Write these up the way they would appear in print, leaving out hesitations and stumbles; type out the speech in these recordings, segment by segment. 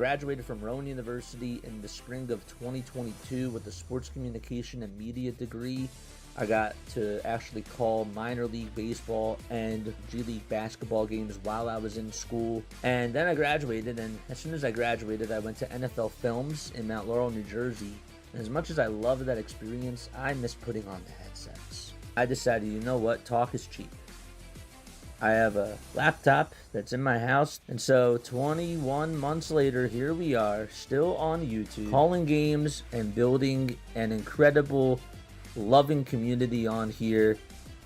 graduated from Rowan University in the spring of 2022 with a sports communication and media degree. I got to actually call minor league baseball and G League basketball games while I was in school. And then I graduated, and as soon as I graduated, I went to NFL Films in Mount Laurel, New Jersey. And as much as I loved that experience, I miss putting on the headsets. I decided, you know what, talk is cheap. I have a laptop that's in my house, and so 21 months later, here we are, still on YouTube, calling games and building an incredible, loving community on here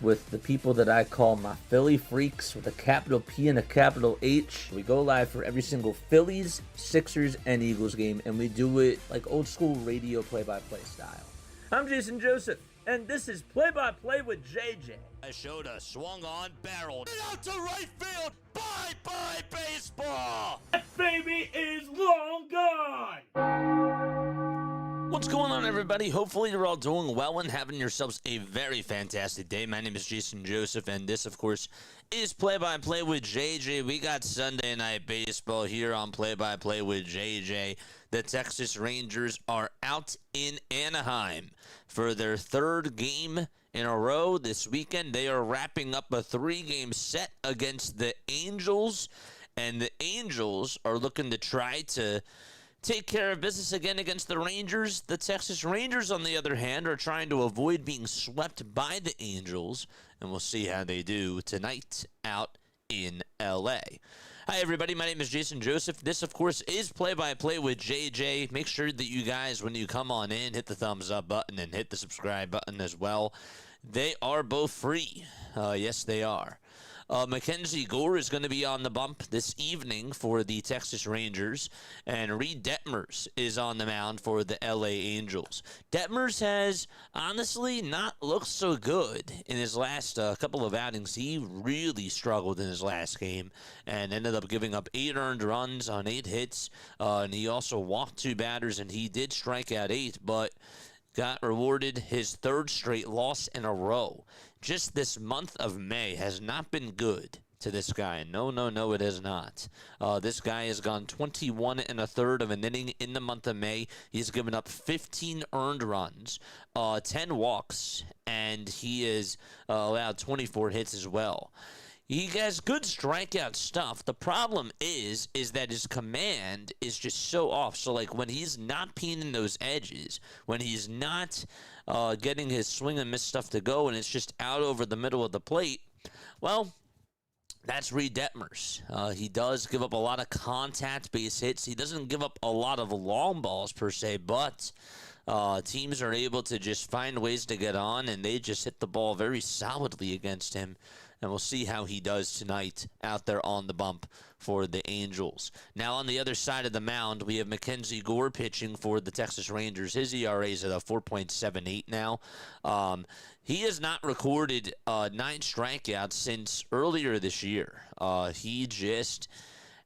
with the people that I call my Philly freaks with a capital P and a capital H. We go live for every single Phillies, Sixers, and Eagles game, and we do it like old school radio play-by-play style. I'm Jason Joseph, and this is Play-by-Play with JJ. Showed swung on, barreled out to right field. Bye-bye baseball. That baby is long gone. What's going on, everybody? Hopefully you're all doing well and having yourselves a very fantastic day. My name is Jason Joseph, and this, of course, is Play-by-Play with JJ. We got Sunday Night Baseball here on Play-by-Play with JJ. The Texas Rangers are out in Anaheim for their third game in a row this weekend. They are wrapping up a 3-game set against the Angels, and the Angels are looking to try to take care of business again against the Rangers. The Texas Rangers, on the other hand, are trying to avoid being swept by the Angels, and we'll see how they do tonight out in L.A. Hi, everybody. My name is Jason Joseph. This, of course, is Play-by-Play with JJ. Make sure that you guys, when you come on in, hit the thumbs up button and hit the subscribe button as well. They are both free. Yes, they are. Mackenzie Gore is going to be on the bump this evening for the Texas Rangers, and Reed Detmers is on the mound for the LA Angels. Detmers has honestly not looked so good in his last couple of outings. He really struggled in his last game and ended up giving up 8 earned runs on 8 hits, and he also walked 2 batters, and he did strike out 8, but got rewarded his 3rd straight loss in a row. Just this month of May has not been good to this guy. No, it has not. This guy has gone 21 1/3 of an inning in the month of May. He's given up 15 earned runs, 10 walks, and he has allowed 24 hits as well. He has good strikeout stuff. The problem is that his command is just so off. So, like, when he's not peening those edges, when he's not getting his swing and miss stuff to go, and it's just out over the middle of the plate, well, that's Reed Detmers. He does give up a lot of contact base hits. He doesn't give up a lot of long balls, per se, but teams are able to just find ways to get on, and they just hit the ball very solidly against him. And we'll see how he does tonight out there on the bump for the Angels. Now, on the other side of the mound, we have Mackenzie Gore pitching for the Texas Rangers. His ERA is at a 4.78 now. He has not recorded 9 strikeouts since earlier this year. He just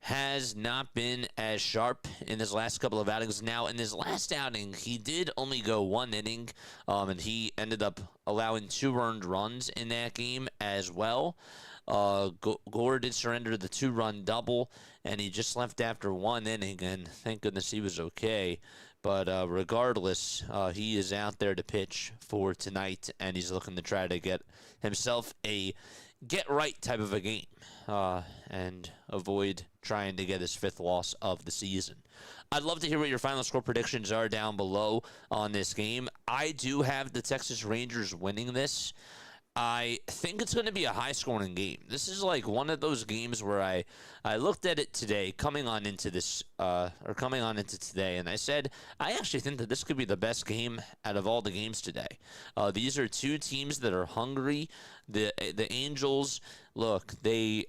has not been as sharp in his last couple of outings. Now, in his last outing, he did only go 1 inning, and he ended up allowing 2 earned runs in that game as well. Gore did surrender the 2-run double, and he just left after 1 inning, and thank goodness he was okay. But regardless, he is out there to pitch for tonight, and he's looking to try to get himself a get-right type of a game and avoid trying to get his 5th loss of the season. I'd love to hear what your final score predictions are down below on this game. I do have the Texas Rangers winning this. I think it's going to be a high-scoring game. This is like one of those games where I looked at it today, coming on into today, and I said, I actually think that this could be the best game out of all the games today. These are 2 teams that are hungry. The Angels, look, they've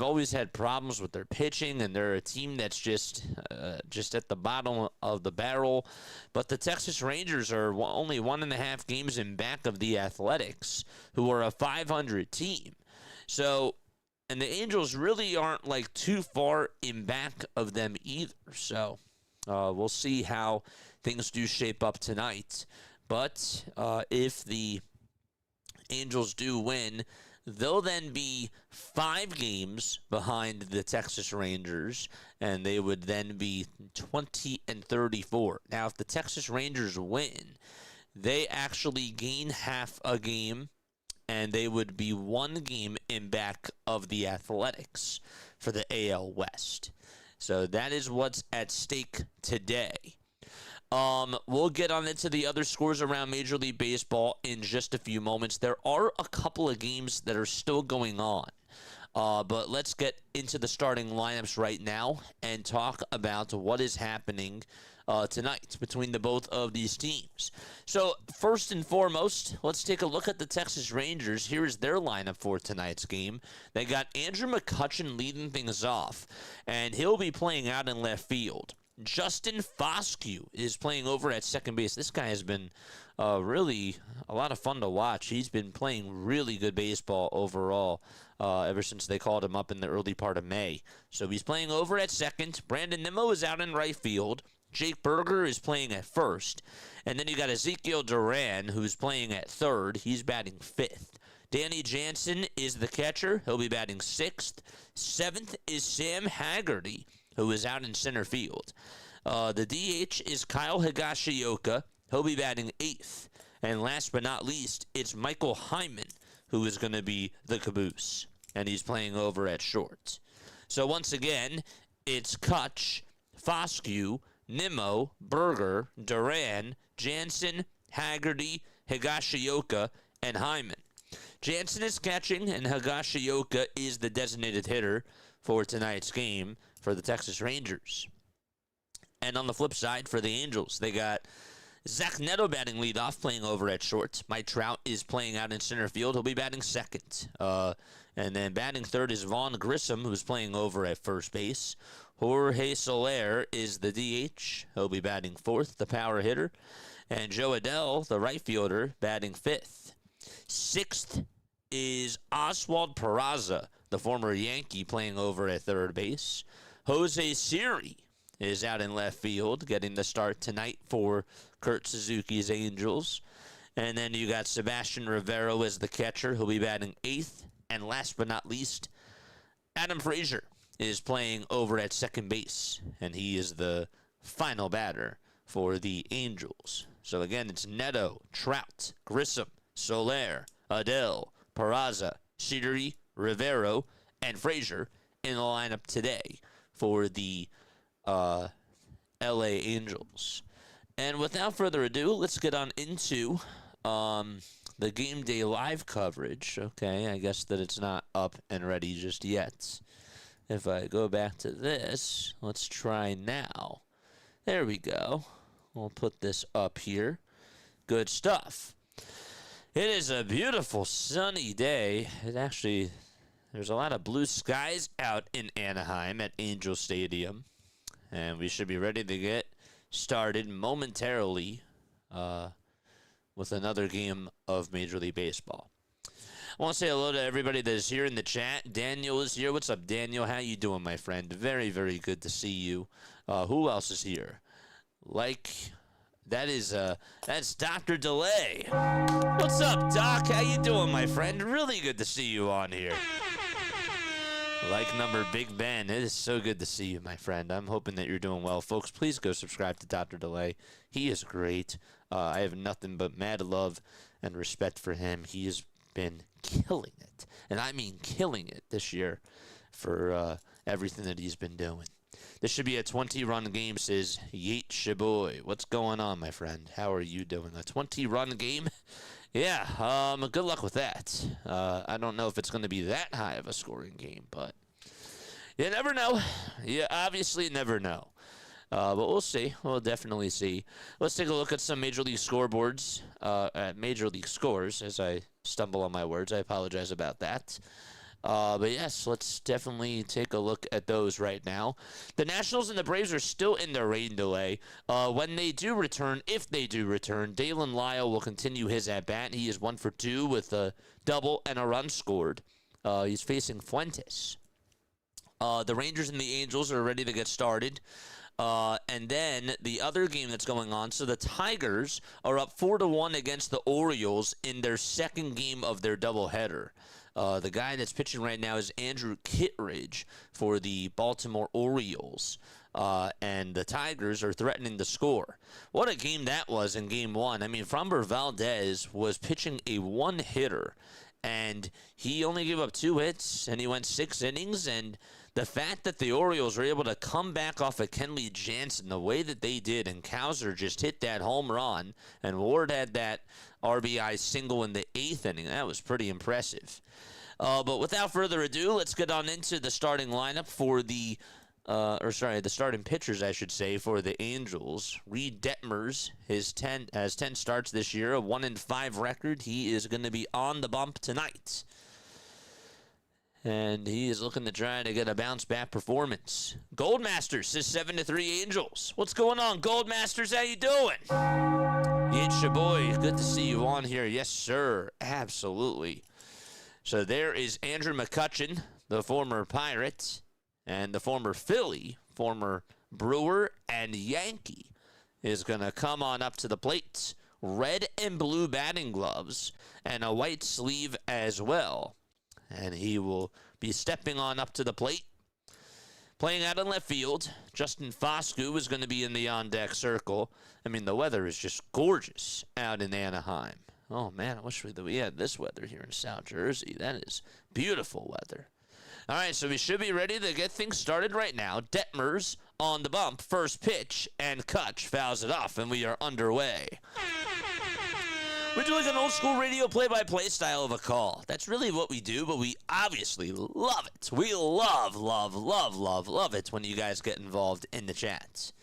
always had problems with their pitching, and they're a team that's just at the bottom of the barrel. But the Texas Rangers are only 1.5 games in back of the Athletics, who are a 500 team. So, and the Angels really aren't like too far in back of them either. So, we'll see how things do shape up tonight. But if the Angels do win, They'll then be 5 games behind the Texas Rangers, and they would then be 20-34. Now, if the Texas Rangers win, they actually gain half a game, and they would be 1 game in back of the Athletics for the AL West. So that is what's at stake today. We'll get on into the other scores around Major League Baseball in just a few moments. There are a couple of games that are still going on. But let's get into the starting lineups right now and talk about what is happening tonight between the both of these teams. So first and foremost, let's take a look at the Texas Rangers. Here is their lineup for tonight's game. They got Andrew McCutchen leading things off, and he'll be playing out in left field. Justin Foscue is playing over at second base. This guy has been really a lot of fun to watch. He's been playing really good baseball overall ever since they called him up in the early part of May. So he's playing over at second. Brandon Nimmo is out in right field. Jake Berger is playing at first. And then you got Ezekiel Duran, who's playing at third. He's batting fifth. Danny Jansen is the catcher. He'll be batting sixth. Seventh is Sam Haggerty, who is out in center field. The DH is Kyle Higashioka. He'll be batting eighth. And last but not least, it's Michael Hyman, who is going to be the caboose. And he's playing over at short. So once again, it's Kutch, Foscue, Nimmo, Berger, Duran, Jansen, Haggerty, Higashioka, and Hyman. Jansen is catching, and Higashioka is the designated hitter for tonight's game for the Texas Rangers. And on the flip side, for the Angels, they got Zach Neto batting leadoff, playing over at short. Mike Trout is playing out in center field. He'll be batting second. And then batting third is Vaughn Grissom, who's playing over at first base. Jorge Soler is the DH. He'll be batting fourth, the power hitter. And Joe Adell, the right fielder, batting fifth. Sixth is Oswald Peraza, the former Yankee, playing over at third base. Jose Siri is out in left field, getting the start tonight for Kurt Suzuki's Angels. And then you got Sebastian Rivero as the catcher. He'll be batting eighth. And last but not least, Adam Frazier is playing over at second base, and he is the final batter for the Angels. So again, it's Neto, Trout, Grissom, Soler, Adell, Peraza, Seager, Rivero, and Frazier in the lineup today for the LA Angels. And without further ado, let's get on into the game day live coverage. Okay, I guess that it's not up and ready just yet. If I go back to this, let's try now. There we go. We'll put this up here. Good stuff. It is a beautiful sunny day. There's a lot of blue skies out in Anaheim at Angel Stadium. And we should be ready to get started momentarily with another game of Major League Baseball. I want to say hello to everybody that is here in the chat. Daniel is here. What's up, Daniel? How you doing, my friend? Very, very good to see you. Who else is here? That's Dr. Delay. What's up, Doc? How you doing, my friend? Really good to see you on here. Like number Big Ben. It is so good to see you, my friend. I'm hoping that you're doing well. Folks, please go subscribe to Dr. Delay. He is great. I have nothing but mad love and respect for him. He has been killing it, and I mean killing it this year for everything that he's been doing. This should be a 20-run game, says Yeet Shaboy. What's going on, my friend? How are you doing? A 20-run game? Yeah, good luck with that. I don't know if it's going to be that high of a scoring game, but you never know. You obviously never know. But we'll see. We'll definitely see. Let's take a look at some Major League scoreboards, at Major League scores, as I stumble on my words. I apologize about that. But yes, let's definitely take a look at those right now. The Nationals and the Braves are still in their rain delay. When they do return, if they do return, Dalen Lyle will continue his at-bat. He is 1 for 2 with a double and a run scored. He's facing Fuentes. The Rangers and the Angels are ready to get started. And then the other game that's going on, so the Tigers are up 4-1 against the Orioles in their second game of their doubleheader. The guy that's pitching right now is Andrew Kittredge for the Baltimore Orioles. And the Tigers are threatening to score. What a game that was in Game 1. I mean, Framber Valdez was pitching a one-hitter, and he only gave up 2 hits, and he went 6 innings, and the fact that the Orioles were able to come back off of Kenley Jansen the way that they did, and Kowser just hit that home run, and Ward had that RBI single in the 8th inning, that was pretty impressive. But without further ado, let's get on into the starting lineup for the starting pitchers, I should say, for the Angels. Reed Detmers has 10 starts this year, a 1-5 record. He is going to be on the bump tonight. And he is looking to try to get a bounce-back performance. Goldmasters says 7-3 Angels. What's going on, Goldmasters? How you doing? It's your boy. Good to see you on here. Yes, sir. Absolutely. So there is Andrew McCutchen, the former Pirate, and the former Philly, former Brewer, and Yankee is going to come on up to the plate. Red and blue batting gloves and a white sleeve as well. And he will be stepping on up to the plate. Playing out in left field, Justin Foscue is going to be in the on-deck circle. I mean, the weather is just gorgeous out in Anaheim. Oh, man, I wish we had this weather here in South Jersey. That is beautiful weather. All right, so we should be ready to get things started right now. Detmers on the bump, first pitch, and Kutch fouls it off, and we are underway. We're doing an old-school radio play-by-play style of a call. That's really what we do, but we obviously love it. We love it when you guys get involved in the chats.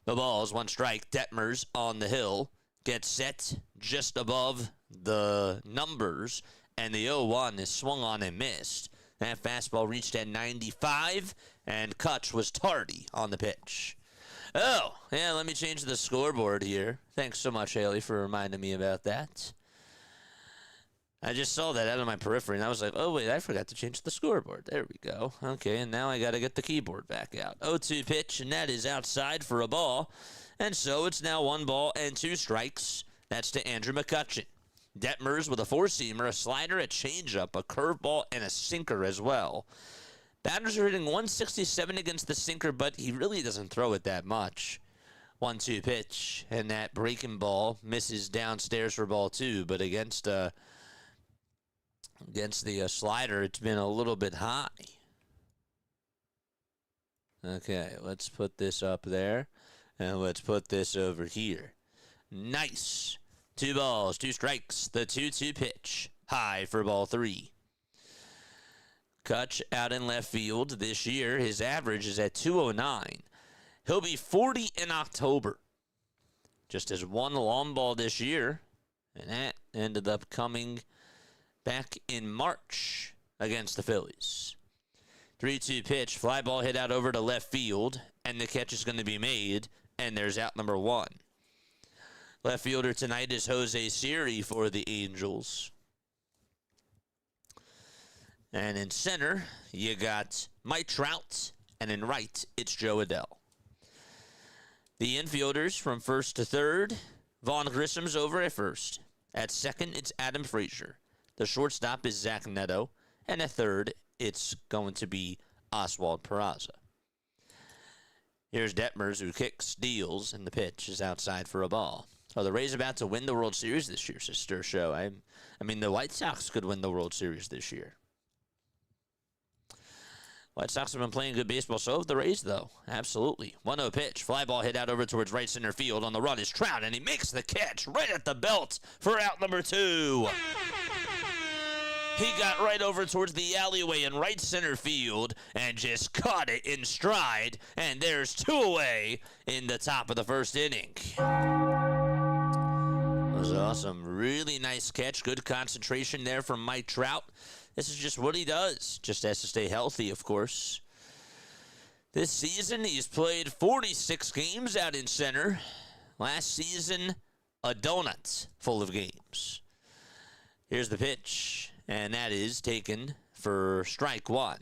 The ball's 1 strike. Detmers on the hill. Gets set just above the numbers, and the 0-1 is swung on and missed. That fastball reached at 95, and Kutch was tardy on the pitch. Oh, yeah, let me change the scoreboard here. Thanks so much, Haley, for reminding me about that. I just saw that out of my periphery, and I was like, oh, wait, I forgot to change the scoreboard. There we go. Okay, and now I got to get the keyboard back out. 0-2 pitch, and that is outside for a ball. And so it's now 1 ball and 2 strikes. That's to Andrew McCutchen. Detmers with a 4-seamer, a slider, a changeup, a curveball, and a sinker as well. Batters are hitting 167 against the sinker, but he really doesn't throw it that much. 1-2 pitch, and that breaking ball misses downstairs for ball 2, but against the slider, it's been a little bit high. Okay, let's put this up there, and let's put this over here. Nice. 2 balls, 2 strikes. The 2-2 pitch. High for ball 3. Kutch out in left field this year. His average is at 209. He'll be 40 in October. Just as 1 long ball this year. And that ended up coming back in March against the Phillies. 3-2 pitch. Fly ball hit out over to left field. And the catch is going to be made. And there's out number 1. Left fielder tonight is Jose Siri for the Angels. And in center, you got Mike Trout. And in right, it's Joe Adell. The infielders from first to third, Vaughn Grissom's over at first. At second, it's Adam Frazier. The shortstop is Zach Neto. And at third, it's going to be Oswald Peraza. Here's Detmers, who kicks, steals, and the pitch is outside for a ball. Are the Rays about to win the World Series this year, Sister Show? I mean, the White Sox could win the World Series this year. White Sox have been playing good baseball, so have the Rays, though. Absolutely. 1-0 pitch. Fly ball hit out over towards right center field. On the run is Trout, and he makes the catch right at the belt for out number 2. He got right over towards the alleyway in right center field and just caught it in stride. And there's 2 away in the top of the first inning. That was awesome. Really nice catch. Good concentration there from Mike Trout. This is just what he does. Just has to stay healthy, of course. This season, he's played 46 games out in center. Last season, a donut full of games. Here's the pitch, and that is taken for strike 1.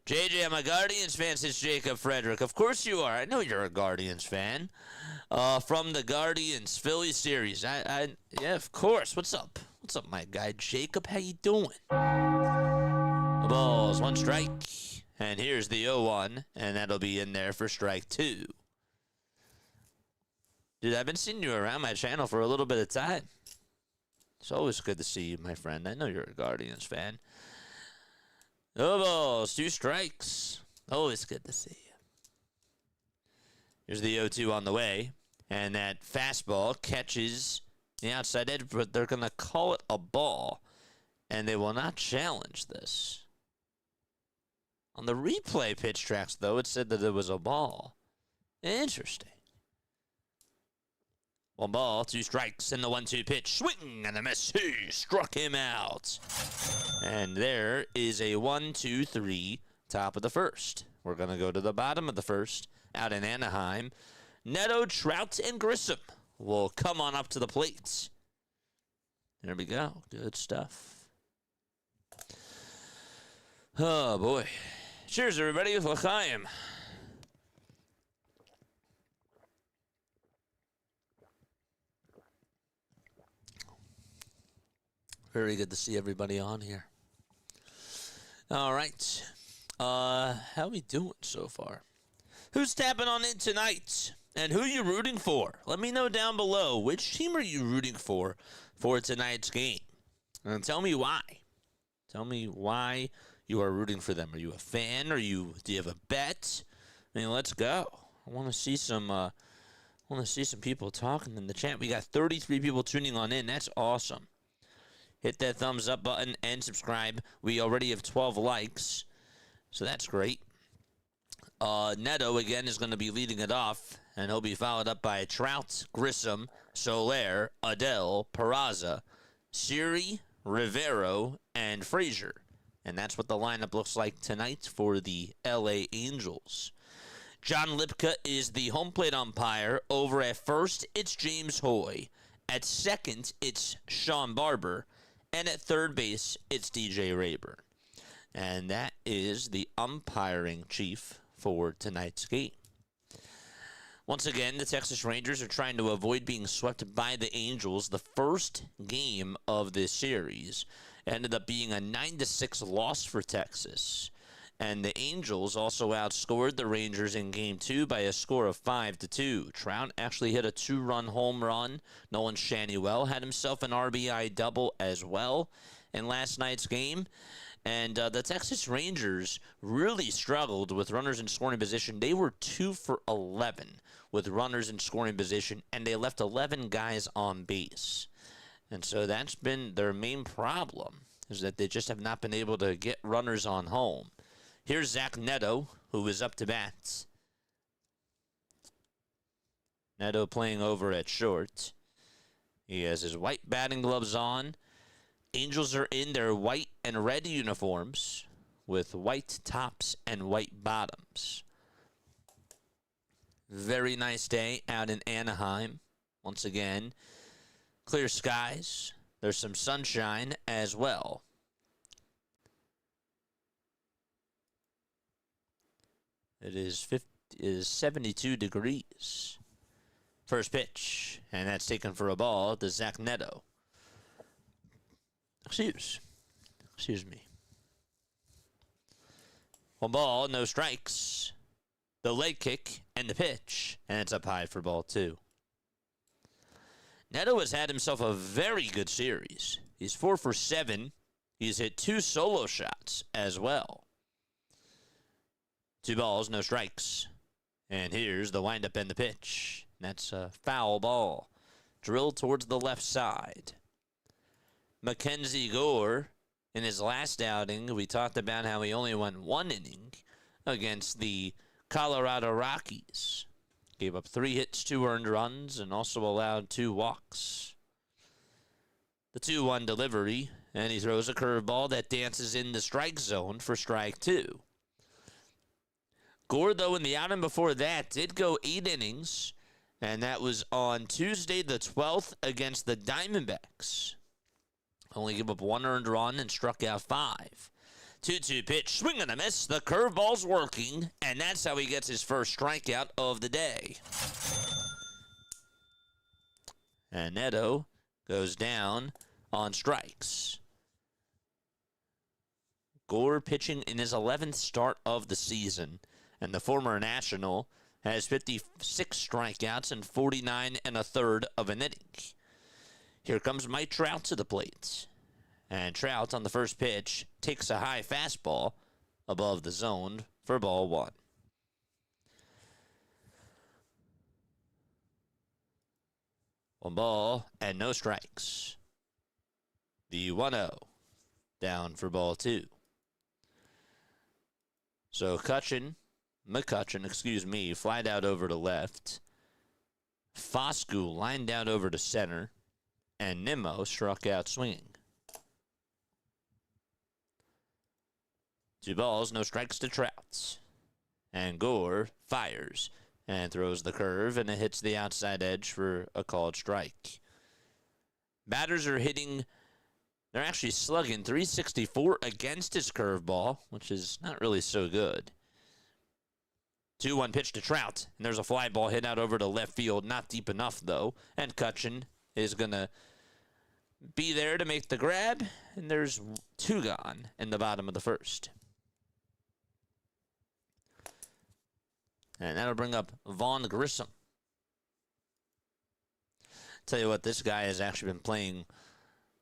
JJ, I'm a Guardians fan, says Jacob Frederick. Of course you are. I know you're a Guardians fan. From the Guardians Philly series. Yeah, of course. What's up? What's up, my guy? Jacob, how you doing? The ball's 1 strike. And here's the 0-1, and that'll be in there for strike 2. Dude, I've been seeing you around my channel for a little bit of time. It's always good to see you, my friend. I know you're a Guardians fan. No balls, 2 strikes. Always good to see you. Here's the 0-2 on the way, and that fastball catches the outside edge, but they're going to call it a ball, and they will not challenge this. On the replay pitch tracks, though, it said that it was a ball. Interesting. 1 ball, 2 strikes, and the 1-2 pitch. Swing and a miss. He struck him out. And there is a 1-2-3, top of the first. We're going to go to the bottom of the first, out in Anaheim. Neto, Trout, and Grissom will come on up to the plate. There we go. Good stuff. Oh, boy. Cheers, everybody. L'chaim. Very good to see everybody on here. All right. How we doing so far? Who's tapping on in tonight? And who you rooting for? Let me know down below. Which team are you rooting for tonight's game? And tell me why. Tell me why you are rooting for them. Are you a fan? Do you have a bet? I mean, let's go. I want to see some people talking in the chat. We got 33 people tuning on in. That's awesome. Hit that thumbs up button and subscribe. We already have 12 likes, so that's great. Neto again is going to be leading it off, and he'll be followed up by Trout, Grissom, Soler, Adele, Peraza, Siri, Rivero, and Frazier. And that's what the lineup looks like tonight for the LA Angels. John Lipka is the home plate umpire. Over at first, it's James Hoy. At second, it's Sean Barber. And at third base, it's DJ Rayburn. And that is the umpiring chief for tonight's game. Once again, the Texas Rangers are trying to avoid being swept by the Angels. The first game of this series ended up being a 9-6 loss for Texas. And the Angels also outscored the Rangers in Game 2 by a score of 5-2. Trout actually hit a 2-run home run. Nolan Shannywell had himself an RBI double as well in last night's game. And the Texas Rangers really struggled with runners in scoring position. They were 2 for 11 with runners in scoring position, and they left 11 guys on base. And so that's been their main problem, is that they just have not been able to get runners on home. Here's Zach Neto, who is up to bat. Neto playing over at short. He has his white batting gloves on. Angels are in their white and red uniforms with white tops and white bottoms. Very nice day out in Anaheim. Once again, clear skies. There's some sunshine as well. It is 72 degrees. First pitch, and that's taken for a ball to Zach Neto. Excuse me. 1 ball, no strikes. The leg kick and the pitch, and it's up high for ball 2. Neto has had himself a very good series. He's 4 for 7. He's hit 2 solo shots as well. 2 balls, no strikes. And here's the windup and the pitch. That's a foul ball. Drilled towards the left side. Mackenzie Gore, in his last outing, we talked about how he only won 1 inning against the Colorado Rockies. Gave up 3 hits, 2 earned runs, and also allowed 2 walks. The 2-1 delivery, and he throws a curveball that dances in the strike zone for strike 2. Gore, though, in the outing before that, did go 8 innings, and that was on Tuesday the 12th against the Diamondbacks. Only gave up 1 earned run and struck out 5. 2-2 pitch, swing and a miss. The curveball's working, and that's how he gets his first strikeout of the day. And Neto goes down on strikes. Gore pitching in his 11th start of the season, and the former National has 56 strikeouts and 49 1/3 of an inning. Here comes Mike Trout to the plate. And Trout on the first pitch takes a high fastball above the zone for ball 1. One ball and no strikes. The 1-0 down for ball 2. So McCutcheon, flied out over to left. Foscue lined out over to center. And Nimmo struck out swinging. 2 balls, no strikes to Trout. And Gore fires and throws the curve, and it hits the outside edge for a called strike. Batters are hitting, they're actually slugging .364 against his curveball, which is not really so good. 2-1 pitch to Trout, and there's a fly ball hit out over to left field, not deep enough though, and Cutchin is going to be there to make the grab, and there's 2 gone in the bottom of the first. And that'll bring up Vaughn Grissom. Tell you what, this guy has actually been playing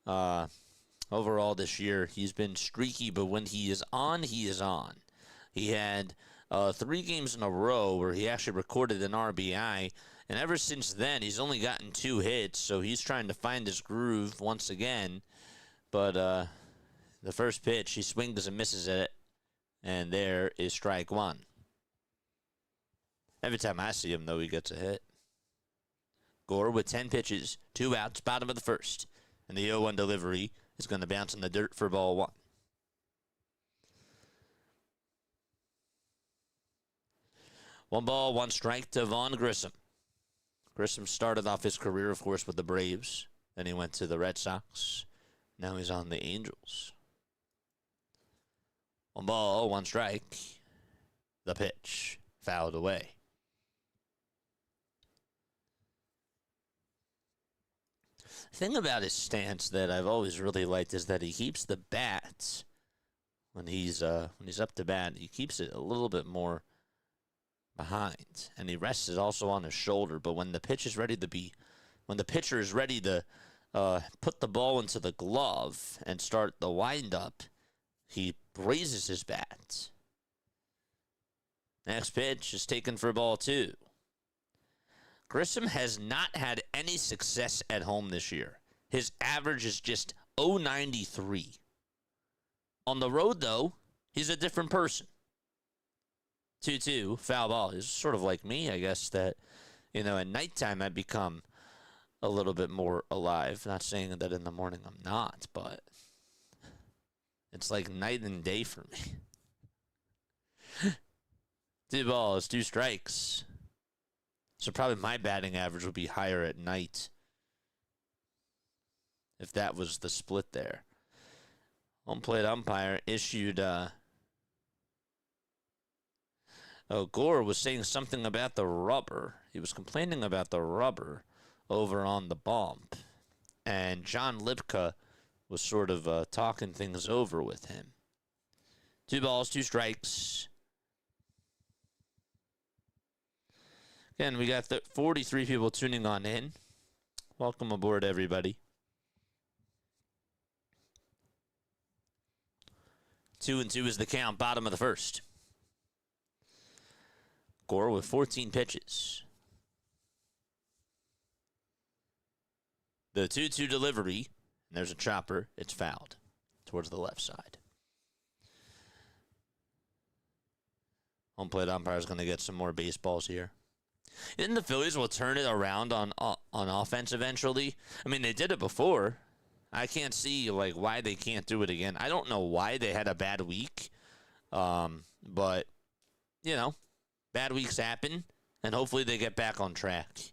overall this year. He's been streaky, but when he is on, he is on. He had 3 games in a row where he actually recorded an RBI, and ever since then, he's only gotten 2 hits, so he's trying to find his groove once again. But the first pitch, he swings and misses it, and there is strike 1. Every time I see him, though, he gets a hit. Gore with 10 pitches, 2 outs, bottom of the first. And the 0-1 delivery is going to bounce in the dirt for ball 1. One ball, 1 strike to Vaughn Grissom. Grissom started off his career, of course, with the Braves. Then he went to the Red Sox. Now he's on the Angels. 1 ball, 1 strike. The pitch fouled away. The thing about his stance that I've always really liked is that he keeps the bat when he's up to bat. He keeps it a little bit more behind, and he rests it also on his shoulder. But when the pitcher is ready to put the ball into the glove and start the windup, he raises his bat. Next pitch is taken for ball 2. Grissom has not had any success at home this year. His average is just .093. On the road, though, he's a different person. 2-2, foul ball. He's sort of like me, I guess, that, at nighttime I become a little bit more alive. Not saying that in the morning I'm not, but it's like night and day for me. 2 balls, 2 strikes. So probably my batting average would be higher at night if that was the split there. Home plate umpire issued... Gore was saying something about the rubber. He was complaining about the rubber over on the bump. And John Lipka was sort of talking things over with him. 2 balls, 2 strikes. Again, we got 43 people tuning on in. Welcome aboard, everybody. 2-2 is the count, bottom of the first. Gore with 14 pitches. The 2-2 delivery, and there's a chopper. It's fouled towards the left side. Home plate umpire is going to get some more baseballs here. Then the Phillies will turn it around on offense eventually. I mean, they did it before. I can't see why they can't do it again. I don't know why they had a bad week, but bad weeks happen, and hopefully they get back on track.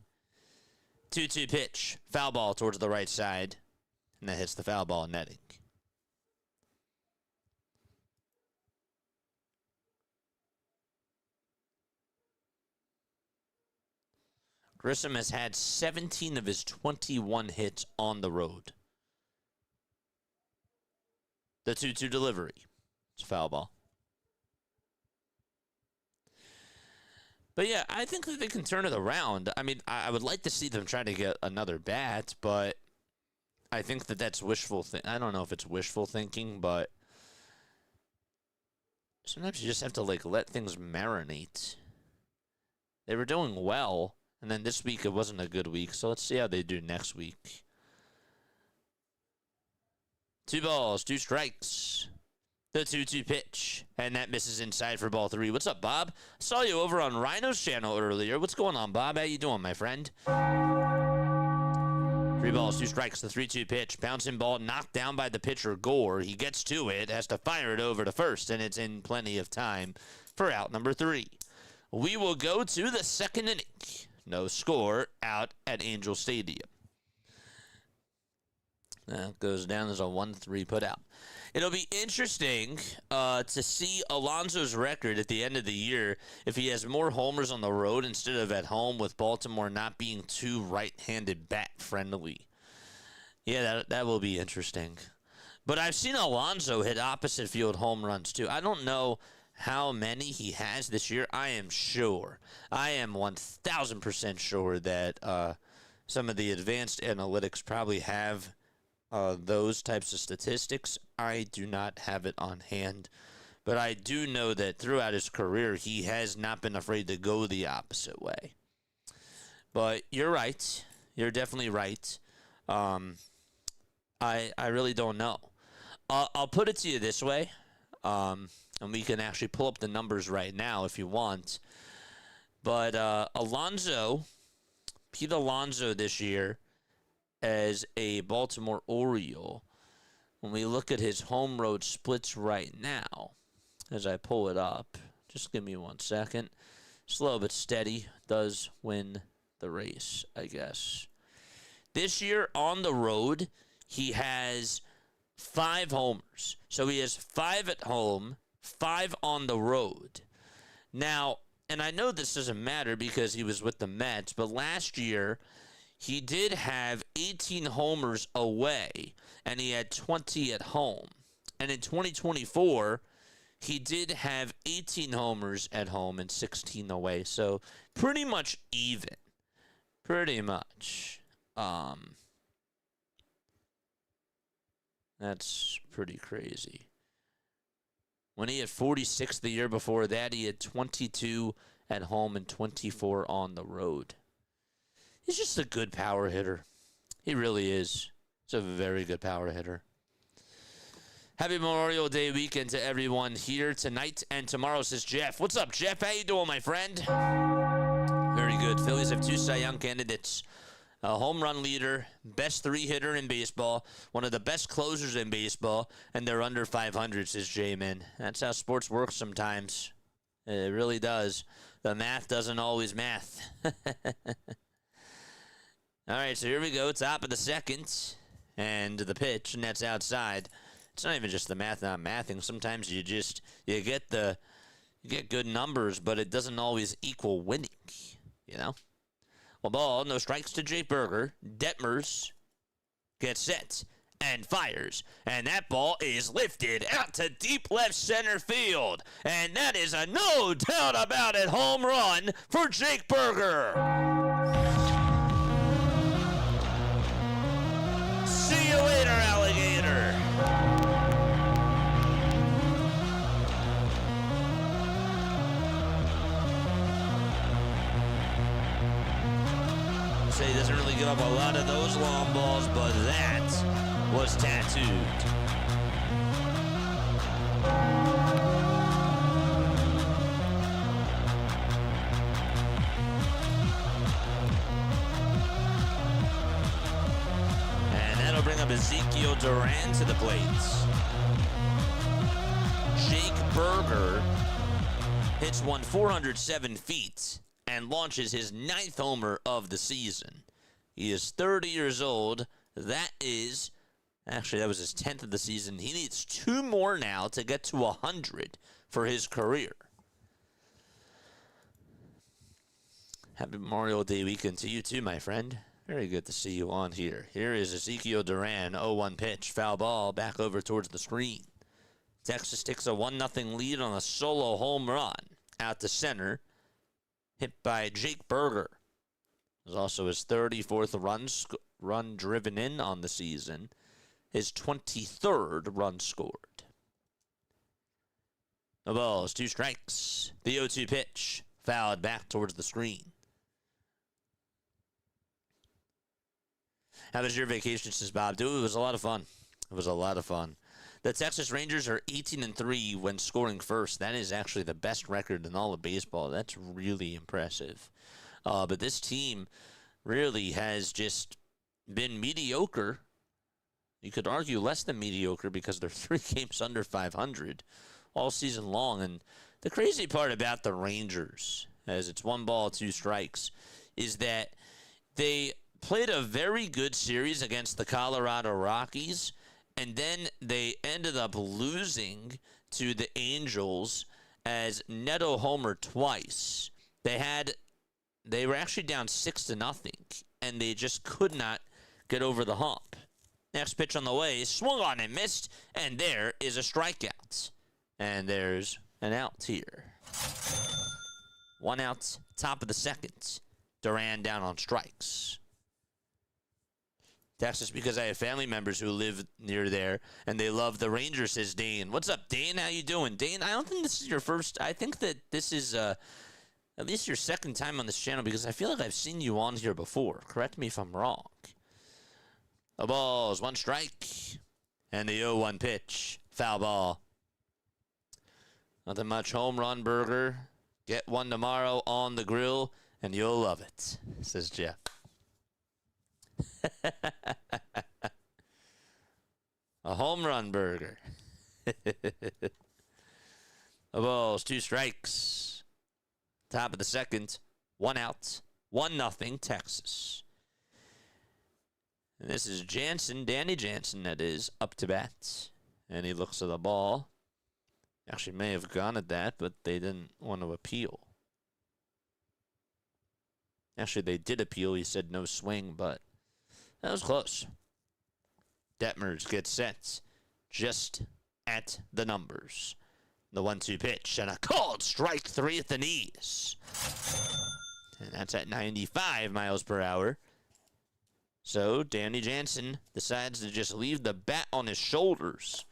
2-2 pitch, foul ball towards the right side, and that hits the foul ball netting. Grissom has had 17 of his 21 hits on the road. The 2-2 delivery. It's a foul ball. But yeah, I think that they can turn it around. I mean, I would like to see them try to get another bat, but I think that that's wishful I don't know if it's wishful thinking, but sometimes you just have to let things marinate. They were doing well, and then this week it wasn't a good week, so let's see how they do next week. 2 balls, 2 strikes. The 2-2 pitch, and that misses inside for ball 3. What's up, Bob? I saw you over on Rhino's channel earlier. What's going on, Bob? How you doing, my friend? 3 balls, 2 strikes. The 3-2 pitch. Bouncing ball knocked down by the pitcher, Gore. He gets to it, has to fire it over to first, and it's in plenty of time for out number 3. We will go to the second inning. No score out at Angel Stadium. That goes down as a 1-3 put out. It'll be interesting to see Alonso's record at the end of the year if he has more homers on the road instead of at home, with Baltimore not being too right-handed bat-friendly. Yeah, that will be interesting. But I've seen Alonso hit opposite field home runs, too. I don't know how many he has this year. I am 1,000% sure that some of the advanced analytics probably have those types of statistics. I do not have it on hand, but I do know that throughout his career, he has not been afraid to go the opposite way. But you're right. You're definitely right. I really don't know. I'll put it to you this way, and we can actually pull up the numbers right now if you want. But Pete Alonso this year, as a Baltimore Oriole, when we look at his home road splits right now, as I pull it up, just give me 1 second. Slow but steady does win the race, I guess. This year on the road, he has 5 homers. So he has 5 at home, 5 on the road. Now, and I know this doesn't matter because he was with the Mets, but last year he did have 18 homers away, and he had 20 at home. And in 2024, he did have 18 homers at home and 16 away. So pretty much even. Pretty much. That's pretty crazy. When he had 46 the year before that, he had 22 at home and 24 on the road. He's just a good power hitter. He really is. He's a very good power hitter. Happy Memorial Day weekend to everyone here tonight and tomorrow, says Jeff. What's up, Jeff? How you doing, my friend? Very good. Phillies have 2 Cy Young candidates. A home run leader, best 3-hitter in baseball, one of the best closers in baseball, and they're under 500, says J-Man. That's how sports works sometimes. It really does. The math doesn't always math. All right, so here we go. Top of the second, and the pitch, and that's outside. It's not even just the math not mathing. Sometimes you get good numbers, but it doesn't always equal winning, you know? Well, ball, no strikes to Jake Berger. Detmers gets set and fires, and that ball is lifted out to deep left center field, and that is a no doubt about it home run for Jake Berger. See you later, alligator. Say he doesn't really give up a lot of those long balls, but that was tattooed. And that'll bring up Ezekiel Duran to the plate. Jake Berger hits one 407 feet and launches his 9th homer of the season. He is 30 years old. That was his 10th of the season. He needs 2 more now to get to 100 for his career. Happy Memorial Day weekend to you too, my friend. Very good to see you on here. Here is Ezekiel Duran, 0-1 pitch, foul ball, back over towards the screen. Texas takes a 1-0 lead on a solo home run out to center, hit by Jake Berger. It was also his 34th run driven in on the season, his 23rd run scored. The ball is 2 strikes. The 0-2 pitch, fouled back towards the screen. How was your vacation, says Bob? Dude, it was a lot of fun. It was a lot of fun. The Texas Rangers are 18-3 when scoring first. That is actually the best record in all of baseball. That's really impressive. But this team really has just been mediocre. You could argue less than mediocre because they're 3 games under 500 all season long. And the crazy part about the Rangers, as it's 1 ball, 2 strikes, is that they played a very good series against the Colorado Rockies, and then they ended up losing to the Angels as Neto homered twice. They were actually down 6-0, and they just could not get over the hump. Next pitch on the way, swung on and missed, and there is a strikeout. And there's an out here. 1 out, top of the second. Duran down on strikes. Texas, because I have family members who live near there, and they love the Rangers, says Dane. What's up, Dane? How you doing? Dane, I don't think this is your first. I think that this is at least your second time on this channel, because I feel like I've seen you on here before. Correct me if I'm wrong. The ball is 1 strike, and the 0-1 pitch. Foul ball. Nothing much. Home run, Burger. Get one tomorrow on the grill, and you'll love it, says Jeff. A home run, Burger. The ball's 2 strikes. Top of the second. 1 out. 1-0 Texas. And this is Jansen, Danny Jansen, that is, up to bat. And he looks at the ball. Actually may have gone at that, but they didn't want to appeal. Actually, they did appeal. He said no swing, but that was close. Detmers gets set just at the numbers. The 1-2 pitch and a called strike 3 at the knees. And that's at 95 miles per hour. So Danny Jansen decides to just leave the bat on his shoulders.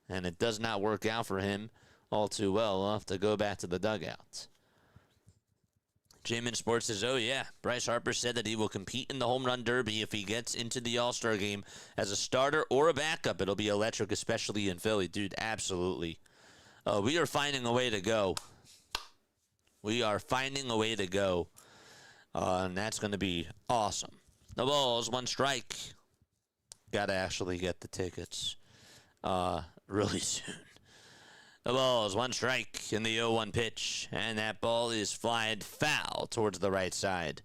And it does not work out for him all too well. We'll have to go back to the dugout. J-Man Sports says, oh yeah, Bryce Harper said that he will compete in the home run derby if he gets into the All-Star game as a starter or a backup. It'll be electric, especially in Philly. Dude, absolutely. We are finding a way to go. We are finding a way to go. And that's going to be awesome. The ball's 1 strike. Got to actually get the tickets really soon. The ball is 1 strike in the 0-1 pitch, and that ball is flying foul towards the right side.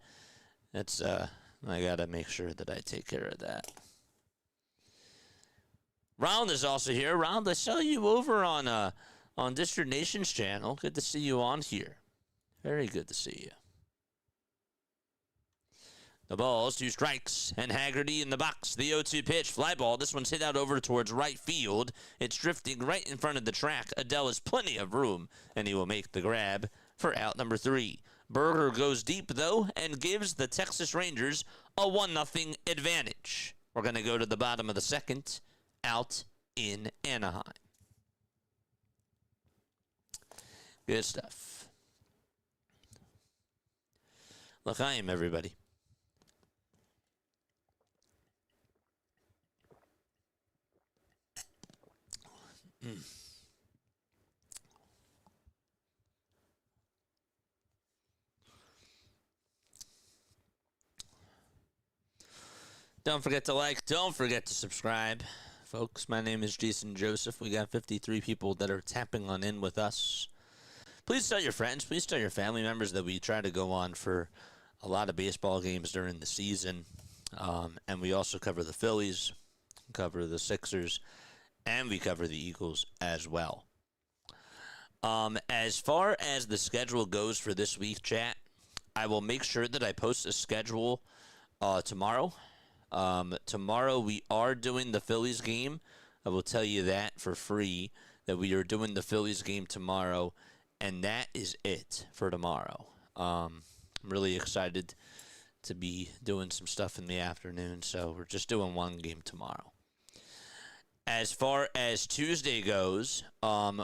That's I gotta make sure that I take care of that. Ronald is also here. Ronald, I saw you over on District Nation's channel. Good to see you on here. Very good to see you. The ball is 2 strikes, and Haggerty in the box. The 0-2 pitch, fly ball. This one's hit out over towards right field. It's drifting right in front of the track. Adele has plenty of room, and he will make the grab for out number 3. Berger goes deep, though, and gives the Texas Rangers a 1-0 advantage. We're going to go to the bottom of the second, out in Anaheim. Good stuff. Look, I am everybody. Don't forget to like, don't forget to subscribe. Folks, my name is Jason Joseph. We got 53 people that are tapping on in with us. Please tell your friends, please tell your family members that we try to go on for a lot of baseball games during the season. And we also cover the Phillies, cover the Sixers, and we cover the Eagles as well. As far as the schedule goes for this week, chat, I will make sure that I post a schedule tomorrow. Tomorrow we are doing the Phillies game. I will tell you that for free. that we are doing the Phillies game tomorrow, and that is it for tomorrow. I'm really excited to be doing some stuff in the afternoon, so we're just doing one game tomorrow. As far as Tuesday goes,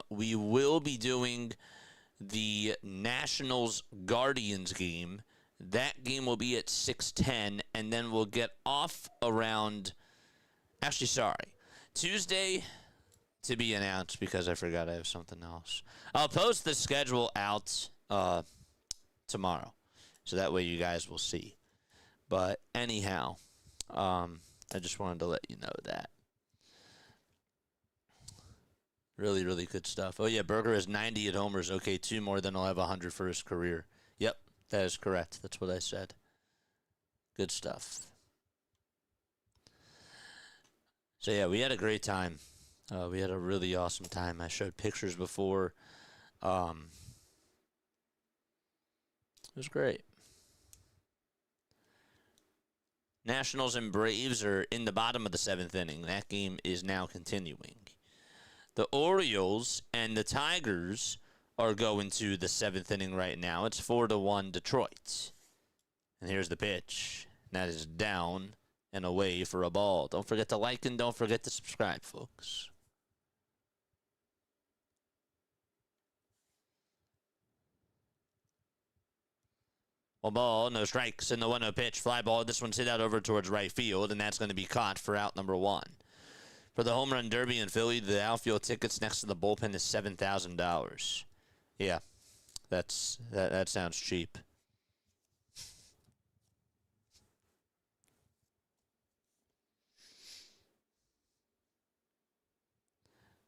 we will be doing the Nationals-Guardians game. That game will be at 6:10, and then we'll get off around... Actually, sorry. Tuesday, to be announced, because I forgot I have something else. I'll post the schedule out tomorrow, so that way you guys will see. But anyhow, I just wanted to let you know that. Really, really good stuff. Oh, yeah, Berger has 90 at homers. Okay, 2 more than he'll have 100 for his career. Yep, that is correct. That's what I said. Good stuff. So, yeah, we had a great time. We had a really awesome time. I showed pictures before. It was great. Nationals and Braves are in the bottom of the 7th inning. That game is now continuing. The Orioles and the Tigers are going to the 7th inning right now. It's 4-1 Detroit. And here's the pitch. That is down and away for a ball. Don't forget to like and don't forget to subscribe, folks. One ball, no strikes, and the 1-0 pitch. Fly ball. This one's hit out over towards right field, and that's going to be caught for out number 1. For the home run derby in Philly, the outfield tickets next to the bullpen is $7,000. Yeah, that sounds cheap.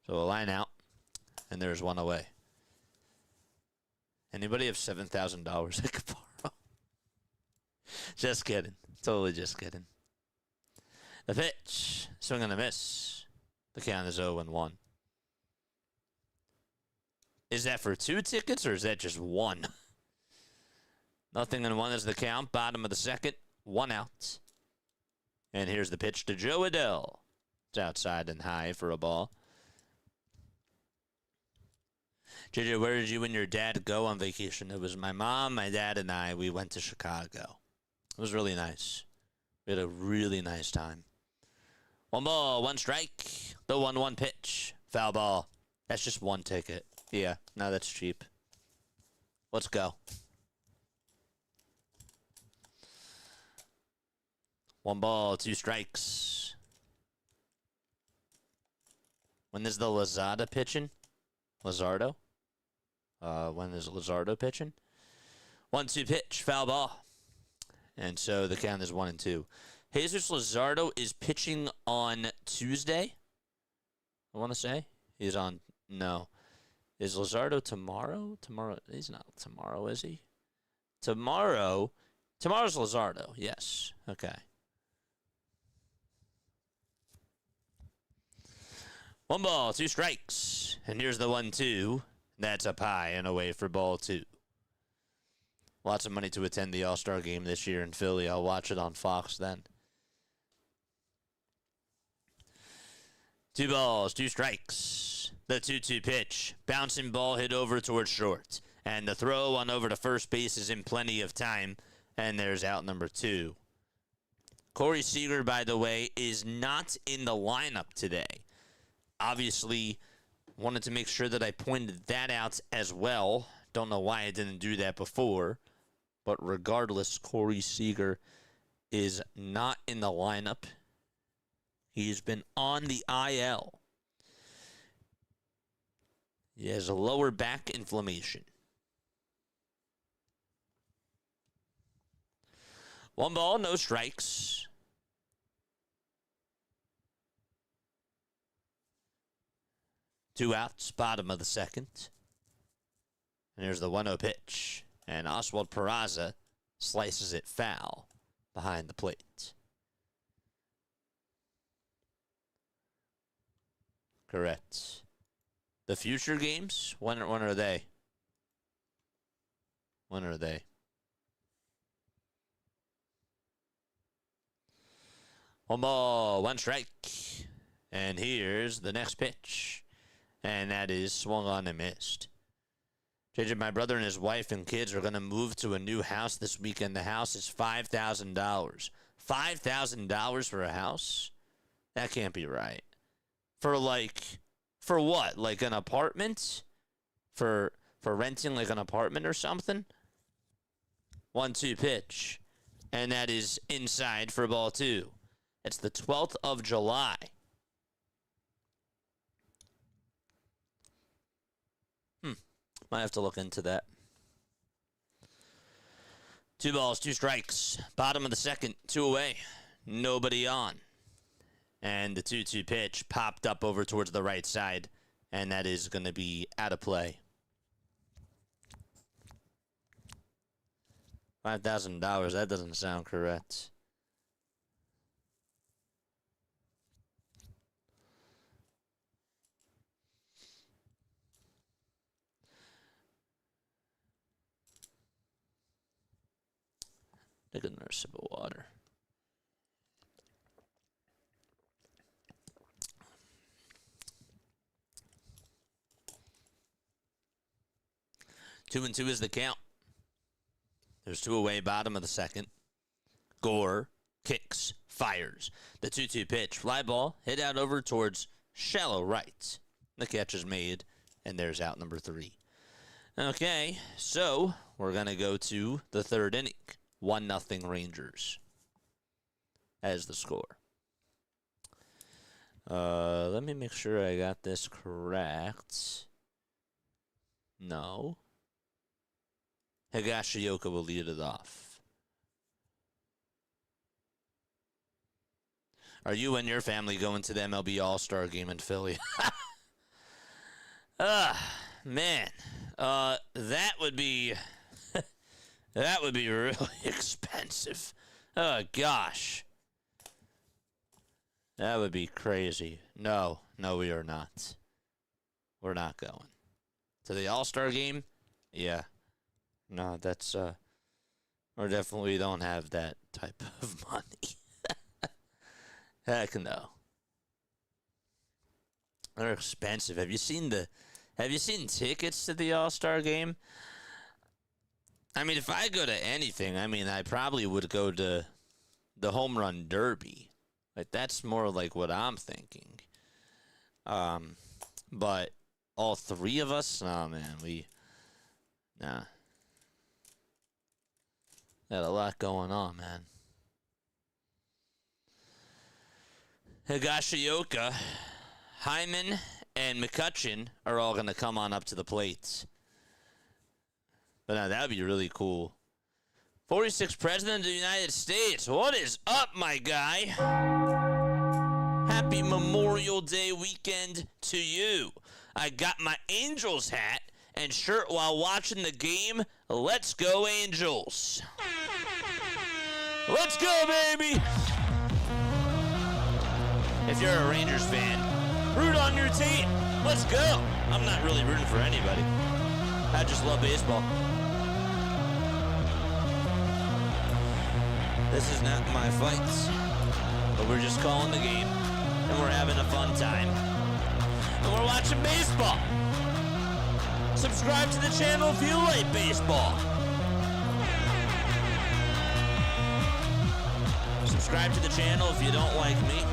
So a line out, and there's one away. Anybody have $7,000 I could borrow? Just kidding. Totally just kidding. The pitch. Swing and a miss. The count is 0-1. Is that for 2 tickets or is that just 1? Nothing in 1 is the count. Bottom of the 2nd. 1 out. And here's the pitch to Joe Adell. It's outside and high for a ball. JJ, where did you and your dad go on vacation? It was my mom, my dad, and I. We went to Chicago. It was really nice. We had a really nice time. 1 ball, 1 strike. The 1-1 pitch. Foul ball. That's just 1 ticket. Yeah, no, that's cheap. Let's go. 1 ball, 2 strikes. When is the Lozada pitching? Luzardo? When is Luzardo pitching? 1-2 pitch. Foul ball. And so the count is 1-2. Jesus Luzardo is pitching on Tuesday. I want to say he's on. No, is Luzardo tomorrow? Tomorrow he's not tomorrow, is he? Tomorrow's Luzardo. Yes. Okay. 1 ball, 2 strikes, and here's the 1-2. That's up high and away for ball 2. Lots of money to attend the All-Star game this year in Philly. I'll watch it on Fox then. 2 balls, 2 strikes. The 2-2 pitch. Bouncing ball hit over towards short. And the throw on over to first base is in plenty of time. And there's out number 2. Corey Seager, by the way, is not in the lineup today. Obviously, wanted to make sure that I pointed that out as well. Don't know why I didn't do that before. But regardless, Corey Seager is not in the lineup. He's been on the IL. He has a lower back inflammation. 1 ball, no strikes. Two outs, bottom of the 2nd. And here's the 1-0 pitch. And Oswald Peraza slices it foul behind the plate. Correct. The future games, when are they? When are they? One ball, 1 strike. And here's the next pitch. and that is swung on and missed. JJ, my brother and his wife and kids are going to move to a new house this weekend. The house is $5,000. $5,000 for a house? That can't be right. For what? Like an apartment? For renting like an apartment or something? 1-2 pitch. And that is inside for ball 2. It's the 12th of July. Might have to look into that. 2 balls, 2 strikes. Bottom of the second, 2 away. Nobody on. And the 2-2 pitch popped up over towards the right side. And that is going to be out of play. $5,000, that doesn't sound correct. Take another sip of water. Two and 2 is the count. There's 2 away, bottom of the second. Gore kicks, fires. The 2-2 pitch, fly ball, hit out over towards shallow right. The catch is made, and there's out number 3. Okay, so we're going to go to the 3rd inning. 1-0 Rangers as the score. Let me make sure I got this correct. No. Higashioka will lead it off. Are you and your family going to the MLB All-Star game in Philly? Man. That would be that would be really expensive. Oh gosh. That would be crazy. No, we are not. We're not going. To the All-Star game? Yeah. No, that's, we definitely don't have that type of money. Heck no. They're expensive. Have you seen tickets to the All-Star game? I mean, if I go to anything, I probably would go to the Home Run Derby. Like, that's more like what I'm thinking. But all 3 of us? Oh, man, nah. Got a lot going on, man. Higashioka, Hyman, and McCutcheon are all going to come on up to the plates. But now that would be really cool. 46th President of the United States. What is up, my guy? Happy Memorial Day weekend to you. I got my Angels hat and shirt while watching the game. Let's go, Angels. Let's go, baby. If you're a Rangers fan, root on your team. Let's go. I'm not really rooting for anybody. I just love baseball. This is not my fight, but we're just calling the game, and we're having a fun time, and we're watching baseball. Subscribe to the channel if you like baseball. Subscribe to the channel if you don't like me.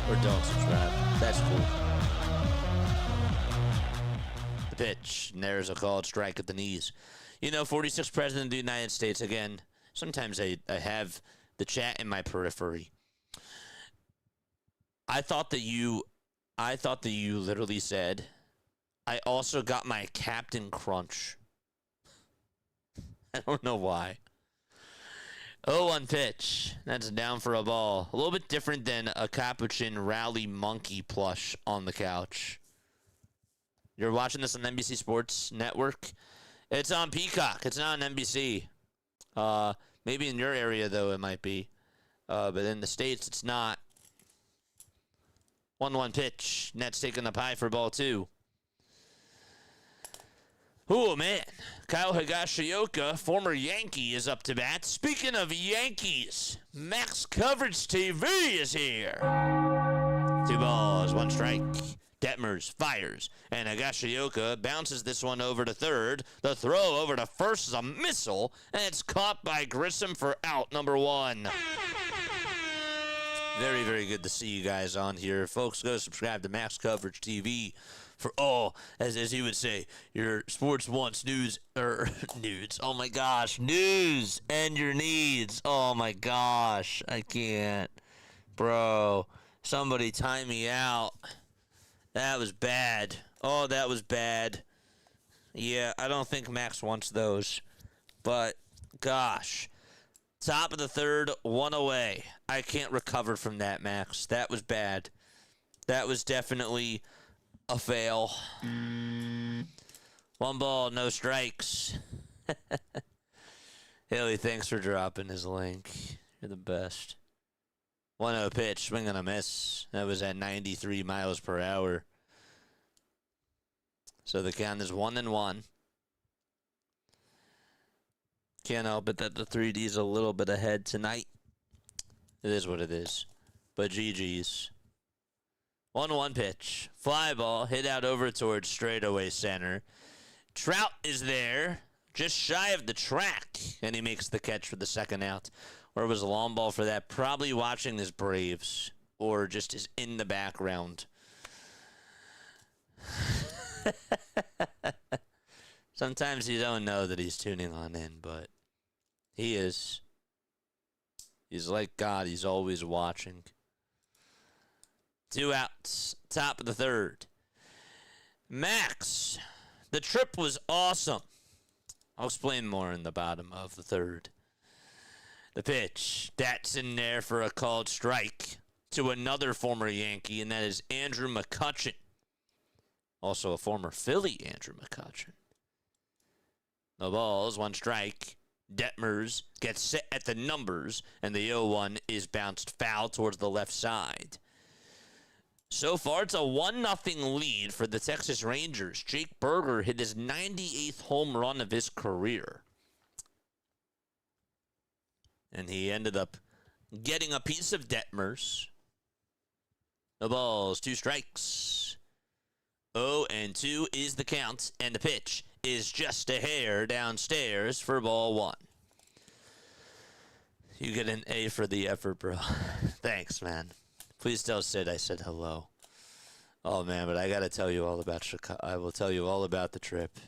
Or don't subscribe. That's cool. The pitch. And there's a called strike at the knees. 46th President of the United States. Again, sometimes I have the chat in my periphery. I thought that you literally said, I also got my Captain Crunch. I don't know why. 0-1 pitch. That's down for a ball. A little bit different than a Capuchin Rally Monkey plush on the couch. You're watching this on NBC Sports Network? It's on Peacock. It's not on NBC. Maybe in your area, though, it might be. But in the States, it's not. 1-1 pitch. Nets taking up high for ball 2. Oh, man. Kyle Higashioka, former Yankee, is up to bat. Speaking of Yankees, Max Coverage TV is here. 2 balls, 1 strike. Detmers fires, and Higashioka bounces this one over to third. The throw over to first is a missile, and it's caught by Grissom for out number 1. Very, very good to see you guys on here. Folks, go subscribe to Max Coverage TV for all, as he would say, your sports wants, news, nudes. Oh my gosh, news and your needs. Oh my gosh, I can't. Bro, somebody time me out. That was bad. Oh, that was bad. Yeah, I don't think Max wants those. But, gosh. Top of the third, 1 away. I can't recover from that, Max. That was bad. That was definitely a fail. 1 ball, no strikes. Haley, thanks for dropping his link. You're the best. 1-0 pitch, swing and a miss. That was at 93 miles per hour. So the count is 1-1. Can't help it that the 3D's a little bit ahead tonight. It is what it is. But GG's. 1-1 pitch. Fly ball, hit out over towards straightaway center. Trout is there, just shy of the track, and he makes the catch for the second out. Or was a long ball for that? Probably watching his Braves, or just is in the background. Sometimes you don't know that he's tuning on in, but he is. He's like God. He's always watching. 2 outs. Top of the third. Max, the trip was awesome. I'll explain more in the bottom of the third. The pitch. That's in there for a called strike to another former Yankee, and that is Andrew McCutchen. Also a former Philly, Andrew McCutchen. No balls, 1 strike. Detmers gets set at the numbers, and the 0-1 is bounced foul towards the left side. So far, it's a 1-0 lead for the Texas Rangers. Jake Berger hit his 98th home run of his career. And he ended up getting a piece of Detmers. No balls, 2 strikes. 0-2 is the count, and the pitch is just a hair downstairs for ball 1. You get an A for the effort, bro. Thanks, man. Please tell Sid I said hello. Oh, man, but I got to tell you all about Chicago. I will tell you all about the trip.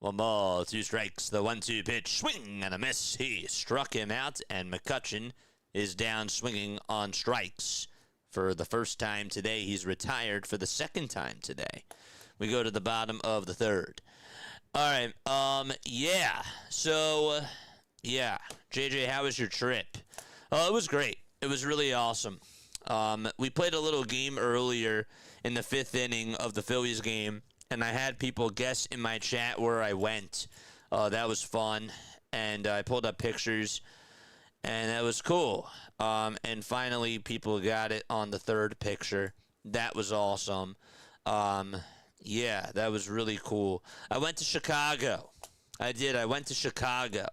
1 ball, 2 strikes. The 1-2 pitch, swing and a miss. He struck him out, and McCutchen is down swinging on strikes. For the first time today, he's retired for the second time today. We go to the bottom of the third. All right, yeah. So, yeah. JJ, how was your trip? Oh, it was great. It was really awesome. We played a little game earlier in the 5th inning of the Phillies game, and I had people guess in my chat where I went. That was fun, and I pulled up pictures, and that was cool. And finally, people got it on the 3rd picture. That was awesome. Yeah, that was really cool. I went to Chicago. I did. I went to Chicago.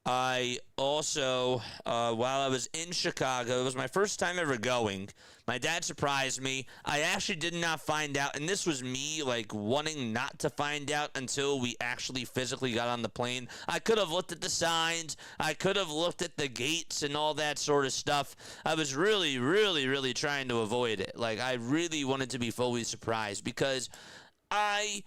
I also, while I was in Chicago, it was my first time ever going. My dad surprised me. I actually did not find out, and this was me, like, wanting not to find out until we actually physically got on the plane. I could have looked at the signs. I could have looked at the gates and all that sort of stuff. I was really, really, really trying to avoid it. Like, I really wanted to be fully surprised because I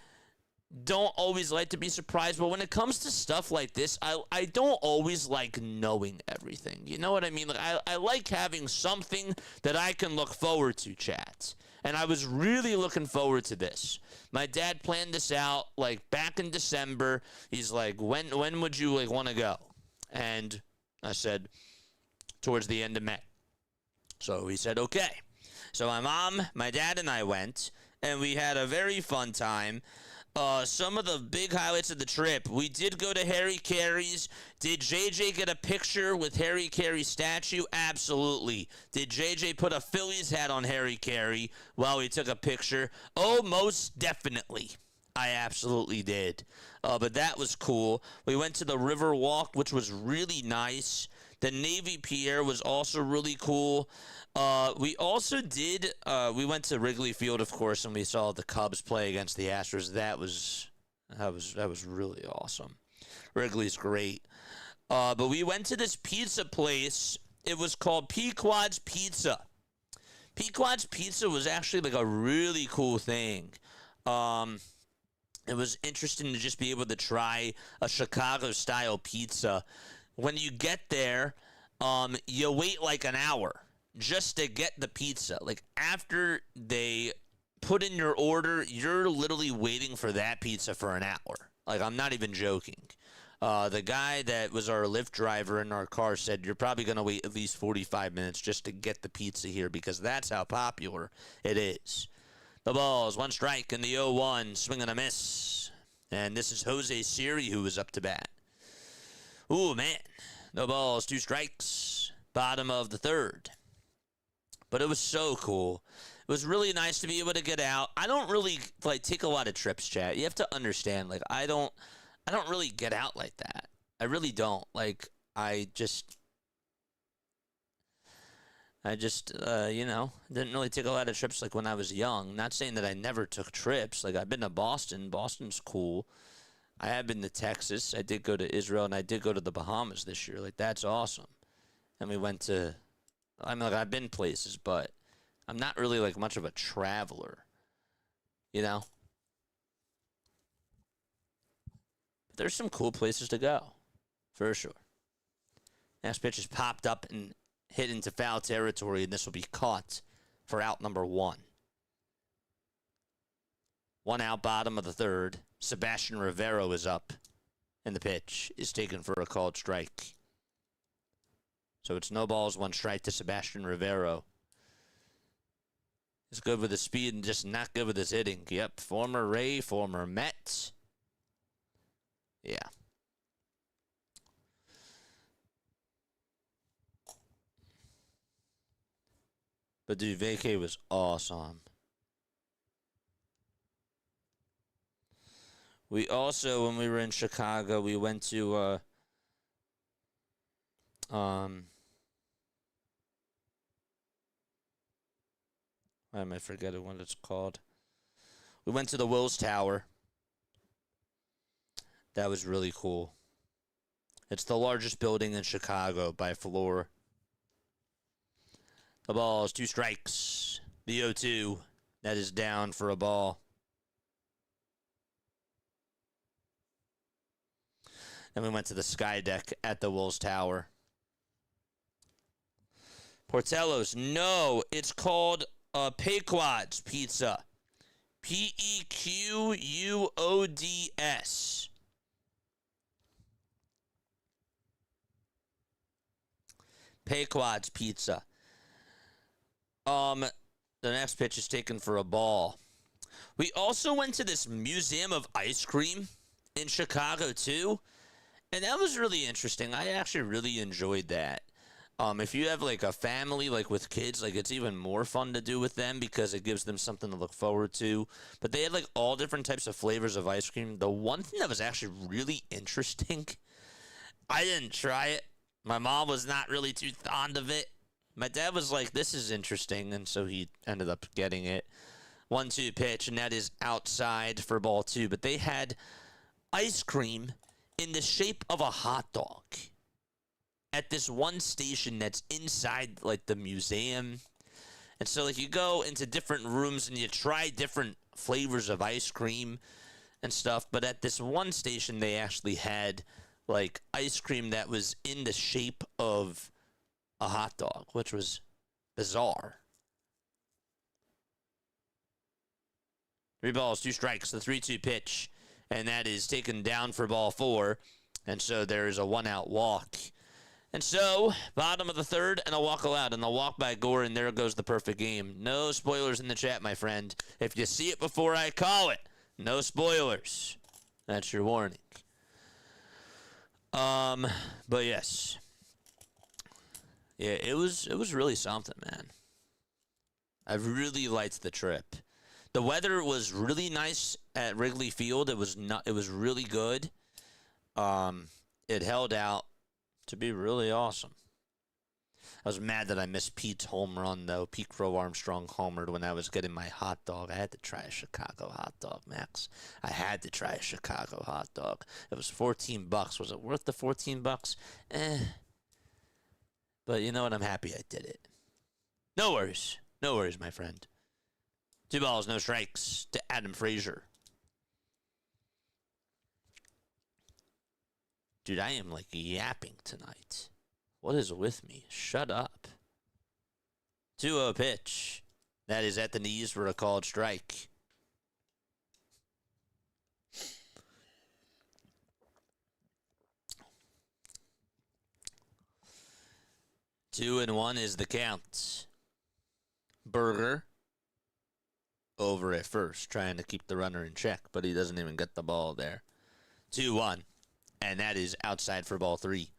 don't always like to be surprised, but when it comes to stuff like this, I don't always like knowing everything. You know what I mean? Like, I like having something that I can look forward to, chat. And I was really looking forward to this. My dad planned this out, like, back in December. He's like, when would you, like, want to go? And I said, towards the end of May. So he said, okay. So my mom, my dad, and I went, and we had a very fun time. some of the big highlights of the trip. We did go to Harry Carey's. Did JJ get a picture with Harry Carey's statue? Absolutely. Did JJ put a Phillies hat on Harry Carey while we took a picture? Oh, most definitely. I absolutely did. But that was cool. We went to the River Walk, which was really nice. The Navy Pier was also really cool. We also did, we went to Wrigley Field, of course, and we saw the Cubs play against the Astros. That was really awesome. Wrigley's great. But we went to this pizza place. It was called Pequod's Pizza. Pequod's Pizza was actually like a really cool thing. It was interesting to just be able to try a Chicago-style pizza. When you get there, you wait like an hour just to get the pizza. Like, after they put in your order, you're literally waiting for that pizza for an hour. Like, I'm not even joking. The guy that was our Lyft driver in our car said, you're probably going to wait at least 45 minutes just to get the pizza here, because that's how popular it is. The balls, one strike in the 0-1, swing and a miss. And this is Jose Siri who was up to bat. Ooh, man. No balls, 2 strikes. Bottom of the 3rd. But it was so cool. It was really nice to be able to get out. I don't really take a lot of trips, chat. You have to understand, I don't really get out like that. I really don't. I just didn't really take a lot of trips when I was young. Not saying that I never took trips. I've been to Boston. Boston's cool. I have been to Texas. I did go to Israel, and I did go to the Bahamas this year. That's awesome. And we went to, I've been places, but I'm not really much of a traveler, But there's some cool places to go, for sure. Next pitch is popped up and hit into foul territory, and this will be caught for out number 1. 1 out, bottom of the 3rd. Sebastian Rivero is up, and the pitch is taken for a called strike. So it's no balls, 1 strike to Sebastian Rivero. He's good with his speed and just not good with his hitting. Yep, former Ray, former Met. Yeah. But dude, vacay was awesome. We also, when we were in Chicago, we went to why am I forgetting what it's called? We went to the Wills Tower. That was really cool. It's the largest building in Chicago by floor. The ball is 2 strikes. The 0-2. That is down for a ball. Then we went to the Sky Deck at the Wills Tower. Portillo's. No, it's called Pequod's Pizza. Pequuods. Pequod's Pizza. The next pitch is taken for a ball. We also went to this Museum of Ice Cream in Chicago, too. And that was really interesting. I actually really enjoyed that. If you have a family with kids, it's even more fun to do with them because it gives them something to look forward to. But they had all different types of flavors of ice cream. The one thing that was actually really interesting, I didn't try it. My mom was not really too fond of it. My dad was like, this is interesting, and so he ended up getting it. 1-2 pitch, and that is outside for ball 2. But they had ice cream in the shape of a hot dog at this one station that's inside the museum. And so you go into different rooms and you try different flavors of ice cream and stuff. But at this one station, they actually had ice cream that was in the shape of a hot dog, which was bizarre. 3 balls, 2 strikes, the 3-2 pitch, and that is taken down for ball 4, and so there is a 1-out walk. And so, bottom of the 3rd, and a walk allowed, and a walk by Gore, and there goes the perfect game. No spoilers in the chat, my friend. If you see it before I call it, No spoilers. That's your warning. But yes. Yeah, it was really something, man. I really liked the trip. The weather was really nice at Wrigley Field. It was really good. It held out to be really awesome. I was mad that I missed Pete's home run, though. Pete Crow Armstrong homered when I was getting my hot dog. I had to try a Chicago hot dog, Max. I had to try a Chicago hot dog. It was $14. Was it worth the $14? But you know what? I'm happy I did it. No worries. No worries, my friend. 2 balls, no strikes to Adam Frazier. Dude, I am like yapping tonight. What is with me? Shut up. 2-0 pitch. That is at the knees for a called strike. Two and one is the count. Burger over at first, trying to keep the runner in check, but he doesn't even get the ball there. 2-1, and that is outside for ball 3.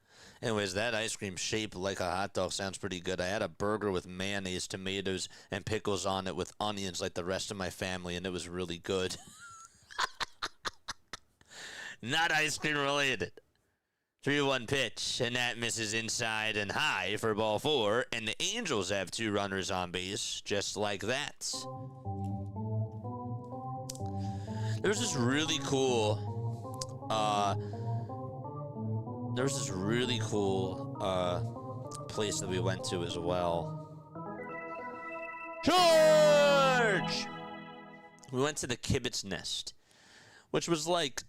Anyways, that ice cream shaped like a hot dog sounds pretty good. I had a burger with mayonnaise, tomatoes, and pickles on it with onions like the rest of my family, and it was really good. Not ice cream related. 3-1 pitch, and that misses inside and high for ball 4, and the Angels have 2 runners on base, just like that. There's this really cool, place that we went to as well. George! We went to the Kibitz Nest, which was like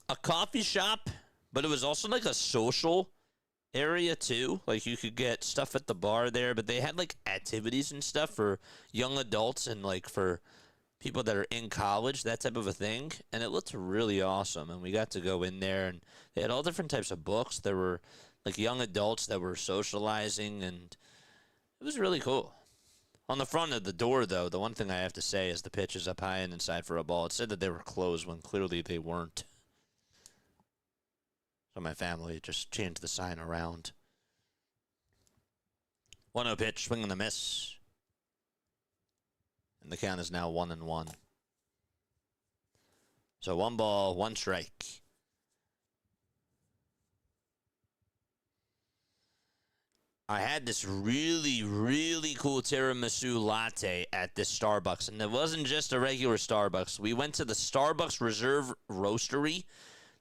a coffee shop, but it was also like a social area too. Like you could get stuff at the bar there, but they had like activities and stuff for young adults and like for people that are in college, that type of a thing. And it looked really awesome. And we got to go in there, and they had all different types of books. There were like young adults that were socializing, and it was really cool. On the front of the door, though, the one thing I have to say is the pitch is up high and inside for a ball. It said that they were closed when clearly they weren't. So my family just changed the sign around. 1-0 pitch, swing and a miss. And the count is now 1-1. So 1 ball, 1 strike. I had this really, really cool tiramisu latte at this Starbucks. And it wasn't just a regular Starbucks. We went to the Starbucks Reserve Roastery.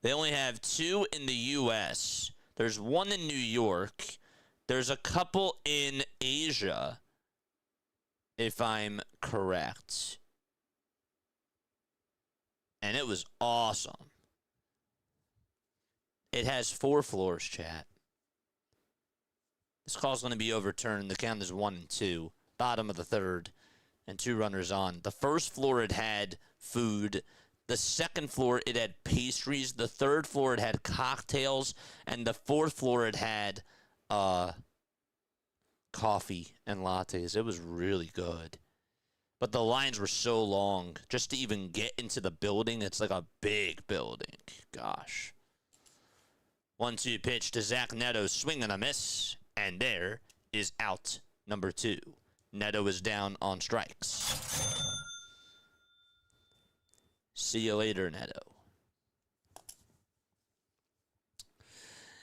They only have 2 in the U.S. There's 1 in New York. There's a couple in Asia, if I'm correct. And it was awesome. It has 4 floors, chat. This call's going to be overturned. The count is 1-2. Bottom of the 3rd. And 2 runners on. The first floor, it had food. The second floor, it had pastries. The third floor, it had cocktails. And the 4th floor, it had coffee and lattes. It was really good. But the lines were so long. Just to even get into the building, it's like a big building. Gosh. 1-2 pitch to Zach Neto. Swing and a miss. And there is out number 2. Neto is down on strikes. See you later, Neto.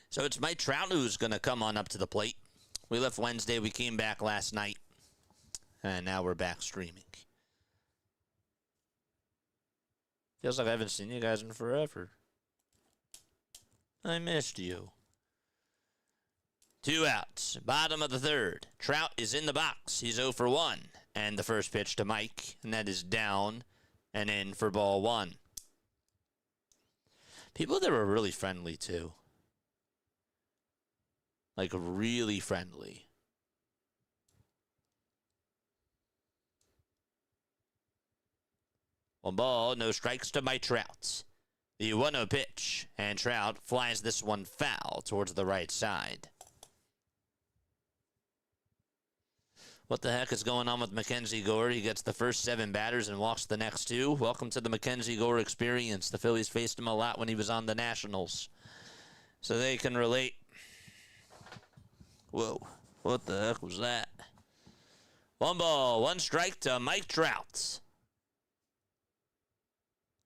So it's Mike Trout who's going to come on up to the plate. We left Wednesday. We came back last night. And now we're back streaming. Feels like I haven't seen you guys in forever. I missed you. 2 outs. Bottom of the 3rd. Trout is in the box. He's 0 for 1. And the first pitch to Mike. And that is down and in for ball 1. People there were really friendly, too. Like, really friendly. One ball, no strikes to Mike Trout. The 1-0 pitch. And Trout flies this one foul towards the right side. What the heck is going on with Mackenzie Gore? He gets the first 7 batters and walks the next 2. Welcome to the Mackenzie Gore experience. The Phillies faced him a lot when he was on the Nationals, so they can relate. Whoa, what the heck was that? 1 ball, 1 strike to Mike Trout.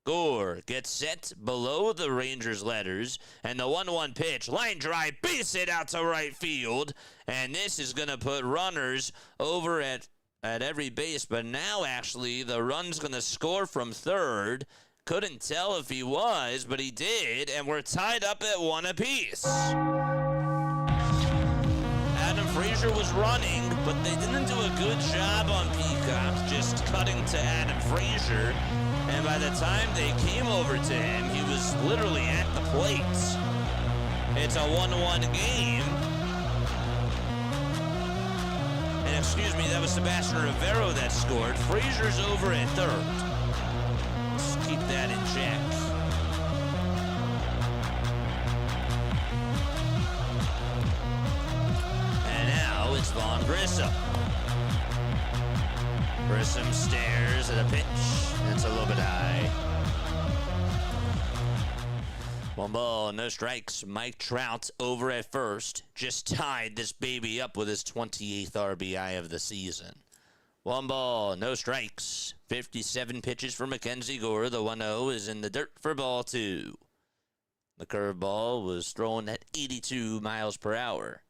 Gore gets set below the Rangers letters, and the 1-1 pitch, line drive, base hit out to right field, and this is going to put runners over at every base, but now actually the run's going to score from third. Couldn't tell if he was, but he did, and we're tied up at 1 apiece. Adam Frazier was running, but they didn't do a good job on Peacock, just cutting to Adam Frazier. And by the time they came over to him, he was literally at the plate. It's a 1-1 game. And excuse me, that was Sebastian Rivero that scored. Frazier's over at third. Let's keep that in check. And now it's Vaughn Grissom. Grissom stares at a pitch. It's a little bit high. 1 ball, no strikes. Mike Trout over at first. Just tied this baby up with his 28th RBI of the season. 1 ball, no strikes. 57 pitches for Mackenzie Gore. The 1-0 is in the dirt for ball 2. The curveball was thrown at 82 miles per hour.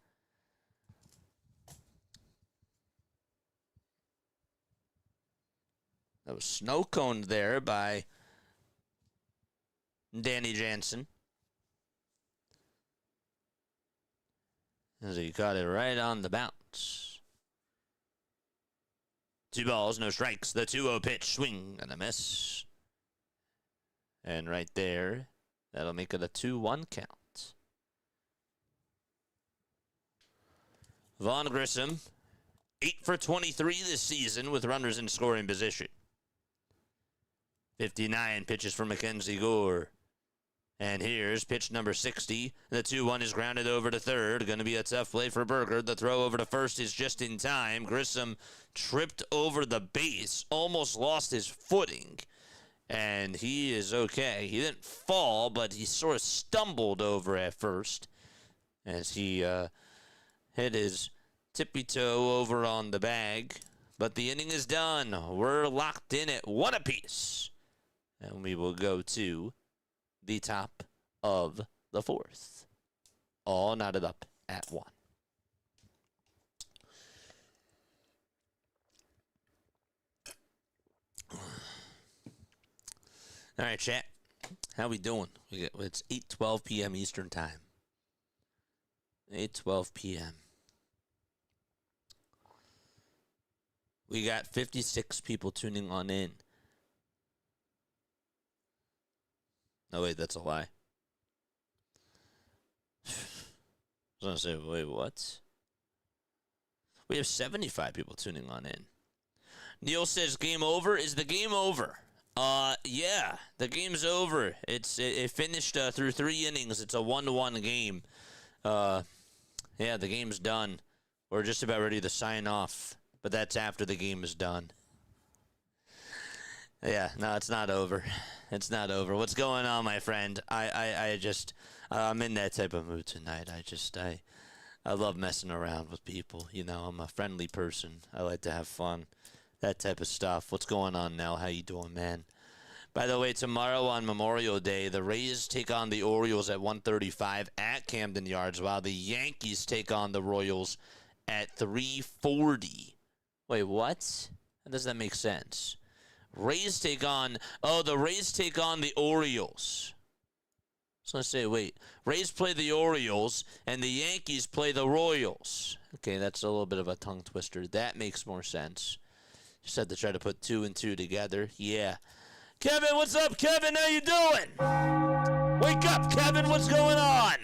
That was snow coned there by Danny Jansen. As he caught it right on the bounce. 2 balls, no strikes. The 2-0 pitch, swing and a miss. And right there, that'll make it a 2-1 count. Vaughn Grissom, 8 for 23 this season with runners in scoring position. 59 pitches for Mackenzie Gore. And here's pitch number 60. The 2-1 is grounded over to third. Going to be a tough play for Berger. The throw over to first is just in time. Grissom tripped over the base, almost lost his footing. And he is okay. He didn't fall, but he sort of stumbled over at first as he hit his tippy toe over on the bag. But the inning is done. We're locked in at 1 apiece. And we will go to the top of the 4th. All knotted up at 1. All right, chat. How we doing? It's 8:12 p.m. Eastern Time. 8:12 p.m. We got 56 people tuning on in. No, wait, that's a lie. I was going to say, wait, what? We have 75 people tuning on in. Neil says, game over? Is the game over? Yeah, the game's over. It finished through 3 innings. It's a 1-1 game. Yeah, the game's done. We're just about ready to sign off, but that's after the game is done. Yeah, no, it's not over. It's not over. What's going on, my friend? I'm in that type of mood tonight. I love messing around with people. You know, I'm a friendly person. I like to have fun. That type of stuff. What's going on now? How you doing, man? By the way, tomorrow on Memorial Day, the Rays take on the Orioles at 1:35 at Camden Yards, while the Yankees take on the Royals at 3:40. Wait, what? How does that make sense? The Rays take on the Orioles. So let's say, wait, Rays play the Orioles and the Yankees play the Royals. Okay, that's a little bit of a tongue twister. That makes more sense. Just had to try to put 2 and 2 together. Yeah. Kevin, what's up, Kevin? How you doing? Wake up, Kevin. What's going on?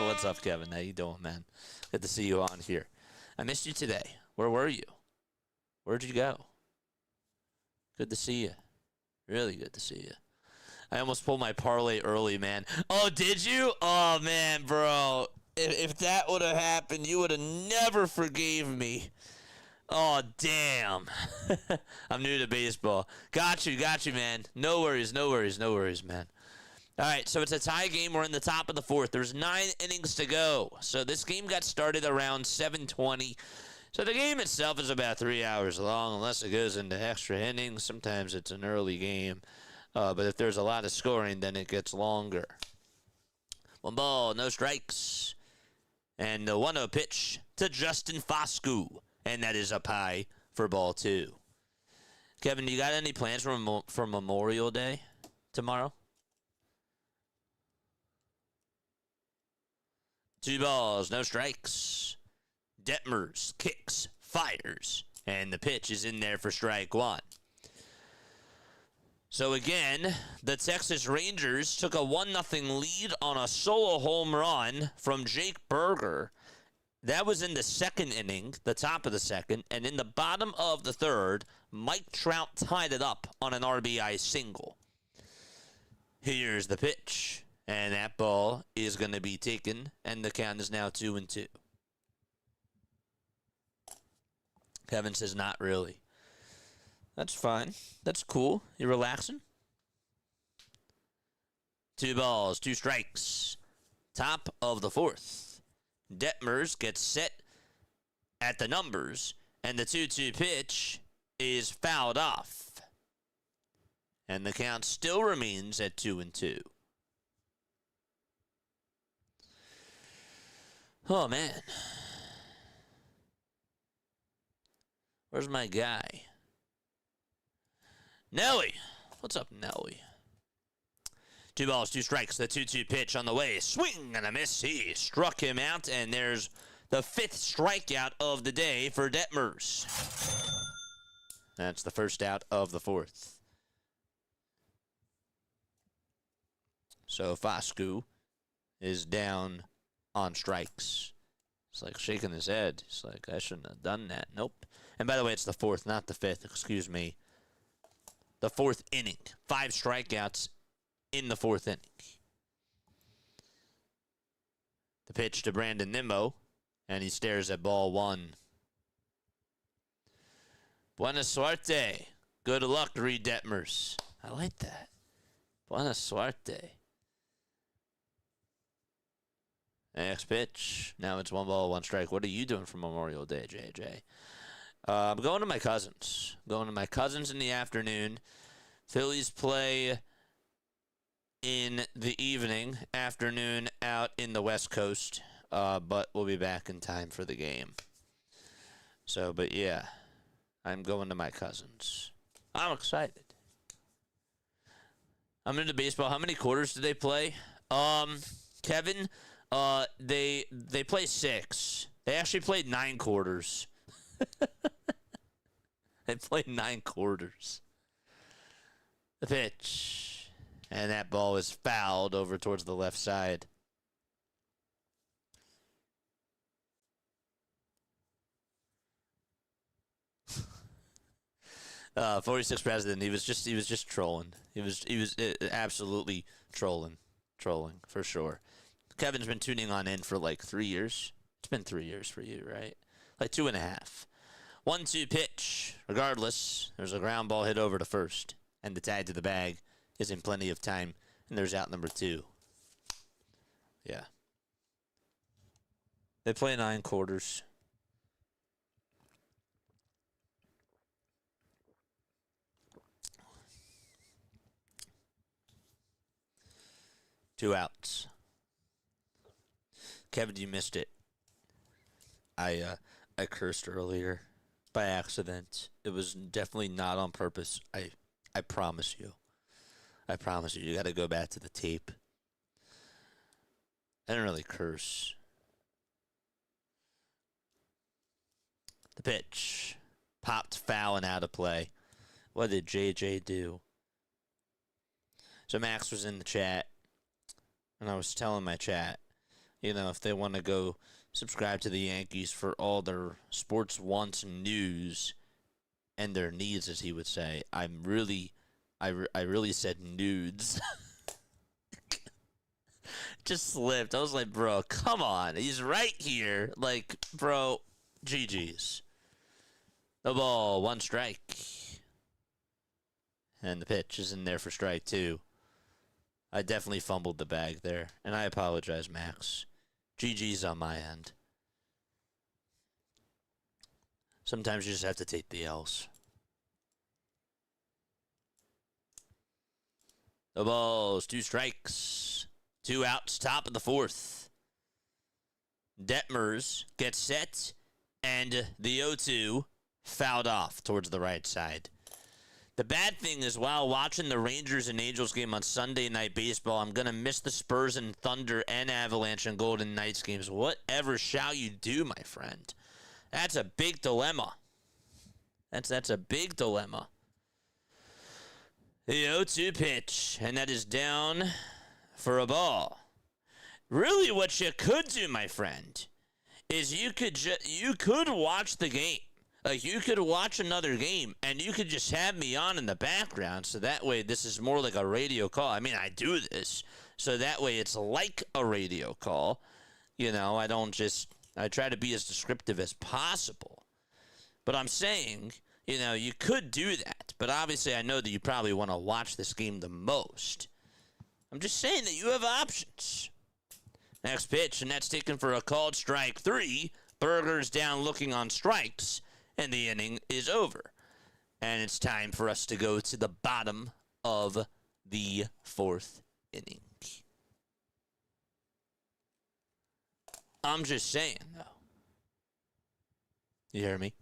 What's up, Kevin? How you doing, man? Good to see you on here. I missed you today. Where were you? Where'd you go? Good to see you. Really good to see you. I almost pulled my parlay early, man. Oh, did you? Oh, man, bro. if that would have happened, you would have never forgave me. Oh, damn. I'm new to baseball. Got you, man. No worries, man. All right, so it's a tie game. We're in the top of the fourth. There's 9 innings to go. So this game got started around 7:20. So the game itself is about 3 hours long, unless it goes into extra innings. Sometimes it's an early game. But if there's a lot of scoring, then it gets longer. 1 ball, no strikes. And the 1-0 pitch to Justin Foscue. And that is up high for ball 2. Kevin, you got any plans for Memorial Day tomorrow? 2 balls, no strikes. Detmers kicks, fires, and the pitch is in there for strike 1. So again, the Texas Rangers took a 1-0 lead on a solo home run from Jake Berger. That was in the second inning, the top of the second, and in the bottom of the third, Mike Trout tied it up on an RBI single. Here's the pitch, and that ball is going to be taken, and the count is now 2-2. Kevin says not really. That's fine. That's cool. You're relaxing. 2 balls, 2 strikes. Top of the fourth. Detmers gets set at the numbers, and the 2-2 pitch is fouled off. And the count still remains at 2-2. Oh, man. Where's my guy? Nelly. What's up, Nelly? 2 balls, 2 strikes. The 2-2 pitch on the way. Swing and a miss. He struck him out, and there's the 5th strikeout of the day for Detmers. That's the first out of the 4th. So Foscue is down on strikes. He's like shaking his head. He's like, I shouldn't have done that. Nope. And by the way, it's the 4th, not the 5th. Excuse me. The 4th inning. 5 strikeouts in the 4th inning. The pitch to Brandon Nimmo, and he stares at ball 1. Buena suerte. Good luck, Reed Detmers. I like that. Buena suerte. Next pitch. Now it's 1 ball, 1 strike. What are you doing for Memorial Day, JJ? I'm going to my cousins. Going to my cousins in the afternoon. Phillies play in the evening, afternoon out in the West Coast. But we'll be back in time for the game. So, but yeah, I'm going to my cousins. I'm excited. I'm into baseball. How many quarters do they play? Kevin, they play 6. They actually played 9 quarters. They played 9 quarters. The pitch. And that ball is fouled over towards the left side. Uh, 46 president. He was just trolling. He was absolutely trolling for sure. Kevin's been tuning on in for like 3 years. It's been 3 years for you, right? Like 2.5. 1-2 pitch. Regardless, there's a ground ball hit over to first, and the tag to the bag is in plenty of time, and there's out number 2. Yeah. They play 9 quarters. Two outs. Kevin, you missed it. I cursed earlier by accident. It was definitely not on purpose. I promise you. I promise you. You got to go back to the tape. I didn't really curse. The pitch. Popped foul and out of play. What did JJ do? So Max was in the chat, and I was telling my chat, you know, if they want to go subscribe to the Yankees for all their sports wants and news and their needs, as he would say. I really said nudes. just slipped. I was like, bro, come on. He's right here. Like, bro, GG's. The ball, 1 strike. And the pitch is in there for strike 2. I definitely fumbled the bag there. And I apologize, Max. GG's on my end. Sometimes you just have to take the L's. The ball's 2 strikes. 2 outs, top of the 4th. Detmers gets set, and the 0-2 fouled off towards the right side. The bad thing is, while watching the Rangers and Angels game on Sunday Night Baseball, I'm going to miss the Spurs and Thunder and Avalanche and Golden Knights games. Whatever shall you do, my friend? That's a big dilemma. That's a big dilemma. The 0-2 pitch, and that is down for a ball. Really, what you could do, my friend, is you could watch the game. Like, you could watch another game, and you could just have me on in the background, so that way this is more like a radio call. I mean, I do this, so that way it's like a radio call. You know, I try to be as descriptive as possible. But I'm saying, you know, you could do that, but obviously I know that you probably want to watch this game the most. I'm just saying that you have options. Next pitch, and that's taken for a called strike 3. Berger's down looking on strikes, and the inning is over. And it's time for us to go to the bottom of the 4th inning. I'm just saying, though. You hear me?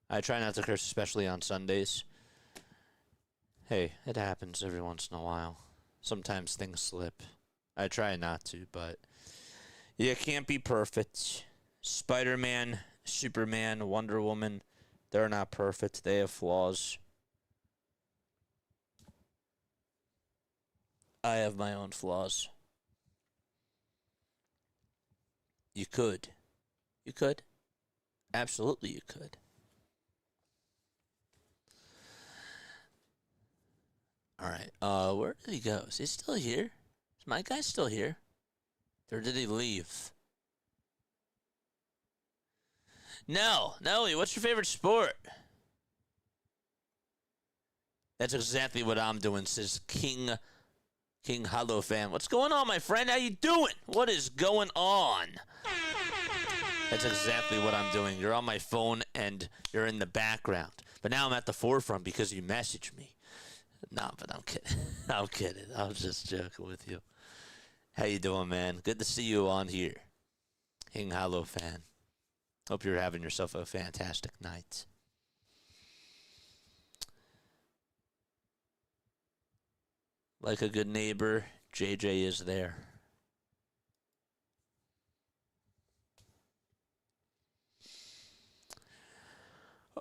I try not to curse, especially on Sundays. Hey, it happens every once in a while. Sometimes things slip. I try not to, but you can't be perfect. Spider-Man, Superman, Wonder Woman, they're not perfect. They have flaws. I have my own flaws. You could. You could. Absolutely you could. All right. Where did he go? Is he still here? Is my guy still here? Or did he leave? No. Nelly, what's your favorite sport? That's exactly what I'm doing, says King Hollow fan. What's going on, my friend? How you doing? What is going on? That's exactly what I'm doing. You're on my phone and you're in the background. But now I'm at the forefront because you messaged me. No, but I'm kidding. I'm kidding. I'm just joking with you. How you doing, man? Good to see you on here. King Hollow fan. Hope you're having yourself a fantastic night. Like a good neighbor, JJ is there.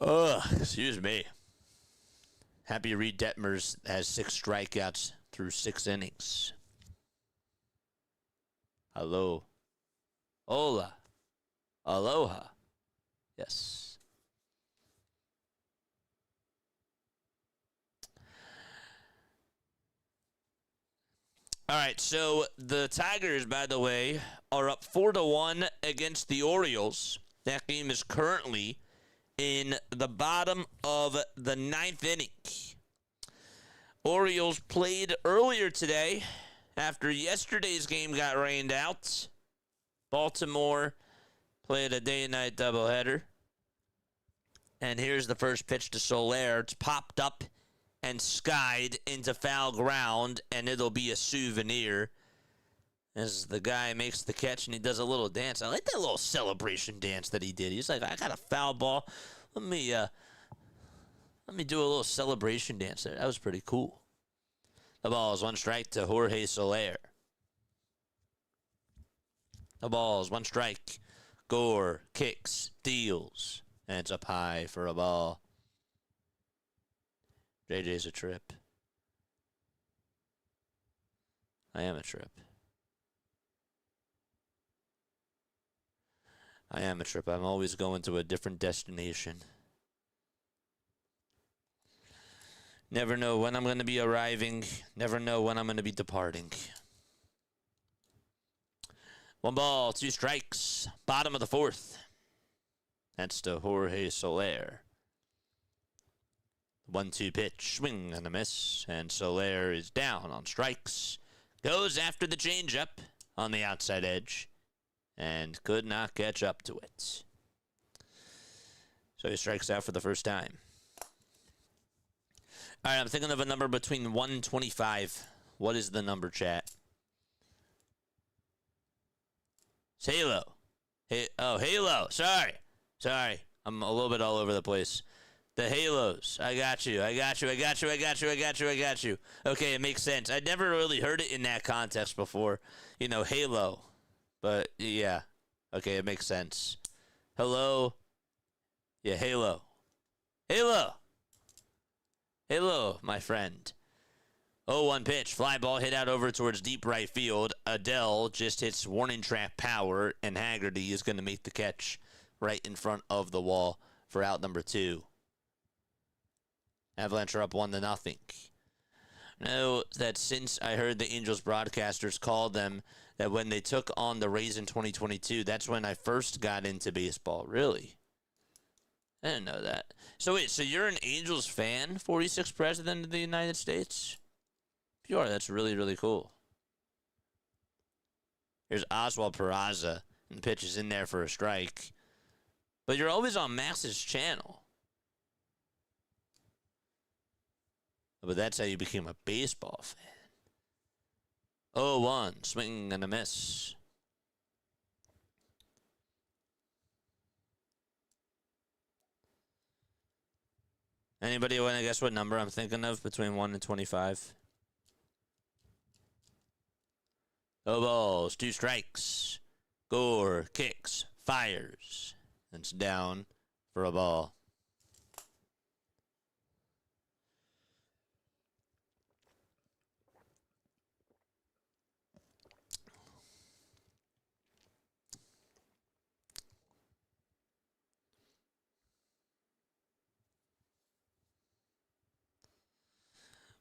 Excuse me. Happy Reed Detmers has 6 strikeouts through 6 innings. Hello. Hola. Aloha. Yes. All right, so the Tigers, by the way, are up 4-1 against the Orioles. That game is currently in the bottom of the 9th inning. Orioles played earlier today after yesterday's game got rained out. Baltimore played a day-night doubleheader. And here's the first pitch to Soler. It's popped up and skied into foul ground, and it'll be a souvenir as the guy makes the catch and he does a little dance. I like that little celebration dance that he did. He's like, I got a foul ball. Let me do a little celebration dance there. That was pretty cool. The ball is 1 strike to Jorge Soler. The ball is 1 strike. Gore kicks, deals, and it's up high for a ball. JJ's a trip. I am a trip. I am a trip. I'm always going to a different destination. Never know when I'm going to be arriving. Never know when I'm going to be departing. One ball, two strikes. Bottom of the fourth. That's to Jorge Soler. 1-2 pitch, swing and a miss, and Soler is down on strikes. Goes after the changeup on the outside edge, and could not catch up to it. So he strikes out for the first time. All right, I'm thinking of a number between 1 and 25. What is the number, chat? It's Halo. Halo. Sorry. I'm a little bit all over the place. The Halos. I got you. Okay, it makes sense. I'd never really heard it in that context before. You know, Halo. But, yeah. Okay, it makes sense. Hello. Yeah, Halo. Halo, my friend. 0-1 pitch. Fly ball hit out over towards deep right field. Adele just hits warning track power, and Haggerty is going to make the catch right in front of the wall for out number 2. Avalanche are up 1-0. Know that since I heard the Angels broadcasters call them that when they took on the Rays in 2022, that's when I first got into baseball. Really? I didn't know that. So wait, so you're an Angels fan, 46th President of the United States? If you are, that's really, really cool. Here's Oswald Peraza, and the pitch is in there for a strike. But you're always on Max's channel. But that's how you became a baseball fan. 0-1, swing and a miss. Anybody want to guess what number I'm thinking of between 1 and 25? No balls, 2 strikes. Gore kicks, fires. It's down for a ball.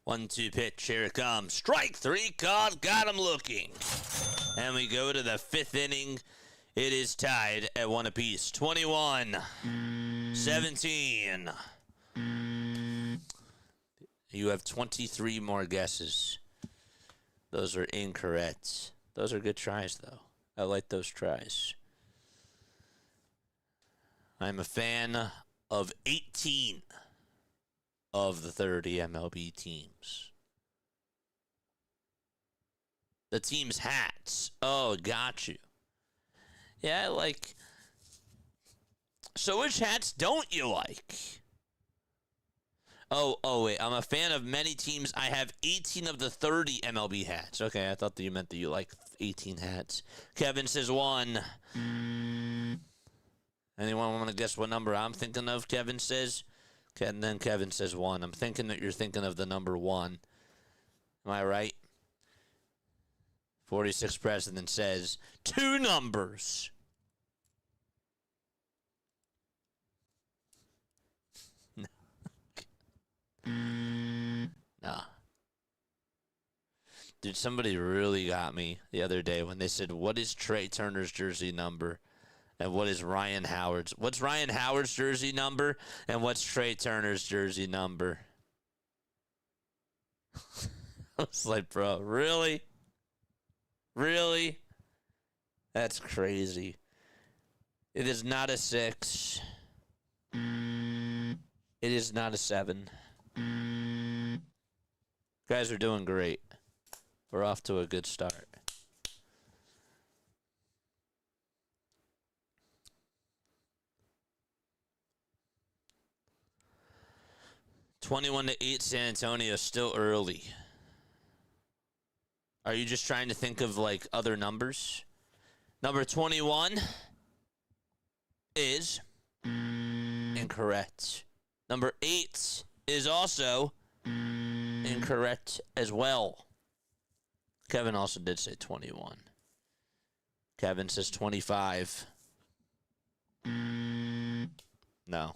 One-two pitch, here it comes. Strike 3 called, got him looking. And we go to the 5th inning. It is tied at 1 apiece. 21-17. You have 23 more guesses. Those are incorrect. Those are good tries, though. I like those tries. I'm a fan of 18 of the 30 MLB teams. The team's hats. Oh, got you. Yeah, I like. So which hats don't you like? Oh, wait. I'm a fan of many teams. I have 18 of the 30 MLB hats. Okay, I thought that you meant that you like 18 hats. Kevin says 1. Anyone want to guess what number I'm thinking of? Kevin says. And then Kevin says 1. I'm thinking that you're thinking of the number 1. Am I right? 46 President says 2 numbers. Nah. Dude, somebody really got me the other day when they said, what is Trey Turner's jersey number? And what is Ryan Howard's? What's Ryan Howard's jersey number? And what's Trey Turner's jersey number? I was like, bro, really? Really? That's crazy. It is not a 6. It is not a 7. Guys are doing great. We're off to a good start. 21-8 San Antonio, still early. Are you just trying to think of like other numbers? Number 21 is incorrect. Number 8 is also incorrect as well. Kevin also did say 21. Kevin says 25. No.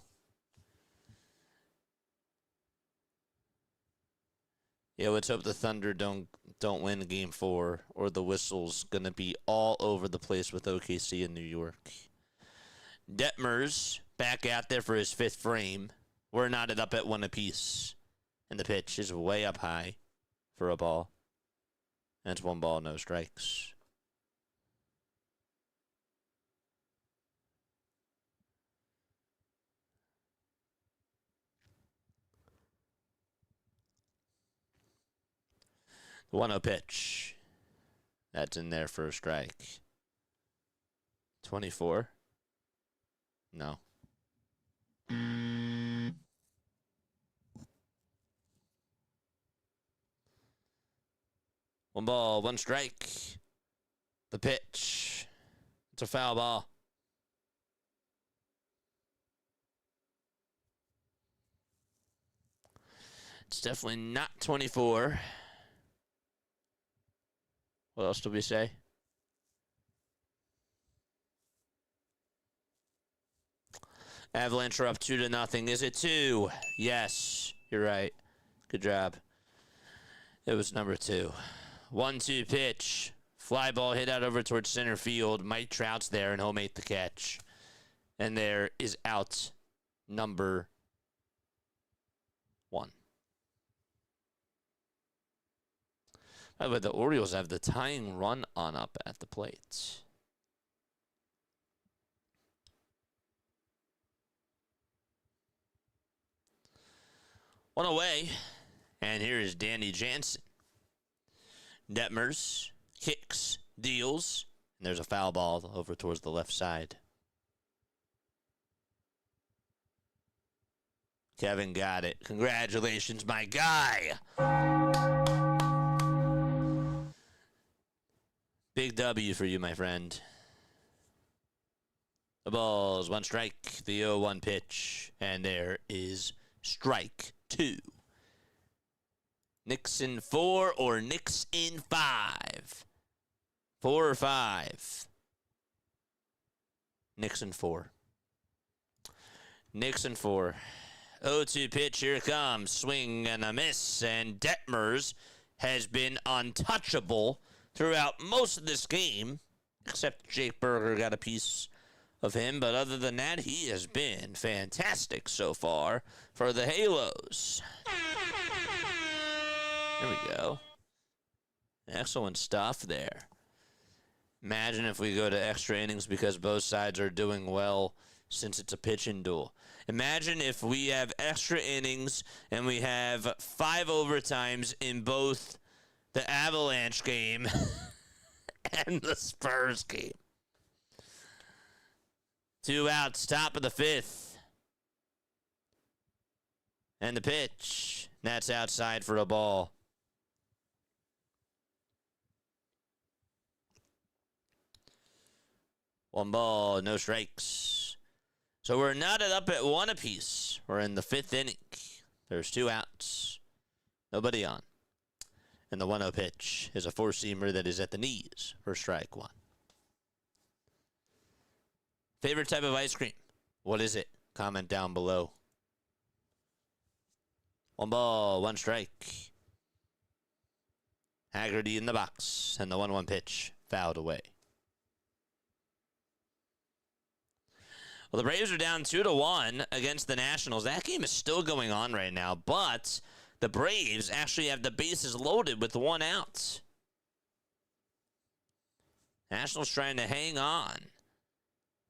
Yeah, let's hope the Thunder don't win Game 4, or the whistle's gonna be all over the place with OKC in New York. Detmers back out there for his 5th frame. We're knotted up at 1 apiece, and the pitch is way up high for a ball. And it's 1 ball, no strikes. The 1-0 pitch. That's in there for a strike. 24? No. One ball, 1 strike. The pitch. It's a foul ball. It's definitely not 24. What else do we say? Avalanche are up 2-0. Is it 2? Yes, you're right. Good job. It was number 2. 1-2 pitch. Fly ball hit out over towards center field. Mike Trout's there, and he'll make the catch. And there is out number 1. By the way, the Orioles have the tying run on up at the plate. One away, and here is Danny Jansen. Detmers kicks, deals, and there's a foul ball over towards the left side. Kevin got it. Congratulations, my guy. Big W for you, my friend. The ball's 1 strike, the 0-1 pitch, and there is strike 2. Nixon 4 or Nix in 5? 4 or 5? Nixon 4. Nixon 4. 0-2 pitch, here it comes. Swing and a miss, and Detmers has been untouchable throughout most of this game, except Jake Berger got a piece of him. But other than that, he has been fantastic so far for the Halos. There we go. Excellent stuff there. Imagine if we go to extra innings because both sides are doing well since it's a pitching duel. Imagine if we have extra innings and we have 5 overtimes in both the Avalanche game and the Spurs game. 2 outs, top of the 5th. And the pitch. That's outside for a ball. One ball, no strikes. So we're knotted up at 1 apiece. We're in the 5th inning. There's 2 outs. Nobody on. And the 1-0 pitch is a 4-seamer that is at the knees for strike 1. Favorite type of ice cream? What is it? Comment down below. 1 ball, 1 strike. Haggerty in the box. And the 1-1 pitch fouled away. Well, the Braves are down 2-1 against the Nationals. That game is still going on right now, but the Braves actually have the bases loaded with 1 out. Nationals trying to hang on.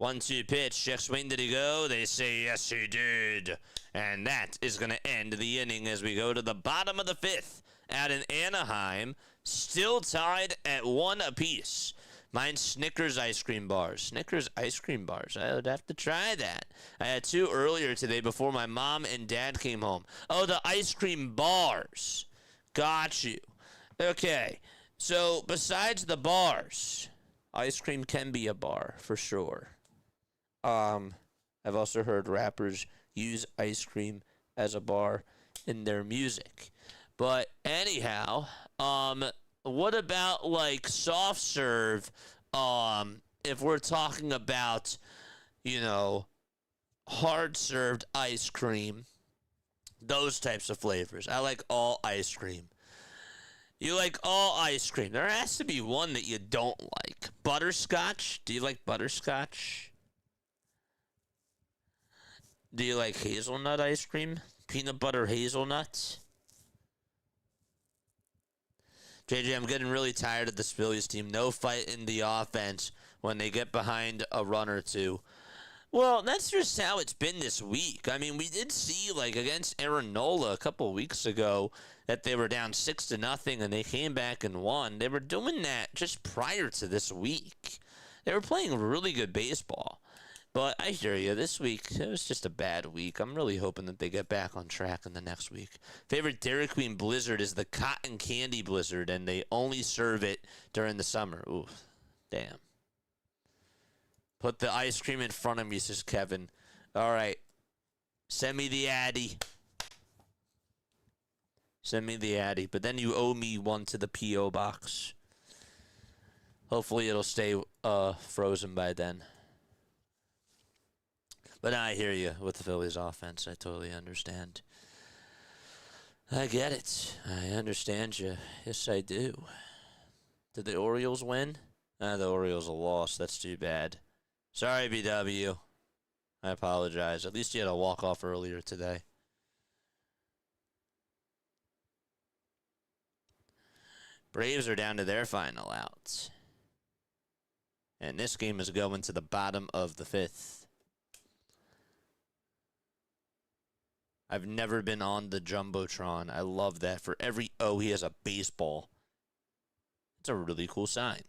1-2 pitch. Check swing. Did he go? They say yes, he did. And that is going to end the inning as we go to the bottom of the 5th out in Anaheim. Still tied at 1 apiece. Mine's Snickers ice cream bars. Snickers ice cream bars. I would have to try that. I had 2 earlier today before my mom and dad came home. Oh, the ice cream bars. Got you. Okay. So, besides the bars, ice cream can be a bar for sure. I've also heard rappers use ice cream as a bar in their music. But anyhow, what about like soft serve? If we're talking about, hard served ice cream, those types of flavors. I like all ice cream. You like all ice cream. There has to be one that you don't like. Butterscotch? Do you like butterscotch? Do you like hazelnut ice cream? Peanut butter hazelnuts? JJ, I'm getting really tired of this Phillies team. No fight in the offense when they get behind a run or two. Well, that's just how it's been this week. I mean, we did see, like, against Aaron Nola a couple of weeks ago that they were down 6-0 and they came back and won. They were doing that just prior to this week. They were playing really good baseball. But I hear you. This week, it was just a bad week. I'm really hoping that they get back on track in the next week. Favorite Dairy Queen Blizzard is the Cotton Candy Blizzard, and they only serve it during the summer. Ooh, damn. Put the ice cream in front of me, says Kevin. All right. Send me the Addy. Send me the Addy. But then you owe me one to the P.O. box. Hopefully it'll stay frozen by then. But I hear you with the Phillies offense. I totally understand. I get it. I understand you. Yes, I do. Did the Orioles win? The Orioles are lost. That's too bad. Sorry, BW. I apologize. At least you had a walk-off earlier today. Braves are down to their final outs. And this game is going to the bottom of the 5th. I've never been on the Jumbotron. I love that. For every O, he has a baseball. It's a really cool sign.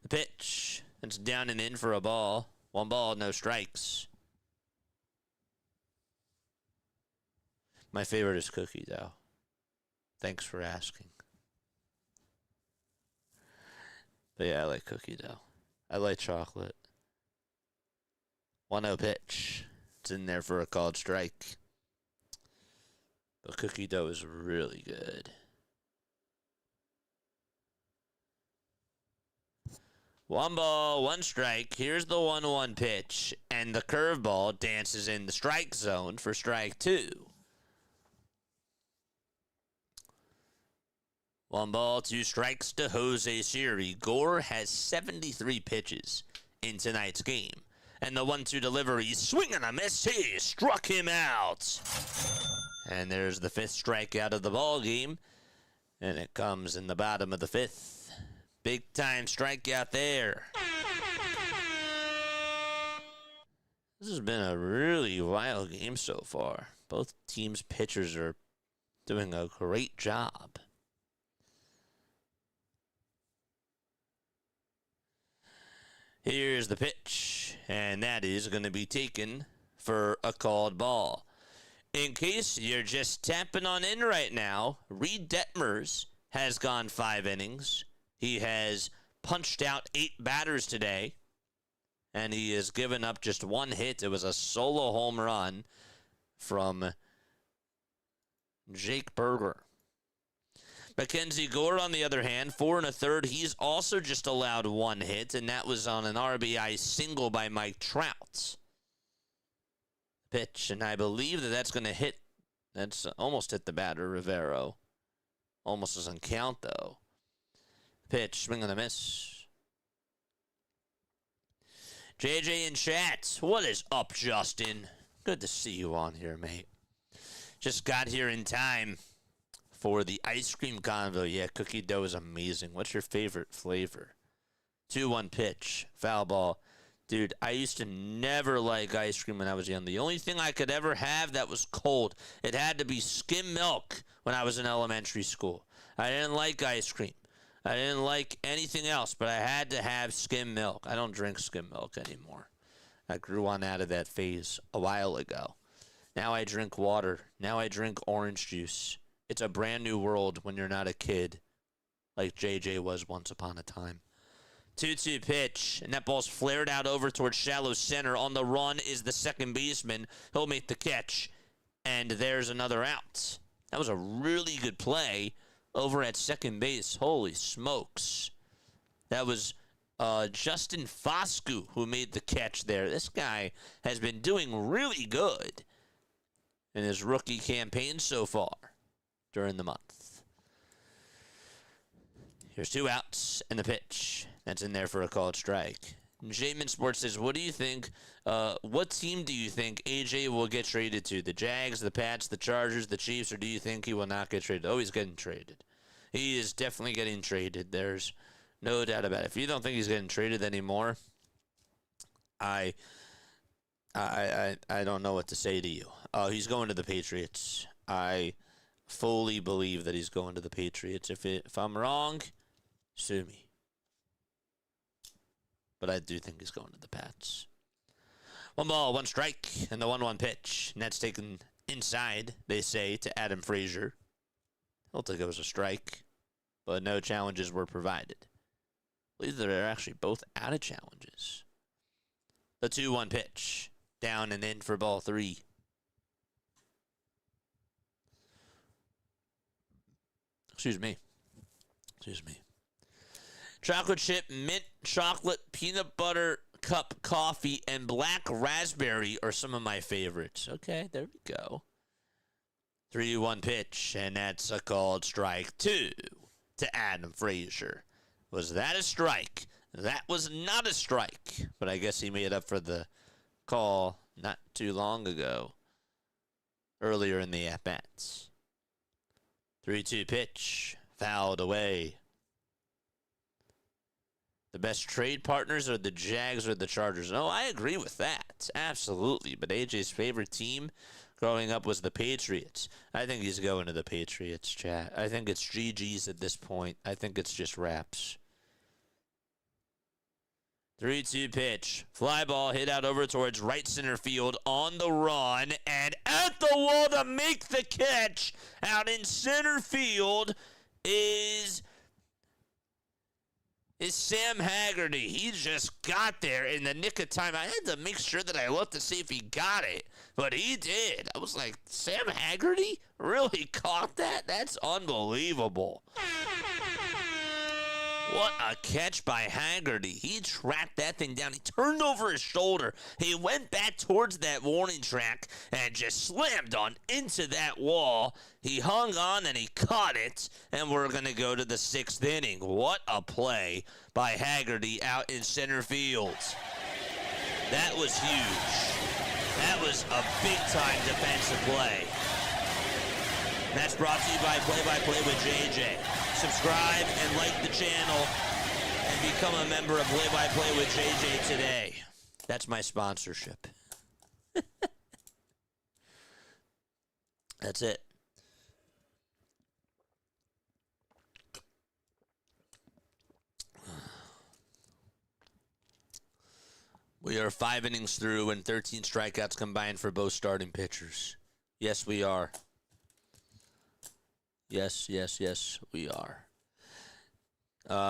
The pitch. It's down and in for a ball. 1 ball, no strikes. My favorite is Cookie Dough. Thanks for asking. But yeah, I like Cookie Dough. I like chocolate. 1-0 pitch. It's in there for a called strike. But Cookie Dough is really good. 1 ball, 1 strike. Here's the 1-1 pitch. And the curveball dances in the strike zone for strike 2. 1 ball, 2 strikes to Jose Siri. Gore has 73 pitches in tonight's game. And the 1-2 delivery, swing and a miss. He struck him out. And there's the 5th strikeout of the ball game. And it comes in the bottom of the 5th. Big time strikeout there. This has been a really wild game so far. Both teams' pitchers are doing a great job. Here's the pitch, and that is going to be taken for a called ball. In case you're just tapping on in right now, Reed Detmers has gone 5 innings. He has punched out 8 batters today, and he has given up just 1 hit. It was a solo home run from Jake Berger. Mackenzie Gore, on the other hand, 4 1/3. He's also just allowed 1 hit, and that was on an RBI single by Mike Trout. Pitch, and I believe that's going to hit. That's almost hit the batter, Rivero. Almost doesn't count, though. Pitch, swing and a miss. JJ in chat, what is up, Justin? Good to see you on here, mate. Just got here in time for the ice cream convo. Yeah, cookie dough is amazing. What's your favorite flavor? 2-1 pitch. Foul ball. Dude, I used to never like ice cream when I was young. The only thing I could ever have that was cold, it had to be skim milk when I was in elementary school. I didn't like ice cream. I didn't like anything else, but I had to have skim milk. I don't drink skim milk anymore. I grew on out of that phase a while ago. Now I drink water. Now I drink orange juice. It's a brand new world when you're not a kid like JJ was once upon a time. 2-2 pitch, and that ball's flared out over towards shallow center. On the run is the second baseman. He'll make the catch, and there's another out. That was a really good play over at second base. Holy smokes. That was Justin Foscu who made the catch there. This guy has been doing really good in his rookie campaign so far during the month. There's 2 outs and the pitch. That's in there for a called strike. Jamin Sports says, what do you think, what team do you think AJ will get traded to? The Jags, the Pats, the Chargers, the Chiefs, or do you think he will not get traded? Oh, he's getting traded. He is definitely getting traded. There's no doubt about it. If you don't think he's getting traded anymore, I don't know what to say to you. He's going to the Patriots. I fully believe that he's going to the Patriots. If I'm wrong, sue me. But I do think he's going to the Pats. 1 ball, 1 strike, and the 1-1 pitch. And that's taken inside, they say, to Adam Frazier. I don't think it was a strike, but no challenges were provided. I believe they're actually both out of challenges. The 2-1 pitch. Down and in for ball 3. Excuse me. Chocolate chip, mint chocolate, peanut butter cup coffee, and black raspberry are some of my favorites. Okay, there we go. 3-1 pitch, and that's a called strike 2 to Adam Frazier. Was that a strike? That was not a strike, but I guess he made up for the call not too long ago, earlier in the at-bats. 3-2 pitch, fouled away. The best trade partners are the Jags or the Chargers. Oh, I agree with that. Absolutely. But AJ's favorite team growing up was the Patriots. I think he's going to the Patriots, chat. I think it's GG's at this point. I think it's just wraps. 3-2 pitch. Fly ball hit out over towards right center field on the run. And at the wall to make the catch out in center field is Sam Haggerty. He just got there in the nick of time. I had to make sure that I looked to see if he got it, but he did. I was like, Sam Haggerty really caught that? That's unbelievable. What a catch by Haggerty. He tracked that thing down. He turned over his shoulder. He went back towards that warning track and just slammed on into that wall. He hung on and he caught it, and we're going to go to the 6th inning. What a play by Haggerty out in center field. That was huge. That was a big-time defensive play. And that's brought to you by Play-by-Play with JJ. Subscribe and like the channel and become a member of Play by Play with JJ today. That's my sponsorship. That's it. We are 5 innings through and 13 strikeouts combined for both starting pitchers. Yes, we are. Yes, we are.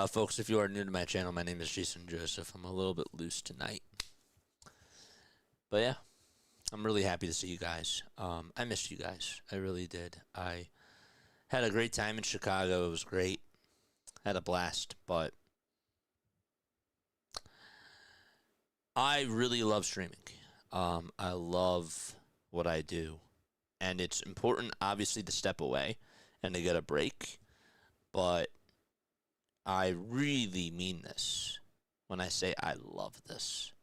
Folks, if you are new to my channel, my name is Jason Joseph. I'm a little bit loose tonight. But yeah, I'm really happy to see you guys. I missed you guys. I really did. I had a great time in Chicago. It was great. Had a blast, but I really love streaming. I love what I do. And it's important, obviously, to step away and to get a break, but I really mean this when I say I love this.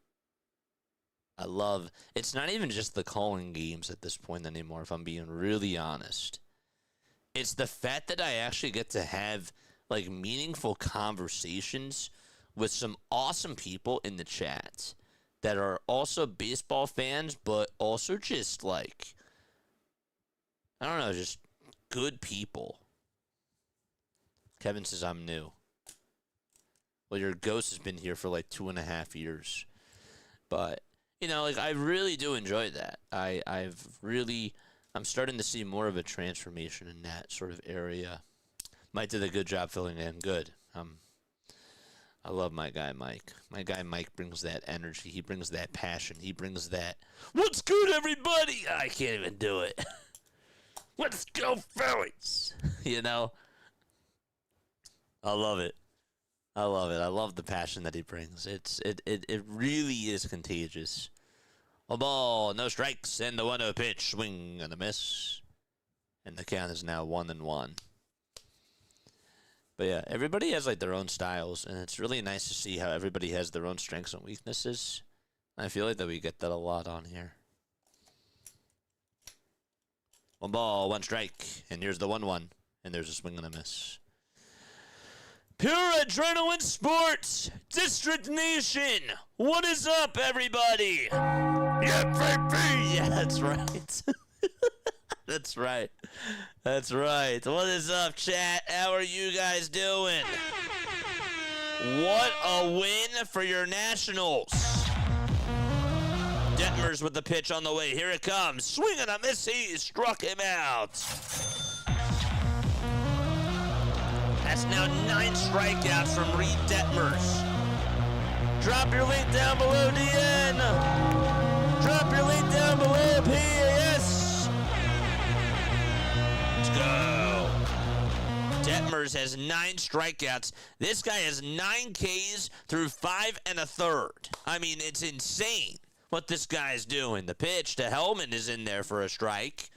It's not even just the calling games at this point anymore, if I'm being really honest. It's the fact that I actually get to have, like, meaningful conversations with some awesome people in the chat that are also baseball fans, but also just, like, I don't know, just good people. Kevin says I'm new. Well, your ghost has been here for like 2.5 years. But, you know, like, I really do enjoy that. I'm starting to see more of a transformation in that sort of area. Mike did a good job filling in. Good. I love my guy Mike. My guy Mike brings that energy. He brings that passion. He brings that, what's good, everybody? I can't even do it. Let's go, Phillies! You know? I love it. I love the passion that he brings. It really is contagious. A ball, no strikes, and the 1-0 pitch, swing and a miss. And the count is now 1-1. But yeah, everybody has like their own styles, and it's really nice to see how everybody has their own strengths and weaknesses. I feel like that we get that a lot on here. 1 ball, 1 strike, and here's the 1-1, and there's a swing and a miss. Pure Adrenaline Sports, District Nation, what is up, everybody? Yeah, baby! Yeah, that's right. That's right. That's right. What is up, chat? How are you guys doing? What a win for your Nationals. Detmers with the pitch on the way. Here it comes. Swing and a miss. He struck him out. That's now 9 strikeouts from Reed Detmers. Drop your link down below, DN. Drop your link down below, PAS. Let's go. Detmers has 9 strikeouts. This guy has 9 Ks through 5 1/3. I mean, it's insane what this guy's doing. The pitch to Hellman is in there for a strike.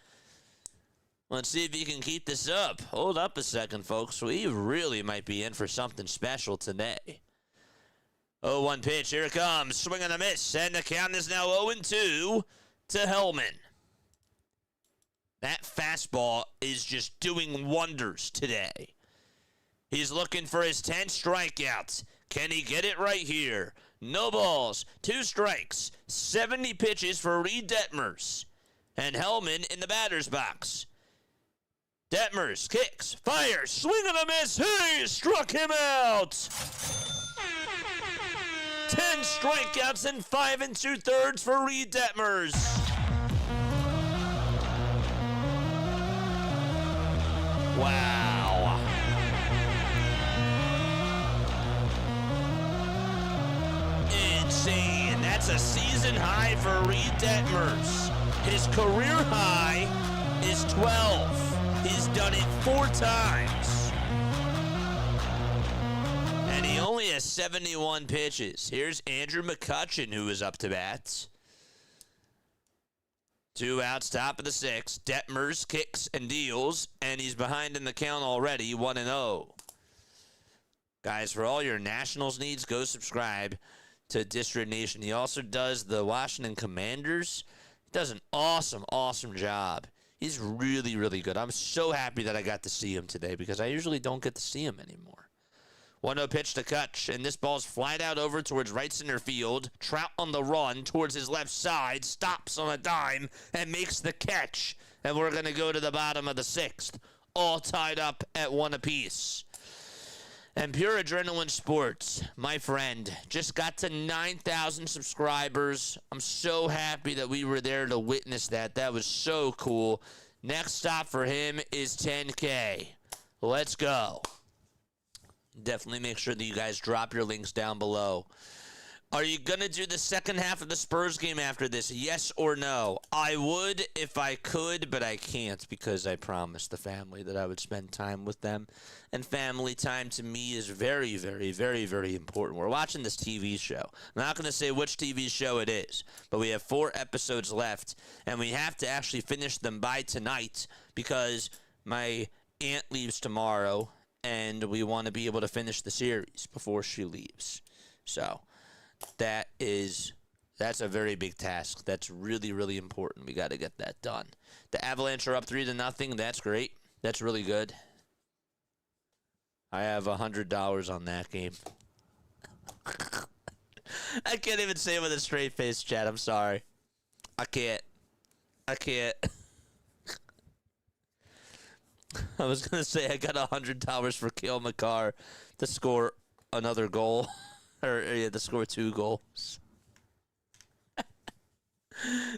Let's see if he can keep this up. Hold up a second, folks. We really might be in for something special today. 0-1 pitch. Here it comes. Swing and a miss. And the count is now 0-2 to Hellman. That fastball is just doing wonders today. He's looking for his 10 strikeouts. Can he get it right here? No balls, 2 strikes, 70 pitches for Reed Detmers. And Hellman in the batter's box. Detmers kicks, fires, swing and a miss. He struck him out. 10 strikeouts and 5 2/3 for Reed Detmers. Wow. Insane. That's a season high for Reed Detmers. His career high is 12. He's done it 4 times. And he only has 71 pitches. Here's Andrew McCutcheon, who is up to bat. 2 outs, top of the 6th. Detmers kicks and deals, and he's behind in the count already, 1-0. Guys, for all your Nationals needs, go subscribe to District Nation. He also does the Washington Commanders. He does an awesome, awesome job. He's really, really good. I'm so happy that I got to see him today because I usually don't get to see him anymore. 1-0 pitch to Kutch, and this ball's flied out over towards right center field. Trout on the run towards his left side, stops on a dime, and makes the catch. And we're going to go to the bottom of the 6th, all tied up at 1 apiece. And Pure Adrenaline Sports, my friend, just got to 9,000 subscribers. I'm so happy that we were there to witness that. That was so cool. Next stop for him is 10K. Let's go. Definitely make sure that you guys drop your links down below. Are you going to do the second half of the Spurs game after this? Yes or no? I would if I could, but I can't because I promised the family that I would spend time with them. And family time to me is very, very, very, very important. We're watching this TV show. I'm not going to say which TV show it is, but we have 4 episodes left, and we have to actually finish them by tonight because my aunt leaves tomorrow, and we want to be able to finish the series before she leaves. So that's a very big task. That's really, really important. We got to get that done. The Avalanche are up 3-0. That's great. That's really good. I have $100 on that game. I can't even say it with a straight face, chat. I'm sorry. I can't. I was going to say I got $100 for Cale Makar to score another goal. To score 2 goals.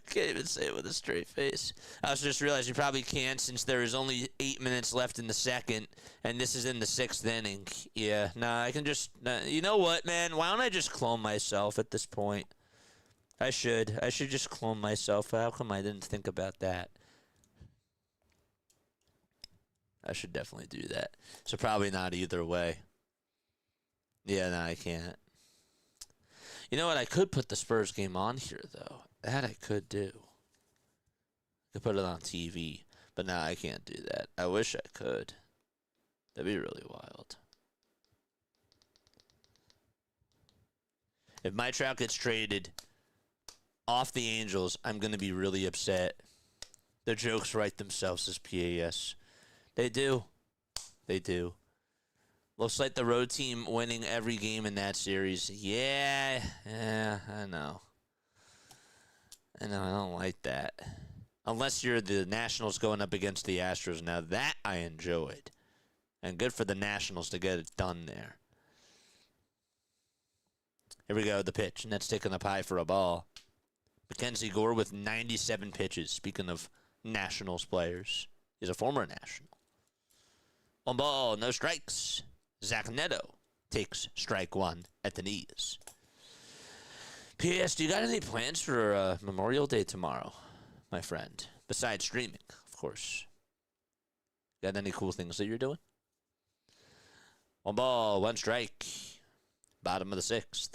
Can't even say it with a straight face. I was just realized you probably can't since there is only 8 minutes left in the second, and this is in the 6th inning. Yeah, I can just... you know what, man? Why don't I just clone myself at this point? I should just clone myself. How come I didn't think about that? I should definitely do that. So probably not either way. Yeah, I can't. You know what? I could put the Spurs game on here, though. That I could do. I could put it on TV. But I can't do that. I wish I could. That'd be really wild. If Mike Trout gets traded off the Angels, I'm going to be really upset. The jokes write themselves as PAS. They do. They do. Looks like the road team winning every game in that series. Yeah, I know. I don't like that. Unless you're the Nationals going up against the Astros. Now that I enjoyed. And good for the Nationals to get it done there. Here we go, the pitch. And that's taken up high for a ball. Mackenzie Gore with 97 pitches. Speaking of Nationals players. He's a former National. 1 ball, no strikes. Zach Neto takes strike 1 at the knees. P.S. Do you got any plans for Memorial Day tomorrow, my friend? Besides streaming, of course. Got any cool things that you're doing? 1 ball, 1 strike. Bottom of the 6th.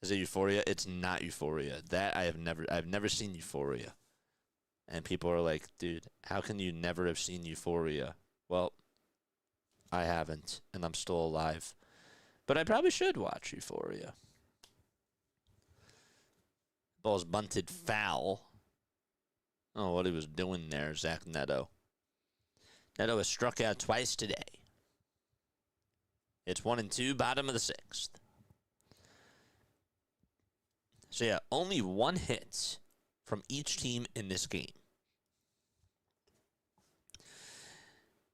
Is it Euphoria? It's not Euphoria. That I've never seen Euphoria. And people are like, dude, how can you never have seen Euphoria? Well, I haven't, and I'm still alive. But I probably should watch Euphoria. Ball's bunted foul. I don't know what he was doing there, Zach Neto. Neto has struck out twice today. It's 1-2, bottom of the 6th. So yeah, only 1 hit from each team in this game.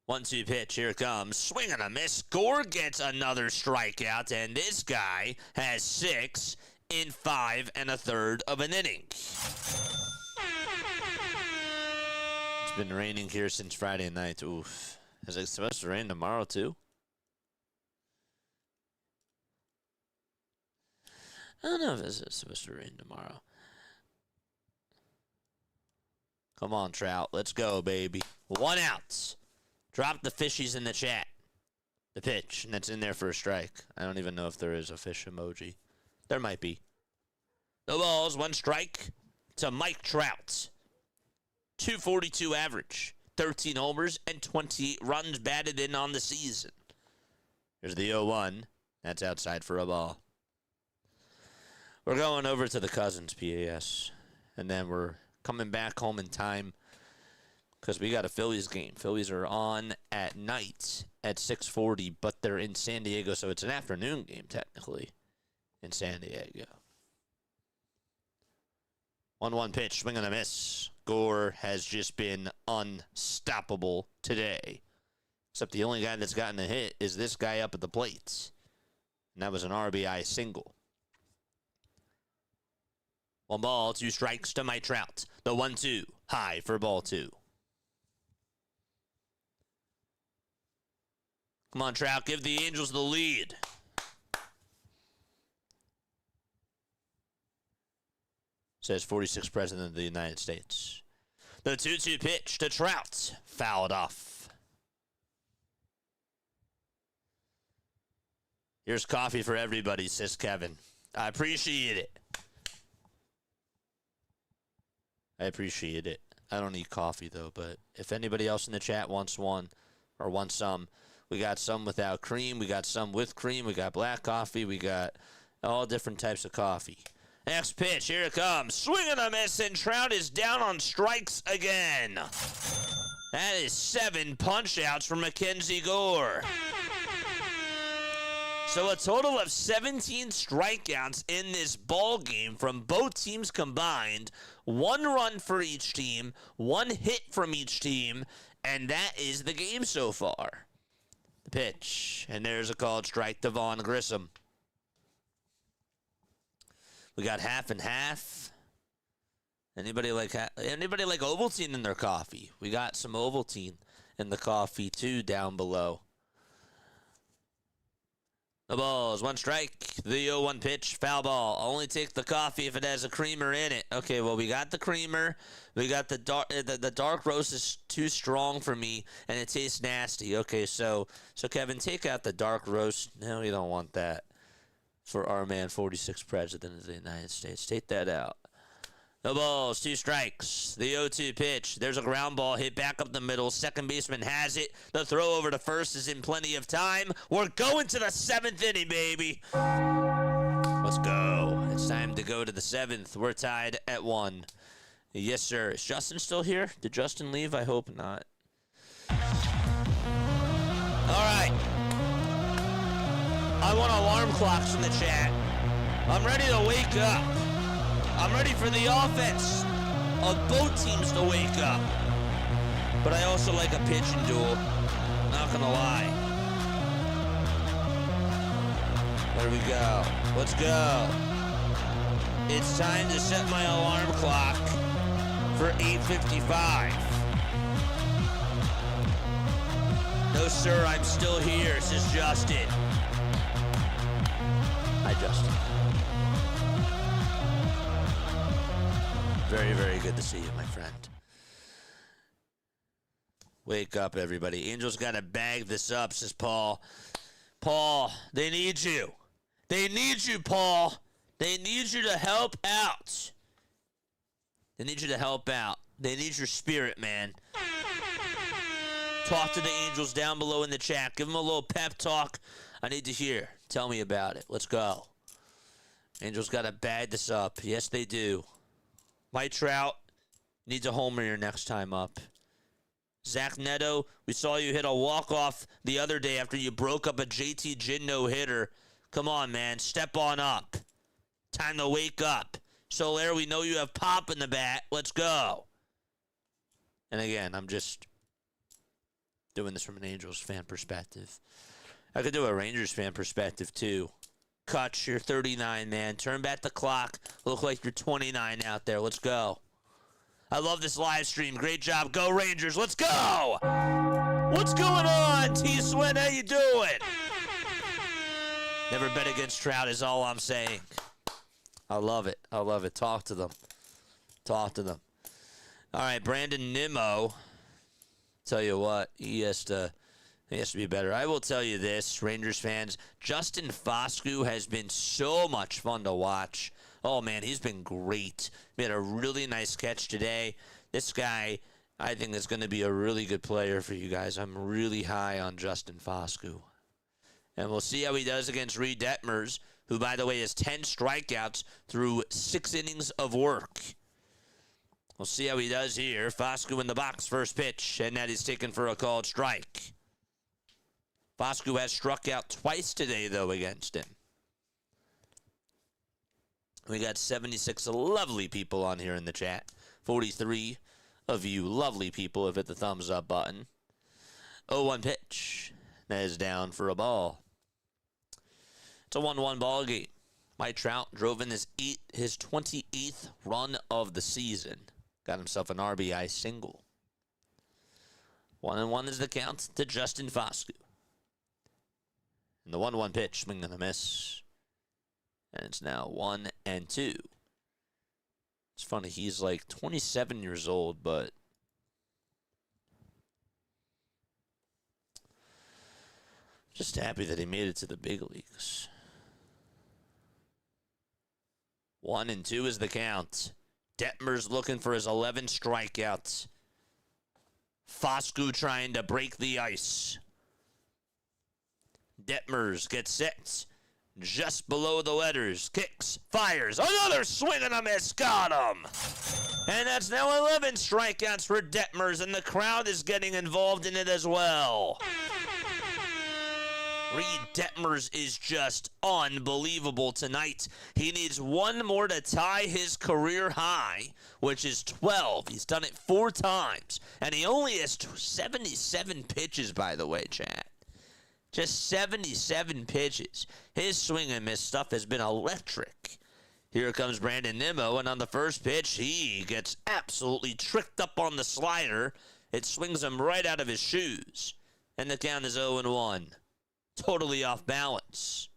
1-2 pitch, here it comes. Swing and a miss. Gore gets another strikeout, and this guy has 6 in 5 1/3 of an inning. It's been raining here since Friday night. Oof. Is it supposed to rain tomorrow, too? I don't know if it's supposed to rain tomorrow. Come on, Trout. Let's go, baby. 1 out. Drop the fishies in the chat. The pitch, and that's in there for a strike. I don't even know if there is a fish emoji. There might be. No balls, 1 strike to Mike Trout. 242 average, 13 homers, and 28 runs batted in on the season. Here's the 0-1. That's outside for a ball. We're going over to the Cousins, PAS. And then we're coming back home in time because we got a Phillies game. Phillies are on at night at 6:40, but they're in San Diego, so it's an afternoon game, technically, in San Diego. 1-1 pitch, swing and a miss. Gore has just been unstoppable today. Except the only guy that's gotten a hit is this guy up at the plate. And that was an RBI single. 1 ball, 2 strikes to Mike Trout. The 1-2, high for ball 2. Come on, Trout, give the Angels the lead. Says 46th President of the United States. The 2-2 pitch to Trout. Fouled off. Here's coffee for everybody, says Kevin. I appreciate it. I appreciate it. I don't need coffee, though, but if anybody else in the chat wants one or wants some, we got some without cream. We got some with cream. We got black coffee. We got all different types of coffee. Next pitch, here it comes. Swing and a miss, and Trout is down on strikes again. That is 7 punch-outs from Mackenzie Gore. So a total of 17 strikeouts in this ball game from both teams combined. 1 run for each team, 1 hit from each team, and that is the game so far. The pitch, and there's a called strike to Vaughn Grissom. We got half and half. Anybody like Ovaltine in their coffee? We got some Ovaltine in the coffee too down below. The balls, 1 strike. The 0-1 pitch, foul ball. I'll only take the coffee if it has a creamer in it. Okay, well, we got the creamer. We got the dark roast is too strong for me, and it tastes nasty. Okay, so Kevin, take out the dark roast. No, we don't want that. For our man, 46th President of the United States. Take that out. No balls, 2 strikes. The 0-2 pitch. There's a ground ball hit back up the middle. Second baseman has it. The throw over to first is in plenty of time. We're going to the 7th inning, baby. Let's go. It's time to go to the 7th. We're tied at 1. Yes, sir. Is Justin still here? Did Justin leave? I hope not. All right. I want alarm clocks in the chat. I'm ready to wake up. I'm ready for the offense of both teams to wake up. But I also like a pitching duel. Not gonna lie. There we go. Let's go. It's time to set my alarm clock for 8:55. No, sir, I'm still here, says Justin. Hi, Justin. Very, very good to see you, my friend. Wake up, everybody. Angels got to bag this up, says Paul. Paul, they need you. They need you, Paul. They need you to help out. They need you to help out. They need your spirit, man. Talk to the Angels down below in the chat. Give them a little pep talk. I need to hear. Tell me about it. Let's go. Angels got to bag this up. Yes, they do. Mike Trout needs a homer your next time up. Zach Neto, we saw you hit a walk-off the other day after you broke up a JT Ginn no-hitter. Come on, man. Step on up. Time to wake up. Soler, we know you have pop in the bat. Let's go. And again, I'm just doing this from an Angels fan perspective. I could do a Rangers fan perspective, too. Kutch, you're 39, man. Turn back the clock. Look like you're 29 out there. Let's go. I love this live stream. Great job. Go Rangers. Let's go. What's going on, T-Swin? How you doing? Never bet against Trout is all I'm saying. I love it. I love it. Talk to them. Talk to them. All right, Brandon Nimmo. Tell you what, he has to be better. I will tell you this, Rangers fans. Justin Foscue has been so much fun to watch. Oh, man, he's been great. He had a really nice catch today. This guy, I think, is going to be a really good player for you guys. I'm really high on Justin Foscue. And we'll see how he does against Reed Detmers, who, by the way, has 10 strikeouts through 6 innings of work. We'll see how he does here. Foscue in the box, first pitch, and that he's taken for a called strike. Foscue has struck out twice today, though, against him. We got 76 lovely people on here in the chat. 43 of you lovely people have hit the thumbs up button. 0-1 pitch. That is down for a ball. It's a 1-1 ball game. Mike Trout drove in his 28th run of the season. Got himself an RBI single. 1-1 is the count to Justin Foscue. And the 1-1 pitch, swing and a miss. And it's now 1-2. It's funny, he's like 27 years old, but just happy that he made it to the big leagues. 1-2 is the count. Detmers looking for his 11 strikeouts. Foscue trying to break the ice. Detmers gets set. Just below the letters. Kicks. Fires. Another swing and a miss. Got him. And that's now 11 strikeouts for Detmers, and the crowd is getting involved in it as well. Reed Detmers is just unbelievable tonight. He needs one more to tie his career high, which is 12. He's done it 4 times. And he only has 77 pitches, by the way, chat. Just 77 pitches. His swing and miss stuff has been electric. Here comes Brandon Nimmo, and on the first pitch, he gets absolutely tricked up on the slider. It swings him right out of his shoes. And the count is 0-1. Totally off balance.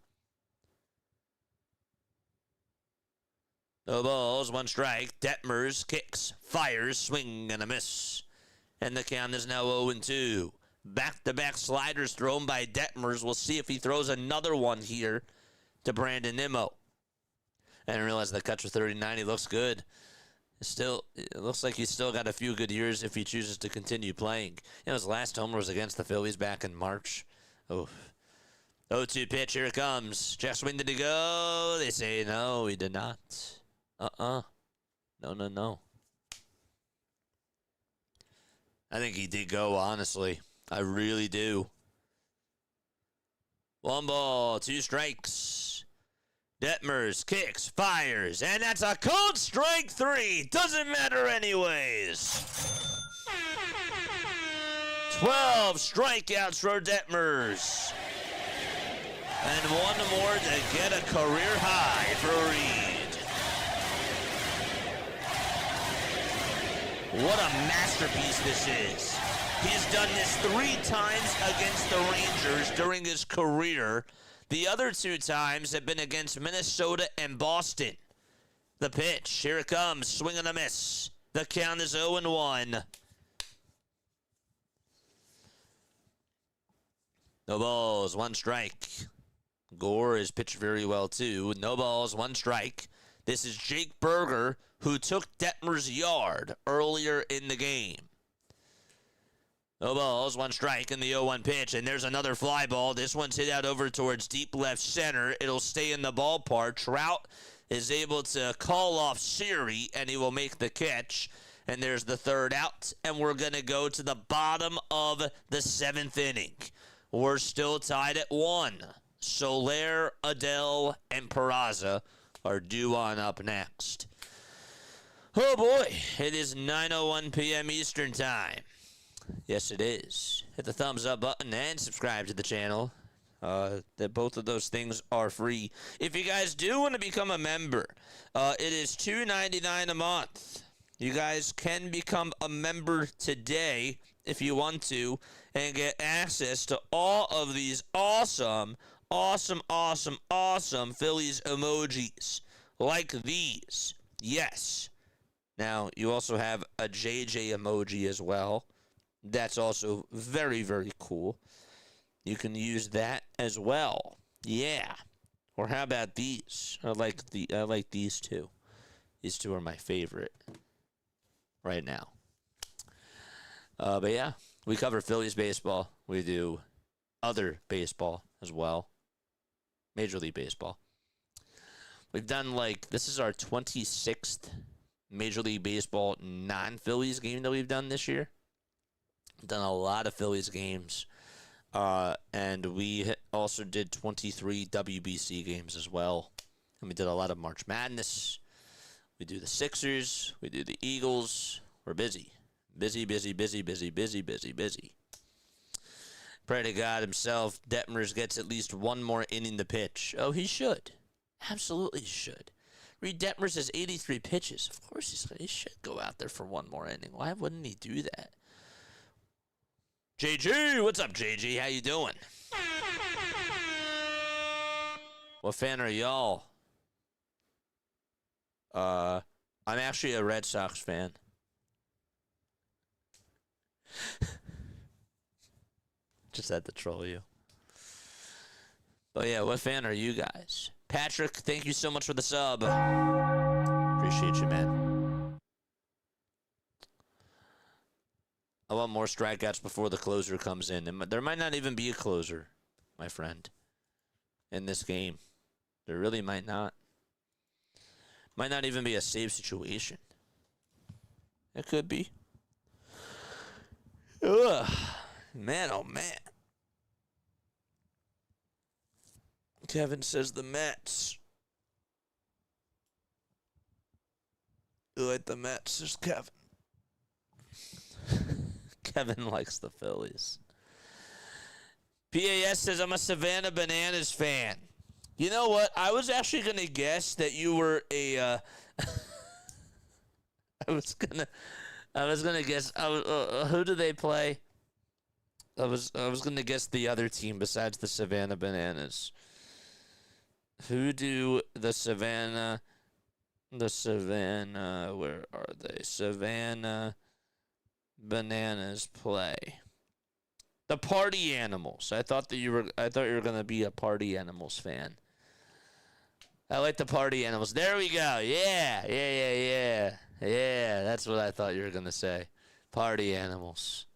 No balls, 1 strike. Detmers kicks, fires, swing and a miss. And the count is now 0-2. Back-to-back sliders thrown by Detmers. We'll see if he throws another one here to Brandon Nimmo. I didn't realize the catcher 39. He looks good. It looks like he's still got a few good years if he chooses to continue playing. You know, his last homer was against the Phillies back in March. Oh, 0-2 pitch. Here it comes. Check swing. Did he go? They say no, he did not. No. I think he did go, honestly. I really do. 1 ball, 2 strikes. Detmers kicks, fires, and that's a cold strike 3. Doesn't matter anyways. 12 strikeouts for Detmers. And 1 more to get a career high for Reed. What a masterpiece this is. He's done this 3 times against the Rangers during his career. The other 2 times have been against Minnesota and Boston. The pitch, here it comes, swing and a miss. The count is 0-1. No balls, 1 strike. Gore is pitched very well too. No balls, 1 strike. This is Jake Berger, who took Detmer's yard earlier in the game. No balls, 1 strike in the 0-1 pitch, and there's another fly ball. This one's hit out over towards deep left center. It'll stay in the ballpark. Trout is able to call off Siri, and he will make the catch. And there's the 3rd out, and we're going to go to the bottom of the 7th inning. We're still tied at 1. Soler, Adele, and Peraza are due on up next. Oh boy, it is 9:01 p.m. Eastern Time. Yes, it is. Hit the thumbs up button and subscribe to the channel. That both of those things are free. If you guys do want to become a member, it is $2.99 a month. You guys can become a member today if you want to and get access to all of these awesome Phillies emojis like these. Yes. Now, you also have a JJ emoji as well. That's also very, very cool. You can use that as well. Yeah. Or how about these? I like these two. These two are my favorite right now. But yeah, we cover Phillies baseball. We do other baseball as well. Major League Baseball. We've done this is our 26th Major League Baseball non-Phillies game that we've done this year. Done a lot of Phillies games. And we also did 23 WBC games as well. And we did a lot of March Madness. We do the Sixers. We do the Eagles. We're busy. Busy. Pray to God himself, Detmers gets at least 1 more inning to pitch. Oh, he should. Absolutely should. Reed Detmers has 83 pitches. Of course he should go out there for 1 more inning. Why wouldn't he do that? JG, what's up, JG? How you doing? What fan are y'all? I'm actually a Red Sox fan. Just had to troll you. But yeah, what fan are you guys? Patrick, thank you so much for the sub. Appreciate you, man. I want more strikeouts before the closer comes in. And there might not even be a closer, my friend, in this game. There really might not. Might not even be a save situation. It could be. Ugh. Man, oh man. Kevin says the Mets. You like the Mets, says Kevin. Kevin likes the Phillies. PAS says I'm a Savannah Bananas fan. You know what? I was actually going to guess that you were a I was going to guess who do they play? I was going to guess the other team besides the Savannah Bananas. Who do the Savannah, where are they? Savannah Bananas play. The Party Animals. I thought you were going to be a Party Animals fan. I like the Party Animals. There we go. Yeah. Yeah, that's what I thought you were going to say. Party Animals.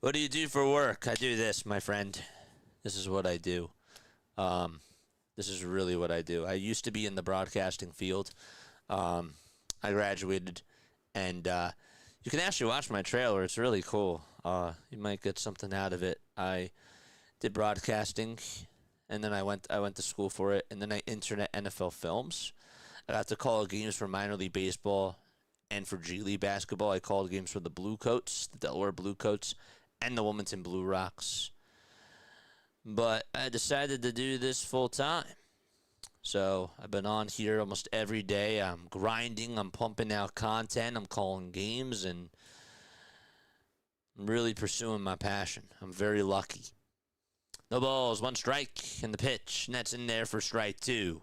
What do you do for work? I do this, my friend. This is what I do. This is really what I do. I used to be in the broadcasting field. I graduated, and you can actually watch my trailer. It's really cool. You might get something out of it. I did broadcasting, and then I went to school for it, and then I interned at NFL Films. I got to call games for minor league baseball and for G League basketball. I called games for the Blue Coats, the Delaware Blue Coats, and the Wilmington Blue Rocks. But I decided to do this full time. So I've been on here almost every day. I'm grinding. I'm pumping out content. I'm calling games, and I'm really pursuing my passion. I'm very lucky. No balls, one strike in the pitch, and that's in there for strike 2.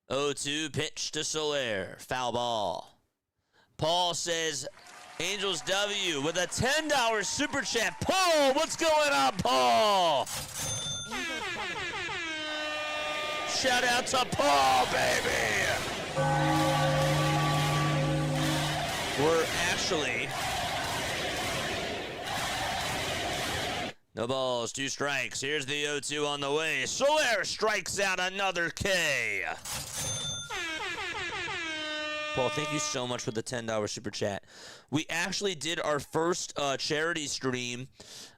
0-2 pitch to Soler. Foul ball. Paul says Angels W with a $10 super chat. Paul, what's going on, Paul? Shout out to Paul, baby. We're actually no balls, 2 strikes. Here's the 0-2 on the way. Soler strikes out another K. Paul, thank you so much for the $10 super chat. We actually did our first charity stream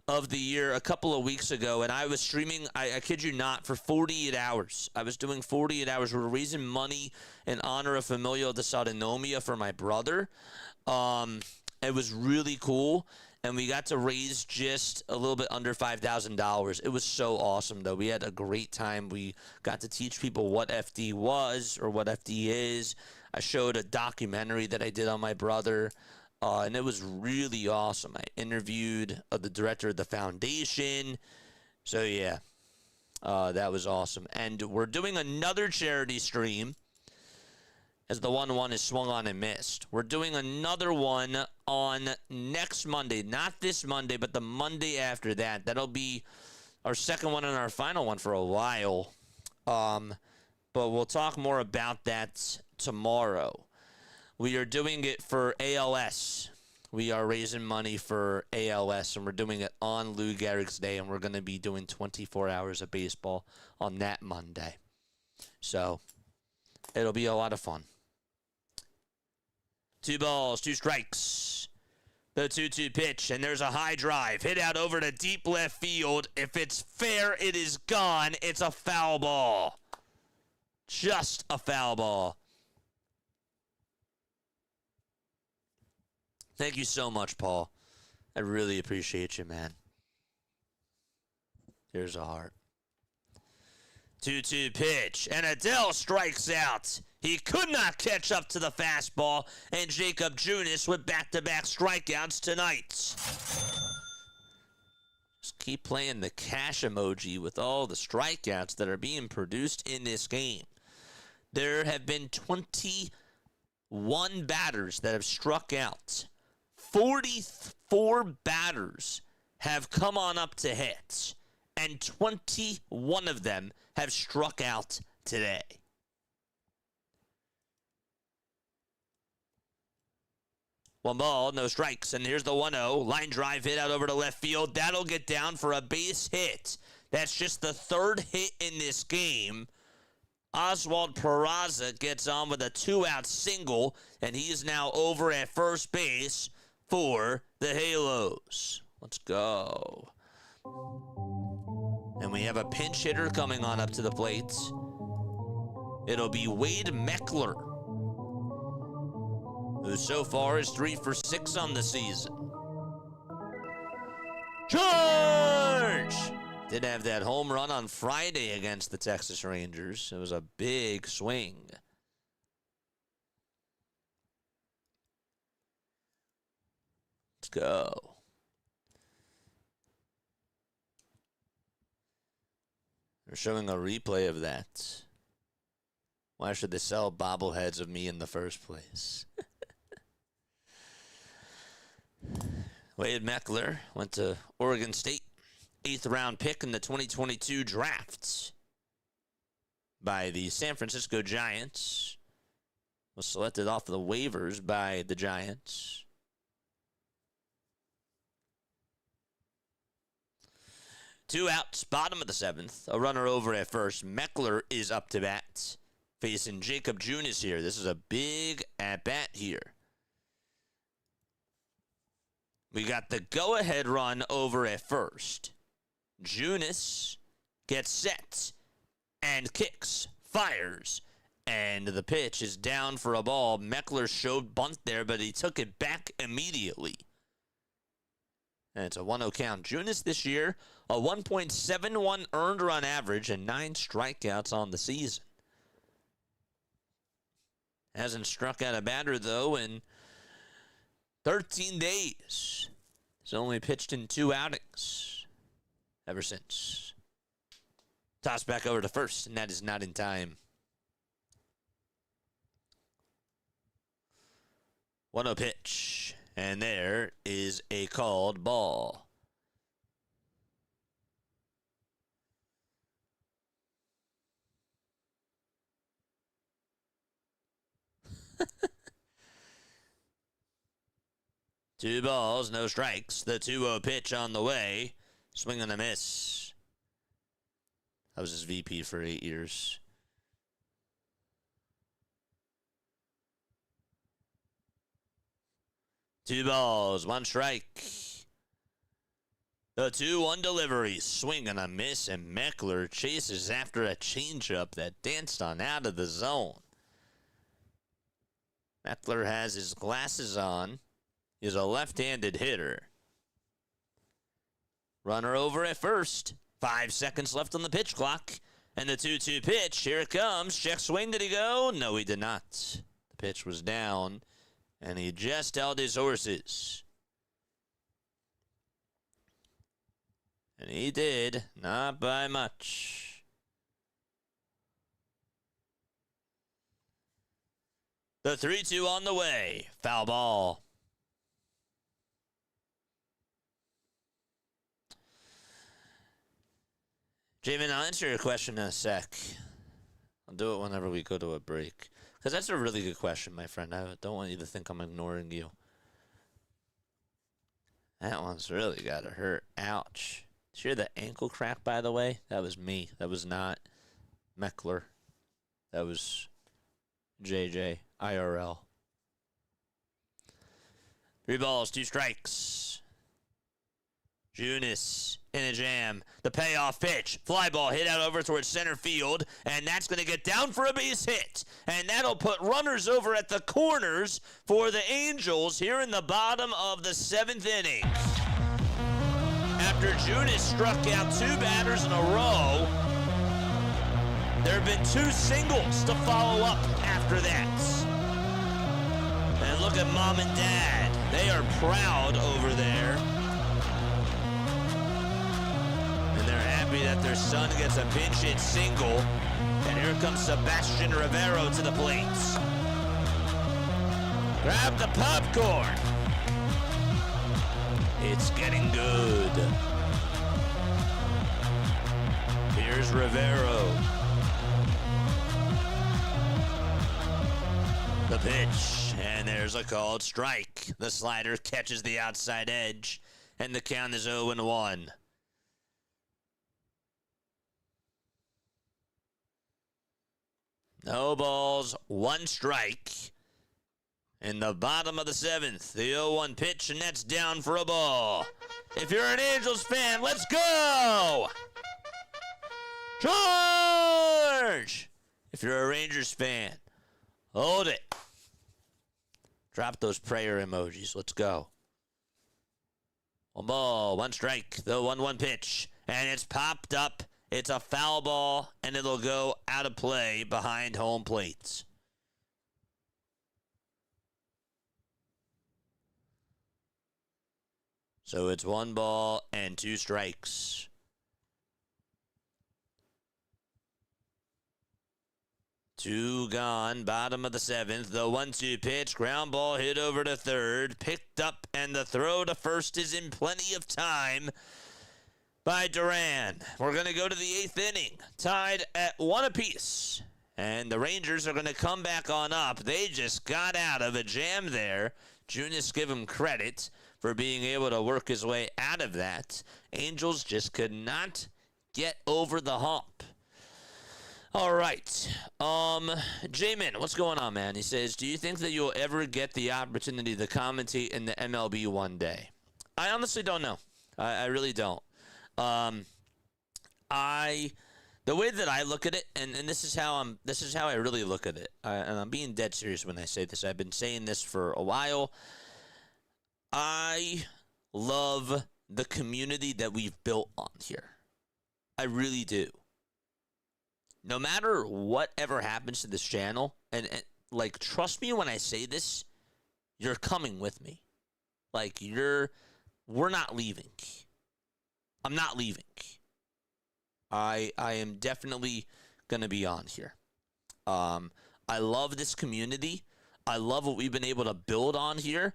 of the year a couple of weeks ago, and I was streaming, I kid you not, for 48 hours. I was doing 48 hours. We were raising money in honor of familial dysautonomia for my brother. It was really cool, and we got to raise just a little bit under $5,000. It was so awesome, though. We had a great time. We got to teach people what FD was or what FD is. I showed a documentary that I did on my brother, and it was really awesome. I interviewed the director of the foundation. So, yeah, that was awesome. And we're doing another charity stream, as the 1-1 is swung on and missed. We're doing another one on next Monday. Not this Monday, but the Monday after that. That'll be our second one and our final one for a while. But we'll talk more about that tomorrow. We are doing it for ALS. We are raising money for ALS, and we're doing it on Lou Gehrig's Day, and we're going to be doing 24 hours of baseball on that Monday. So it'll be a lot of fun. 2 balls, 2 strikes. The 2-2 pitch, and there's a high drive. Hit out over to deep left field. If it's fair, it is gone. It's a foul ball. Just a foul ball. Thank you so much, Paul. I really appreciate you, man. Here's a heart. 2-2 pitch, and Adele strikes out. He could not catch up to the fastball, and Jacob Junis with back-to-back strikeouts tonight. Just keep playing the cash emoji with all the strikeouts that are being produced in this game. There have been 21 batters that have struck out. 44 batters have come on up to hits, and 21 of them have struck out today. One ball, no strikes, and here's the 1-0. Line drive hit out over to left field. That'll get down for a base hit. That's just the 3rd hit in this game. Oswald Peraza gets on with a 2-out single, and he is now over at first base for the Halos. Let's go. And we have a pinch hitter coming on up to the plate. It'll be Wade Meckler, who so far is 3 for 6 on the season. Charge! Did have that home run on Friday against the Texas Rangers. It was a big swing. Let's go. They're showing a replay of that. Why should they sell bobbleheads of me in the first place? Wade Meckler went to Oregon State. 8th round pick in the 2022 draft by the San Francisco Giants. Was selected off the waivers by the Giants. 2 outs, bottom of the 7th. A runner over at first. Meckler is up to bat, facing Jacob Junis here. This is a big at-bat here. We got the go-ahead run over at first. Junis gets set and kicks, fires, and the pitch is down for a ball. Meckler showed bunt there, but he took it back immediately. And it's a 1-0 count. Junis this year, a 1.71 earned run average and 9 strikeouts on the season. Hasn't struck out a batter, though, in 13 days. He's only pitched in 2 outings ever since. Toss back over to first, and that is not in time. 1-0 pitch, and there is a called ball. Two balls, no strikes. The 2-0 pitch on the way. Swing and a miss. I was his VP for 8 years. Two balls, 1 strike. The 2-1 delivery. Swing and a miss, and Meckler chases after a changeup that danced on out of the zone. Meckler has his glasses on. He's a left-handed hitter. Runner over at first. 5 seconds left on the pitch clock. And the 2-2 pitch. Here it comes. Check swing. Did he go? No, he did not. The pitch was down, and he just held his horses. And he did. Not by much. The 3-2 on the way. Foul ball. Jamin, I'll answer your question in a sec. I'll do it whenever we go to a break. Because that's a really good question, my friend. I don't want you to think I'm ignoring you. That one's really got to hurt. Ouch. Did you hear the ankle crack, by the way? That was me. That was not Meckler. That was JJ, IRL. 3 balls, 2 strikes. Junis in a jam. The payoff pitch. Fly ball hit out over towards center field. And that's going to get down for a base hit. And that'll put runners over at the corners for the Angels here in the bottom of the 7th inning. After Junis struck out 2 batters in a row, there have been 2 singles to follow up after that. And look at mom and dad. They are proud over there. And they're happy that their son gets a pinch hit single. And here comes Sebastian Rivero to the plate. Grab the popcorn. It's getting good. Here's Rivero. The pitch, and there's a called strike. The slider catches the outside edge, and the count is 0-1. No balls, 1 strike. In the bottom of the 7th, the 0-1 pitch, and that's down for a ball. If you're an Angels fan, let's go! George! If you're a Rangers fan, hold it. Drop those prayer emojis. Let's go. 1 ball, 1 strike. The 1-1 pitch, and it's popped up. It's a foul ball, and it'll go out of play behind home plate. So it's 1 ball and 2 strikes. Two gone, bottom of the 7th. The 1-2 pitch, ground ball hit over to third, picked up, and the throw to first is in plenty of time by Duran. We're going to go to the 8th inning, tied at 1 apiece. And the Rangers are going to come back on up. They just got out of a jam there. Junis, give him credit. for being able to work his way out of that. Angels just could not get over the hump. All right. J-Min, what's going on, man? He says, do you think that you'll ever get the opportunity to commentate in the MLB one day? I honestly don't know. I really don't. The way that I look at it, and this is how I really look at it, and I'm being dead serious when I say this. I've been saying this for a while. I love the community that we've built on here. I really do. No matter whatever happens to this channel, and like, trust me when I say this, you're coming with me. Like, we're not leaving. I'm not leaving. I am definitely going to be on here. I love this community. I love what we've been able to build on here.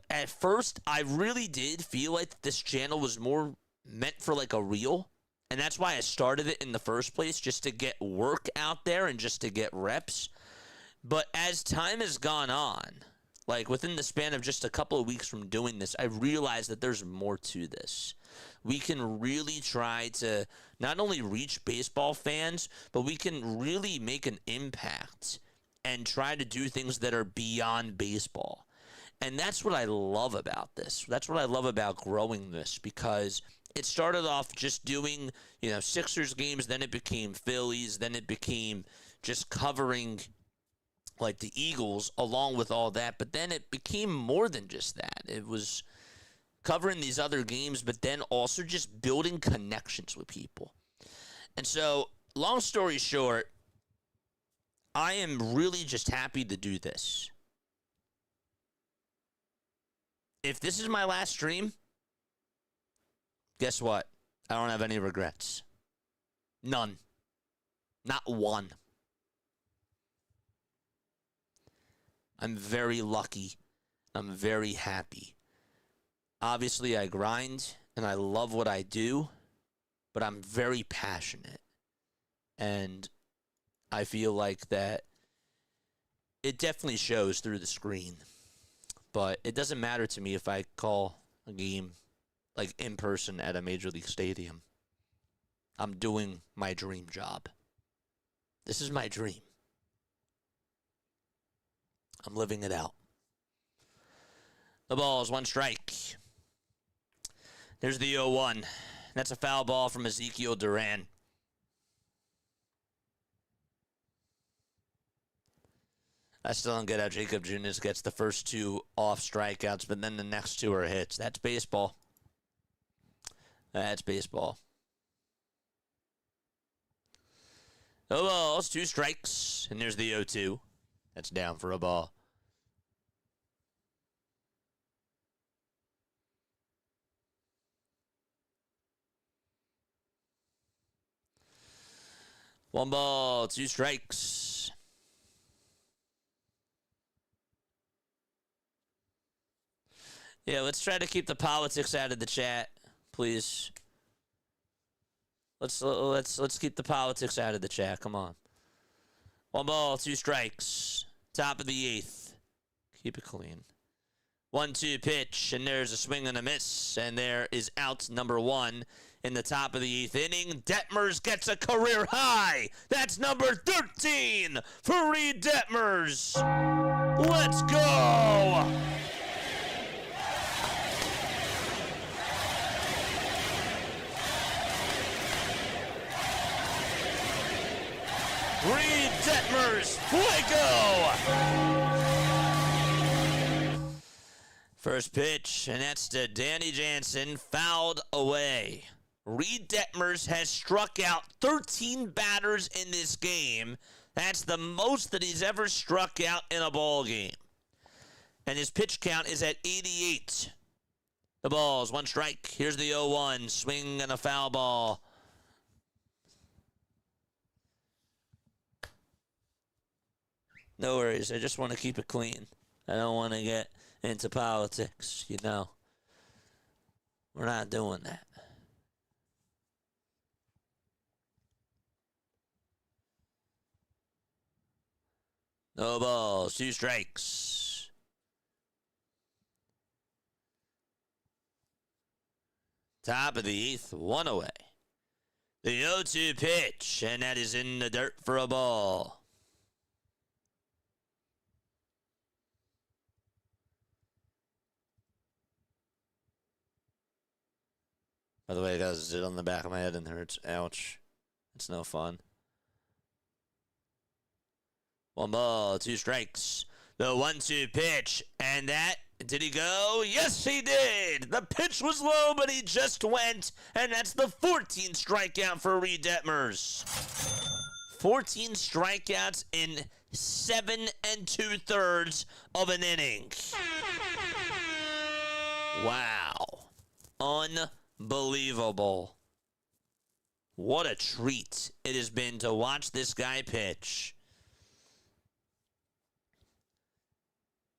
At first, I really did feel like this channel was more meant for like a reel. And that's why I started it in the first place, just to get work out there and just to get reps. But as time has gone on, like within the span of just a couple of weeks from doing this, I realized that there's more to this. We can really try to not only reach baseball fans, but we can really make an impact and try to do things that are beyond baseball. And that's what I love about this. That's what I love about growing this, because it started off just doing, Sixers games, then it became Phillies, then it became just covering like the Eagles along with all that, but then it became more than just that. It was covering these other games, but then also just building connections with people. And so, long story short, I am really just happy to do this. If this is my last stream, guess what? I don't have any regrets. None. Not one. I'm very lucky. I'm very happy. Obviously, I grind and I love what I do, but I'm very passionate. And I feel like that it definitely shows through the screen. But it doesn't matter to me if I call a game like in person at a major league stadium. I'm doing my dream job. This is my dream. I'm living it out. The ball is one strike. There's the 0-1. That's a foul ball from Ezekiel Duran. I still don't get how Jacob Junis gets the first two off strikeouts, but then the next two are hits. That's baseball. That's baseball. No balls, two strikes, and there's the 0-2. That's down for a ball. One ball, two strikes. Yeah, let's try to keep the politics out of the chat, please. Let's keep the politics out of the chat. Come on. One ball, two strikes. Top of the 8th. Keep it clean. 1-2 pitch, and there's a swing and a miss, and there is out number 1 in the top of the 8th inning. Detmers gets a career high. That's number 13 for Reed Detmers. Let's go. Reed Detmers, fuego! First pitch, and that's to Danny Jansen, fouled away. Reed Detmers has struck out 13 batters in this game. That's the most that he's ever struck out in a ball game. And his pitch count is at 88. The ball's one strike. Here's the 0-1, swing and a foul ball. No worries, I just want to keep it clean. I don't want to get into politics, We're not doing that. No balls, two strikes. Top of the 8th, 1 away. The 0-2 pitch, and that is in the dirt for a ball. By the way, I got a zit on the back of my head and it hurts. Ouch. It's no fun. 1 ball, 2 strikes. The 1-2 pitch, and that, did he go? Yes, he did. The pitch was low, but he just went, and that's the 14th strikeout for Reed Detmers. 14 strikeouts in 7 2/3 of an inning. Wow. Unbelievable. What a treat it has been to watch this guy pitch.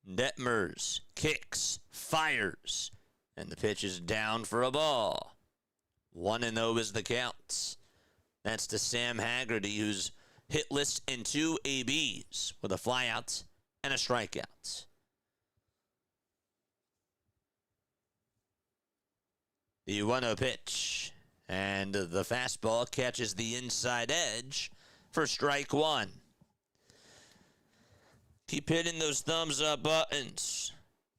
Detmers kicks, fires, and the pitch is down for a ball. 1-0 is the count. That's to Sam Haggerty, who's hitless in 2 ABs with a flyout and a strikeout. The 1-0 pitch, and the fastball catches the inside edge for strike 1. Keep hitting those thumbs up buttons.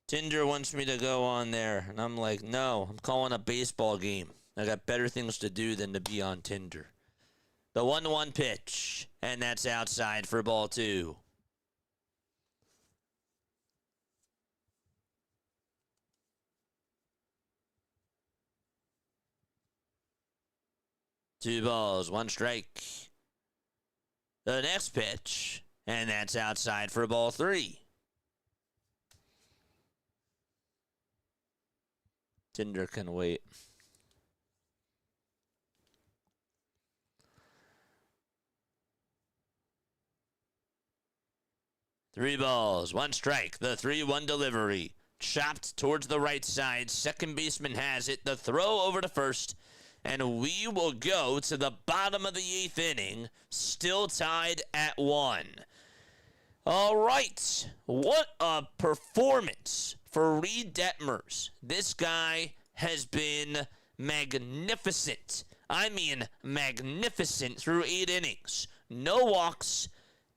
Tinder wants me to go on there, and I'm like, no, I'm calling a baseball game. I got better things to do than to be on Tinder. The 1-1 pitch, and that's outside for ball 2. Two balls, 1 strike. The next pitch, and that's outside for ball 3. Tinder can wait. Three balls, 1 strike. The 3-1 delivery. Chopped towards the right side. Second baseman has it. The throw over to first. And we will go to the bottom of the 8th inning. Still tied at 1. All right. What a performance for Reed Detmers. This guy has been magnificent. I mean magnificent through 8 innings. No walks,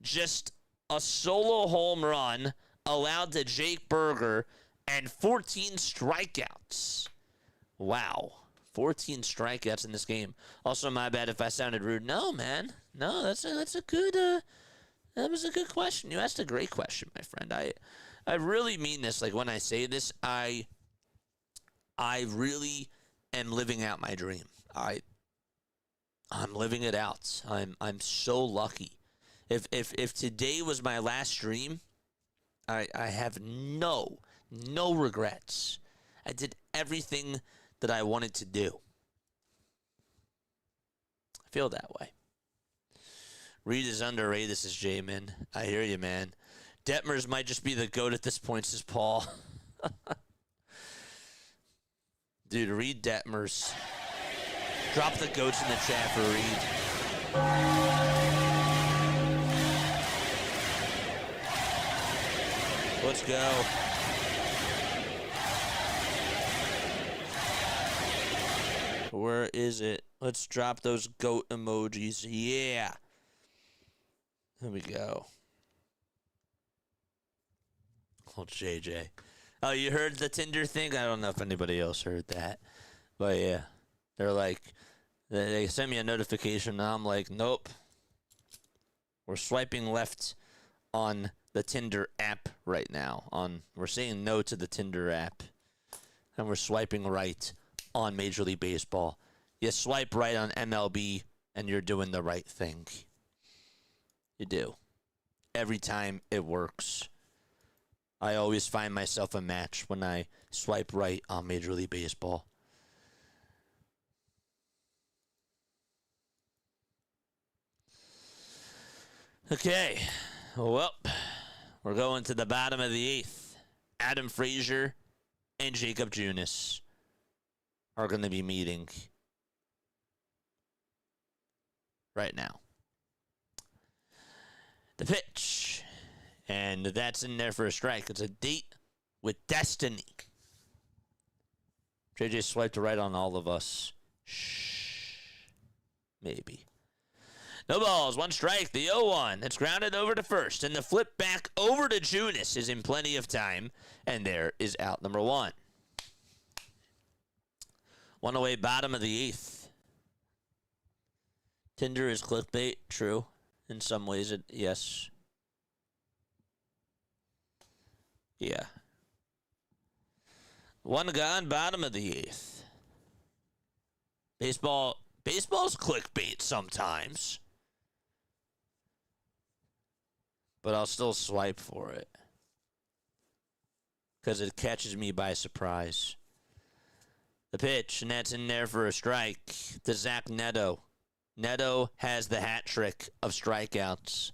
just a solo home run allowed to Jake Berger, and 14 strikeouts. Wow. 14 strikeouts in this game. Also, my bad if I sounded rude. No, man. No, that's a good that was a good question. You asked a great question, my friend. I really mean this. Like, when I say this, I really am living out my dream. I'm living it out. I'm so lucky. If today was my last stream, I have no regrets. I did everything that I wanted to do. I feel that way. Reed is underrated. This is J-Man. I hear you, man. Detmers might just be the GOAT at this point, says Paul. Dude, Reed Detmers. Drop the GOATs in the chat for Reed. Let's go. Where is it? Let's drop those GOAT emojis. Yeah. There we go. Oh, JJ. Oh, you heard the Tinder thing? I don't know if anybody else heard that. But yeah. They're like, they sent me a notification, and I'm like, nope. We're swiping left on the Tinder app right now. We're saying no to the Tinder app. And we're swiping right on Major League Baseball. You swipe right on MLB, and you're doing the right thing. You do. Every time it works. I always find myself a match when I swipe right on Major League Baseball. Okay. Well, we're going to the bottom of the 8th. Adam Frazier and Jacob Junis are going to be meeting right now. The pitch. And that's in there for a strike. It's a date with destiny. JJ swiped right on all of us. Shh. Maybe. No balls, 1 strike, the 0-1. It's grounded over to first, and the flip back over to Junis is in plenty of time, and there is out number 1. 1 away, bottom of the 8th. Tinder is clickbait, true. In some ways, yes. Yeah. 1 gone, bottom of the 8th. Baseball's clickbait sometimes. But I'll still swipe for it. Because it catches me by surprise. The pitch, and that's in there for a strike to Zach Neto. Neto has the hat trick of strikeouts.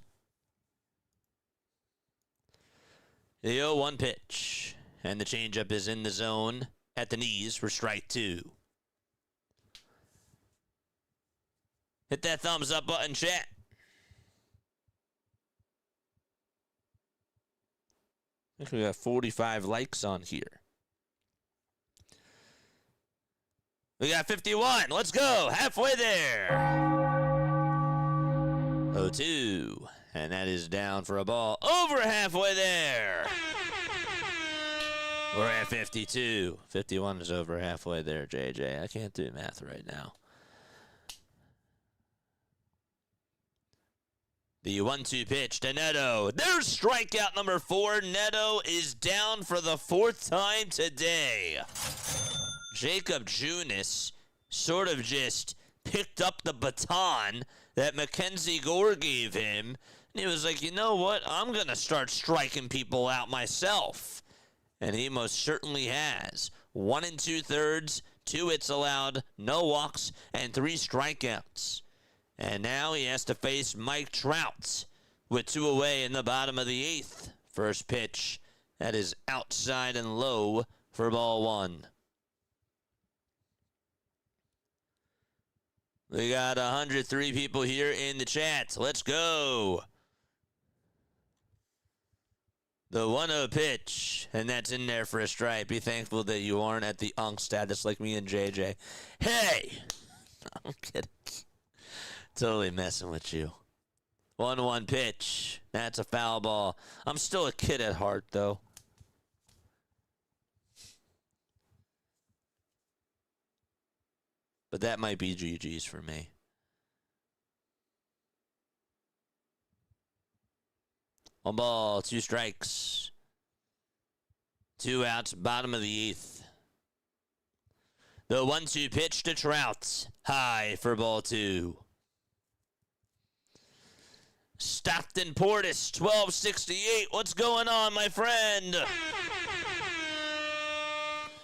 The 0-1 pitch. And the changeup is in the zone at the knees for strike 2. Hit that thumbs up button, chat. I think we got 45 likes on here. We got 51. Let's go. Halfway there. 0-2. And that is down for a ball. Over halfway there. We're at 52. 51 is over halfway there, JJ. I can't do math right now. The 1-2 pitch to Neto. There's strikeout number 4. Neto is down for the 4th time today. Jacob Junis sort of just picked up the baton that Mackenzie Gore gave him. And he was like, you know what? I'm going to start striking people out myself. And he most certainly has. 1 2/3, 2 hits allowed, no walks, and 3 strikeouts. And now he has to face Mike Trout with 2 away in the bottom of the 8th. First pitch, that is outside and low for ball 1. We got 103 people here in the chat. Let's go. The 1-0 pitch, and that's in there for a strike. Be thankful that you aren't at the unk status like me and JJ. Hey! I'm kidding. Totally messing with you. 1-1 pitch. That's a foul ball. I'm still a kid at heart, though. But that might be GG's for me. One ball, 2 strikes. 2 outs, bottom of the 8th. The 1-2 pitch to Trout. High for ball 2. Stockton Portis, 1268. What's going on, my friend?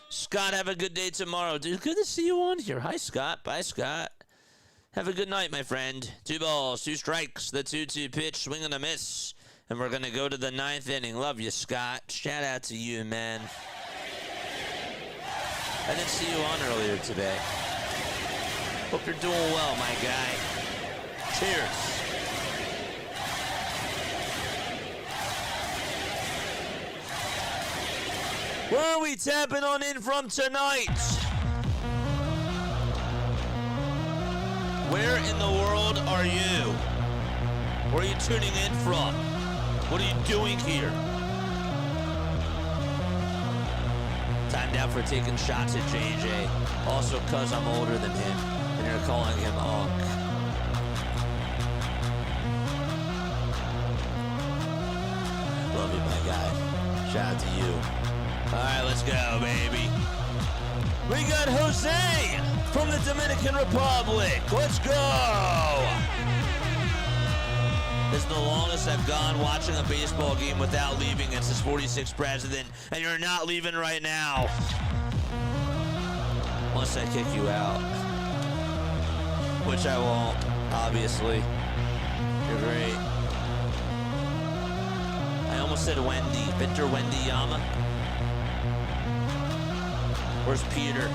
Scott, have a good day tomorrow. Dude, good to see you on here. Hi, Scott. Bye, Scott. Have a good night, my friend. 2 balls, 2 strikes. The 2-2 pitch, swing and a miss. And we're going to go to the 9th inning. Love you, Scott. Shout out to you, man. I didn't see you on earlier today. Hope you're doing well, my guy. Cheers. Where are we tapping on in from tonight? Where in the world are you? Where are you tuning in from? What are you doing here? Timed out for taking shots at JJ. Also because I'm older than him, and you're calling him Unk. Love you, my guy. Shout out to you. All right, let's go, baby. We got Jose from the Dominican Republic. Let's go. This is the longest I've gone watching a baseball game without leaving. It's his 46th president, and you're not leaving right now. Unless I kick you out. Which I won't, obviously. You're great. I almost said Wendy. Victor Wendy Yama. Where's Peter?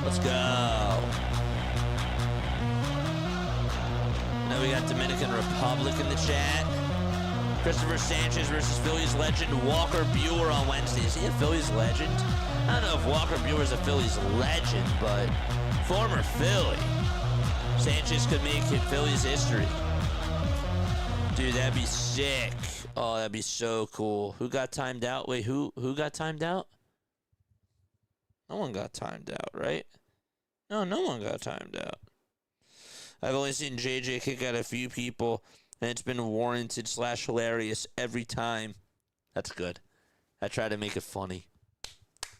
Let's go. Now we got Dominican Republic in the chat. Christopher Sanchez versus Phillies legend Walker Buehler on Wednesday. Is he a Phillies legend? I don't know if Walker Buehler's a Phillies legend, but former Philly. Sanchez could make it Phillies history. Dude, that'd be sick. Oh, that'd be so cool. Who got timed out? Wait, who got timed out? No one got timed out, right? No one got timed out. I've only seen JJ kick out a few people, and it's been warranted / hilarious every time. That's good. I try to make it funny.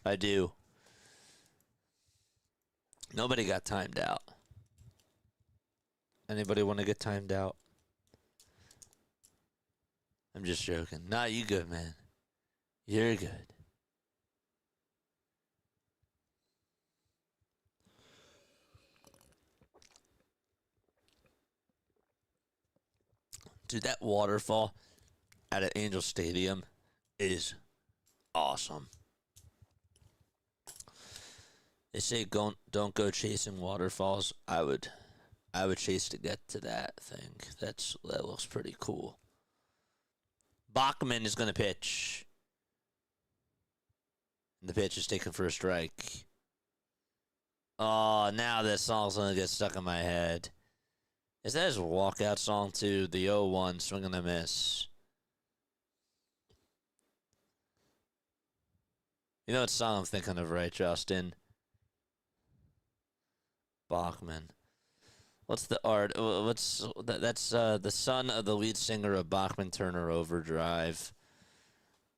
I do. Nobody got timed out. Anybody want to get timed out? I'm just joking. Nah, you good, man. You're good. Dude, that waterfall at Angel Stadium is awesome. They say don't go chasing waterfalls. I would chase to get to that thing. That looks pretty cool. Bachman is going to pitch. And the pitch is taken for a strike. Oh, now this song's going to get stuck in my head. Is that his walkout song too? The 0-1, swing and a miss. You know what song I'm thinking of, right, Justin? Bachman. What's the art? That's the son of the lead singer of Bachman Turner Overdrive.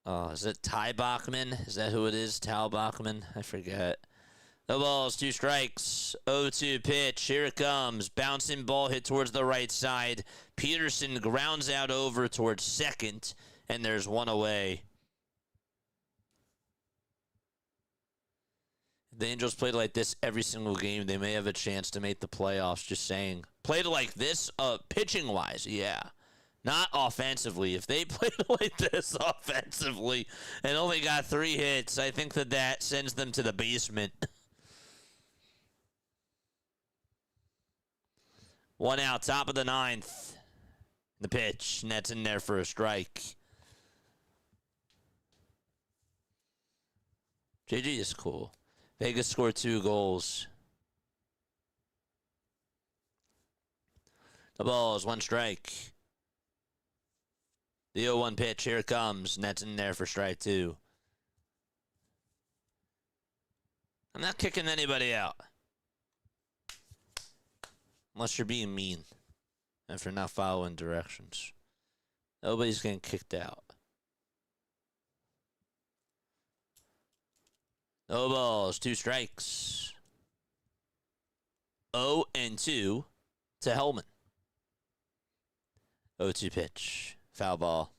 Is it Ty Bachman? Is that who it is? Tal Bachman? I forget. No balls, 2 strikes. 0-2 pitch. Here it comes. Bouncing ball hit towards the right side. Peterson grounds out over towards second, and there's 1 away. If the Angels played like this every single game, they may have a chance to make the playoffs, just saying. Played like this, pitching-wise, yeah. Not offensively. If they played like this offensively and only got 3 hits, I think that sends them to the basement. 1 out, top of the 9th. The pitch, and that's in there for a strike. JG is cool. Vegas scored 2 goals. The ball is 1 strike. The 0-1 pitch, here it comes, and that's in there for strike 2. I'm not kicking anybody out. Unless you're being mean. And if you're not following directions. Nobody's getting kicked out. No balls, 2 strikes. 0-2 to Hellman. 0-2 pitch. Foul ball.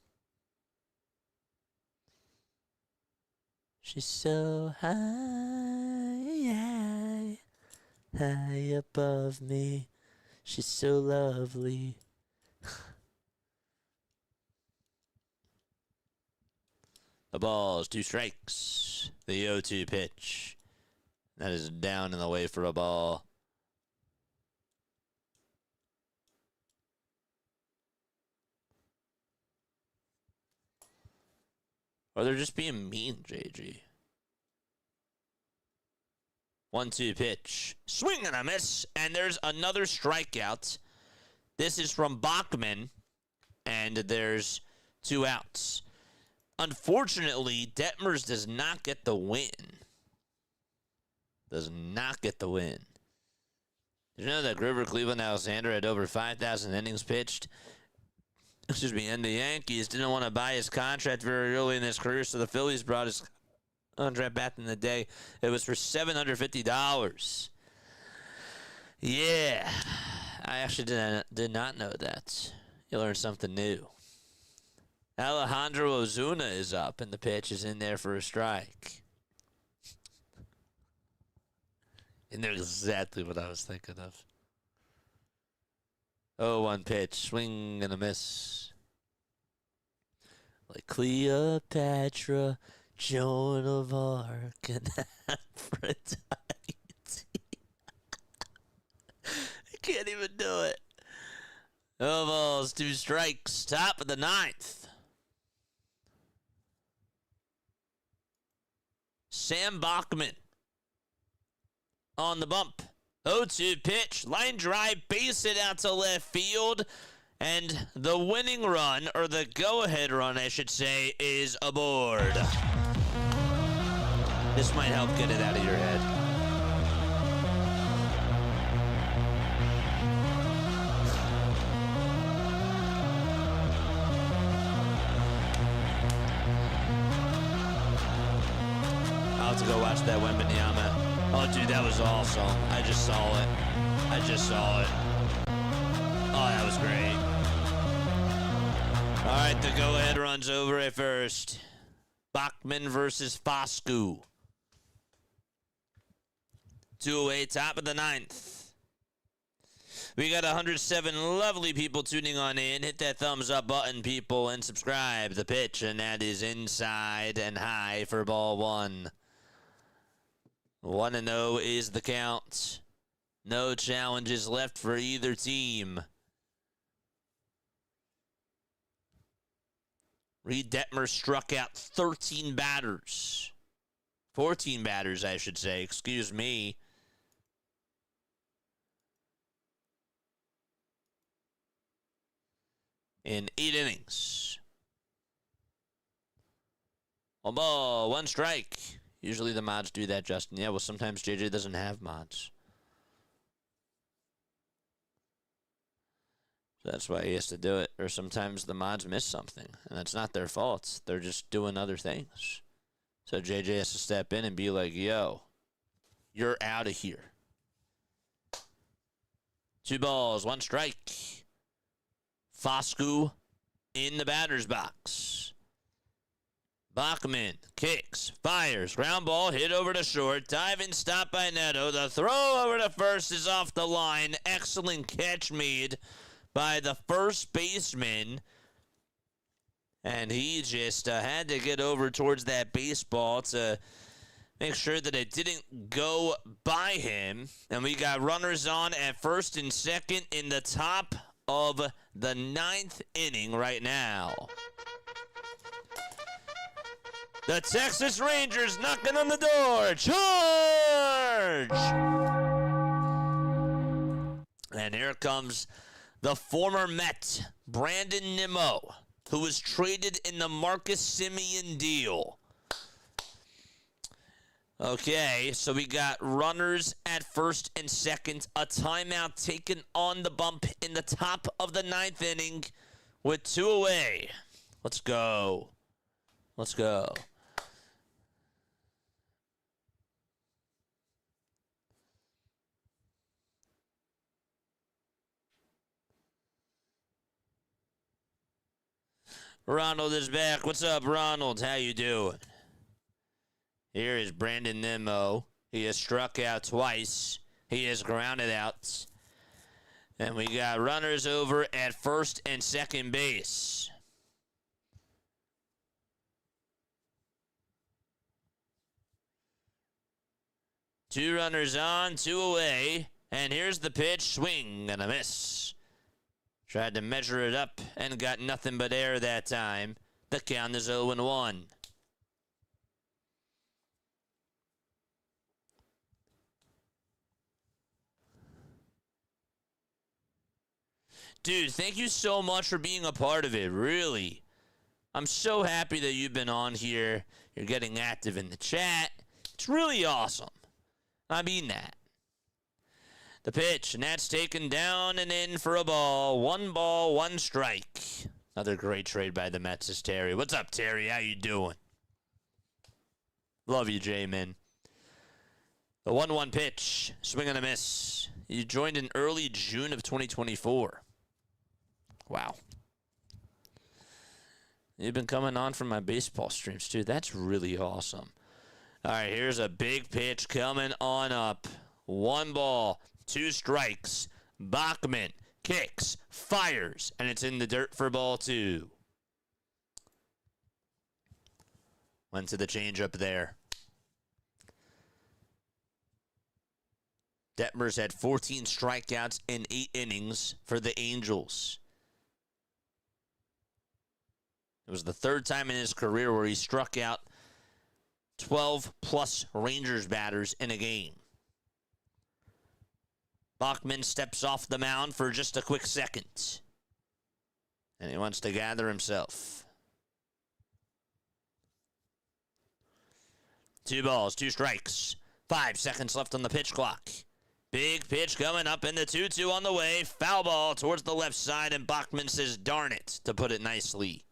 She's so high, high above me. She's so lovely. The ball's 2 strikes. The 0-2 pitch. That is down and away for a ball. Or they're just being mean, JG. 1-2 pitch. Swing and a miss. And there's another strikeout. This is from Bachman. And there's 2 outs. Unfortunately, Detmers does not get the win. Does not get the win. Did you know that Grover Cleveland Alexander had over 5,000 innings pitched? Excuse me, and the Yankees didn't want to buy his contract very early in his career, so the Phillies brought his contract back in the day. It was for $750. Yeah, I actually did not know that. You learned something new. Alejandro Ozuna is up, and the pitch is in there for a strike. And they're exactly what I was thinking of. 0-1 pitch, swing and a miss. Like Cleopatra, Joan of Arc, and Aphrodite. I can't even do it. No balls, 2 strikes, top of the 9th. Sam Bachman on the bump. 0-2 pitch, line drive, base hit out to left field, and the winning run, or the go-ahead run, I should say, is aboard. This might help get it out of your head. I'll have to go watch that Wembanyama. Oh, dude, that was awesome. I just saw it. Oh, that was great. All right, the go-ahead runs over at first. Bachman versus Foscu. 2-away, top of the ninth. We got 107 lovely people tuning on in. Hit that thumbs up button, people, and subscribe. The pitch, and that is inside and high for ball one. 1-0 is the count. No challenges left for either team. Reed Detmer struck out 13 batters. 14 batters, I should say. Excuse me. In 8 innings. 1 ball, 1 strike. Usually the mods do that, Justin. Yeah, well, sometimes JJ doesn't have mods. So that's why he has to do it. Or sometimes the mods miss something, and that's not their fault. They're just doing other things. So JJ has to step in and be like, yo, you're out of here. 2 balls, 1 strike. Foscu in the batter's box. Bachman kicks, fires, ground ball, hit over to short, diving stop by Neto. The throw over to first is off the line. Excellent catch made by the first baseman. And he just had to get over towards that baseball to make sure that it didn't go by him. And we got runners on at first and second in the top of the 9th inning right now. The Texas Rangers knocking on the door. Charge! And here comes the former Met, Brandon Nimmo, who was traded in the Marcus Semien deal. Okay, so we got runners at first and second. A timeout taken on the bump in the top of the 9th inning with 2 away. Let's go. Let's go. Ronald is back. What's up, Ronald? How you doing? Here is Brandon Nimmo. He has struck out twice. He has grounded out. And we got runners over at first and second base. Two runners on, 2 away. And here's the pitch. Swing and a miss. Tried to measure it up and got nothing but air that time. The count is 0-1. Dude, thank you so much for being a part of it, really. I'm so happy that you've been on here. You're getting active in the chat. It's really awesome. I mean that. The pitch, and that's taken down and in for a ball. 1 ball, 1 strike. Another great trade by the Mets is Terry. What's up, Terry? How you doing? Love you, J-Man. The 1-1 pitch, swing and a miss. You joined in early June of 2024. Wow. You've been coming on from my baseball streams, too. That's really awesome. All right, here's a big pitch coming on up. 1 ball, 2 strikes. Bachman kicks, fires, and it's in the dirt for ball 2. Went to the changeup there. Detmer's had 14 strikeouts in 8 innings for the Angels. It was the 3rd time in his career where he struck out 12-plus Rangers batters in a game. Bachman steps off the mound for just a quick second. And he wants to gather himself. 2 balls, 2 strikes. 5 seconds left on the pitch clock. Big pitch coming up in the 2-2 on the way. Foul ball towards the left side, and Bachman says, darn it, to put it nicely.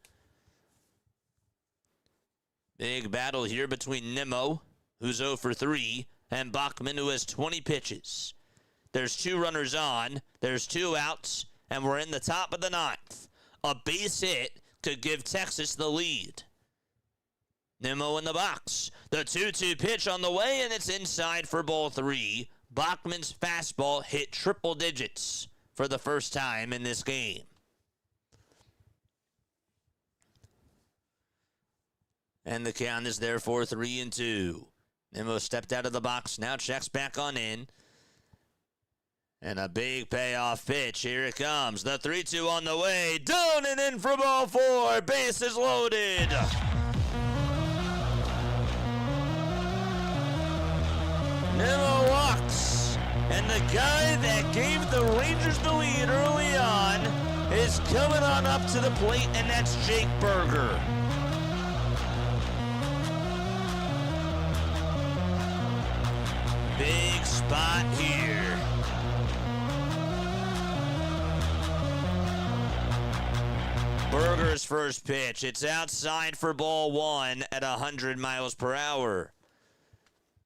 Big battle here between Nimmo, who's 0 for 3, and Bachman, who has 20 pitches. There's 2 runners on, there's 2 outs, and we're in the top of the 9th. A base hit could give Texas the lead. Nimmo in the box. The 2-2 pitch on the way, and it's inside for ball 3. Bachman's fastball hit triple digits for the first time in this game. And the count is therefore 3-2. Nimmo stepped out of the box, now checks back on in. And a big payoff pitch. Here it comes. The 3-2 on the way. Down and in for ball 4. Bases loaded. Nimmo walks. And the guy that gave the Rangers the lead early on is coming on up to the plate, and that's Jake Berger. Big spot here. Berger's first pitch. It's outside for ball 1 at 100 miles per hour.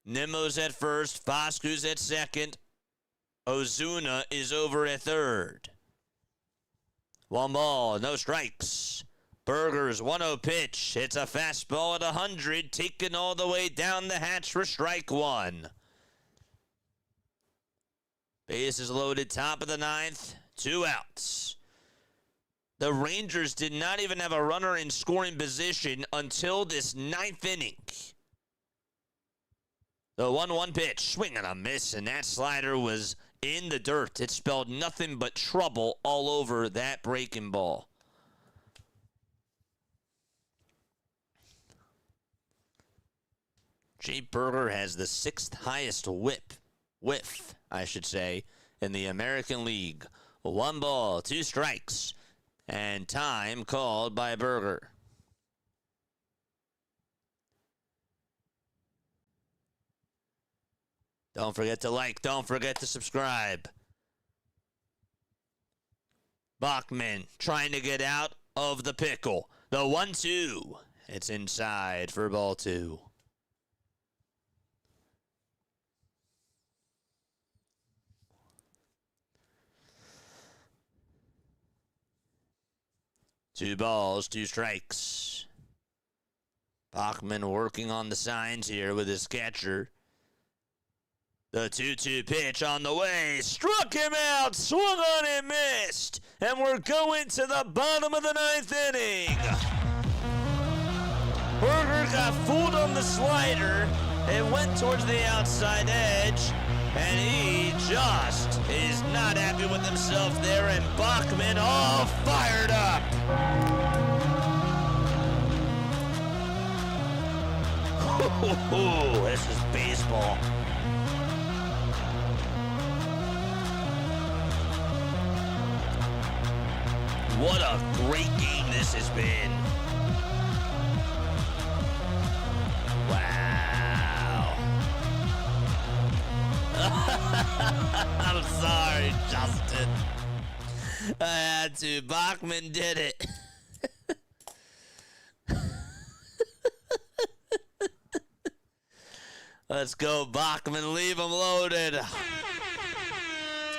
Nimmo's at first. Foscu's at second. Ozuna is over at third. 1 ball, no strikes. Berger's 1-0 pitch. It's a fastball at 100, taken all the way down the hatch for strike 1. Bases loaded, top of the 9th, 2 outs. The Rangers did not even have a runner in scoring position until this 9th inning. The 1-1 pitch, swing and a miss, and that slider was in the dirt. It spelled nothing but trouble all over that breaking ball. Jake Berger has the 6th highest whiff, I should say, in the American League. 1 ball, 2 strikes, and time called by Berger. Don't forget to like, don't forget to subscribe. Bachman trying to get out of the pickle. The 1-2. It's inside for ball 2. Two balls, 2 strikes. Bachman working on the signs here with his catcher. The 2-2 pitch on the way. Struck him out. Swung on and missed. And we're going to the bottom of the 9th inning. Berger got fooled on the slider. It went towards the outside edge. And he just is not happy with himself there. And Bachman all fired up. Ooh, this is baseball. What a great game this has been. Wow. I'm sorry, Justin. I had to. Bachman did it. Let's go, Bachman. Leave him loaded. All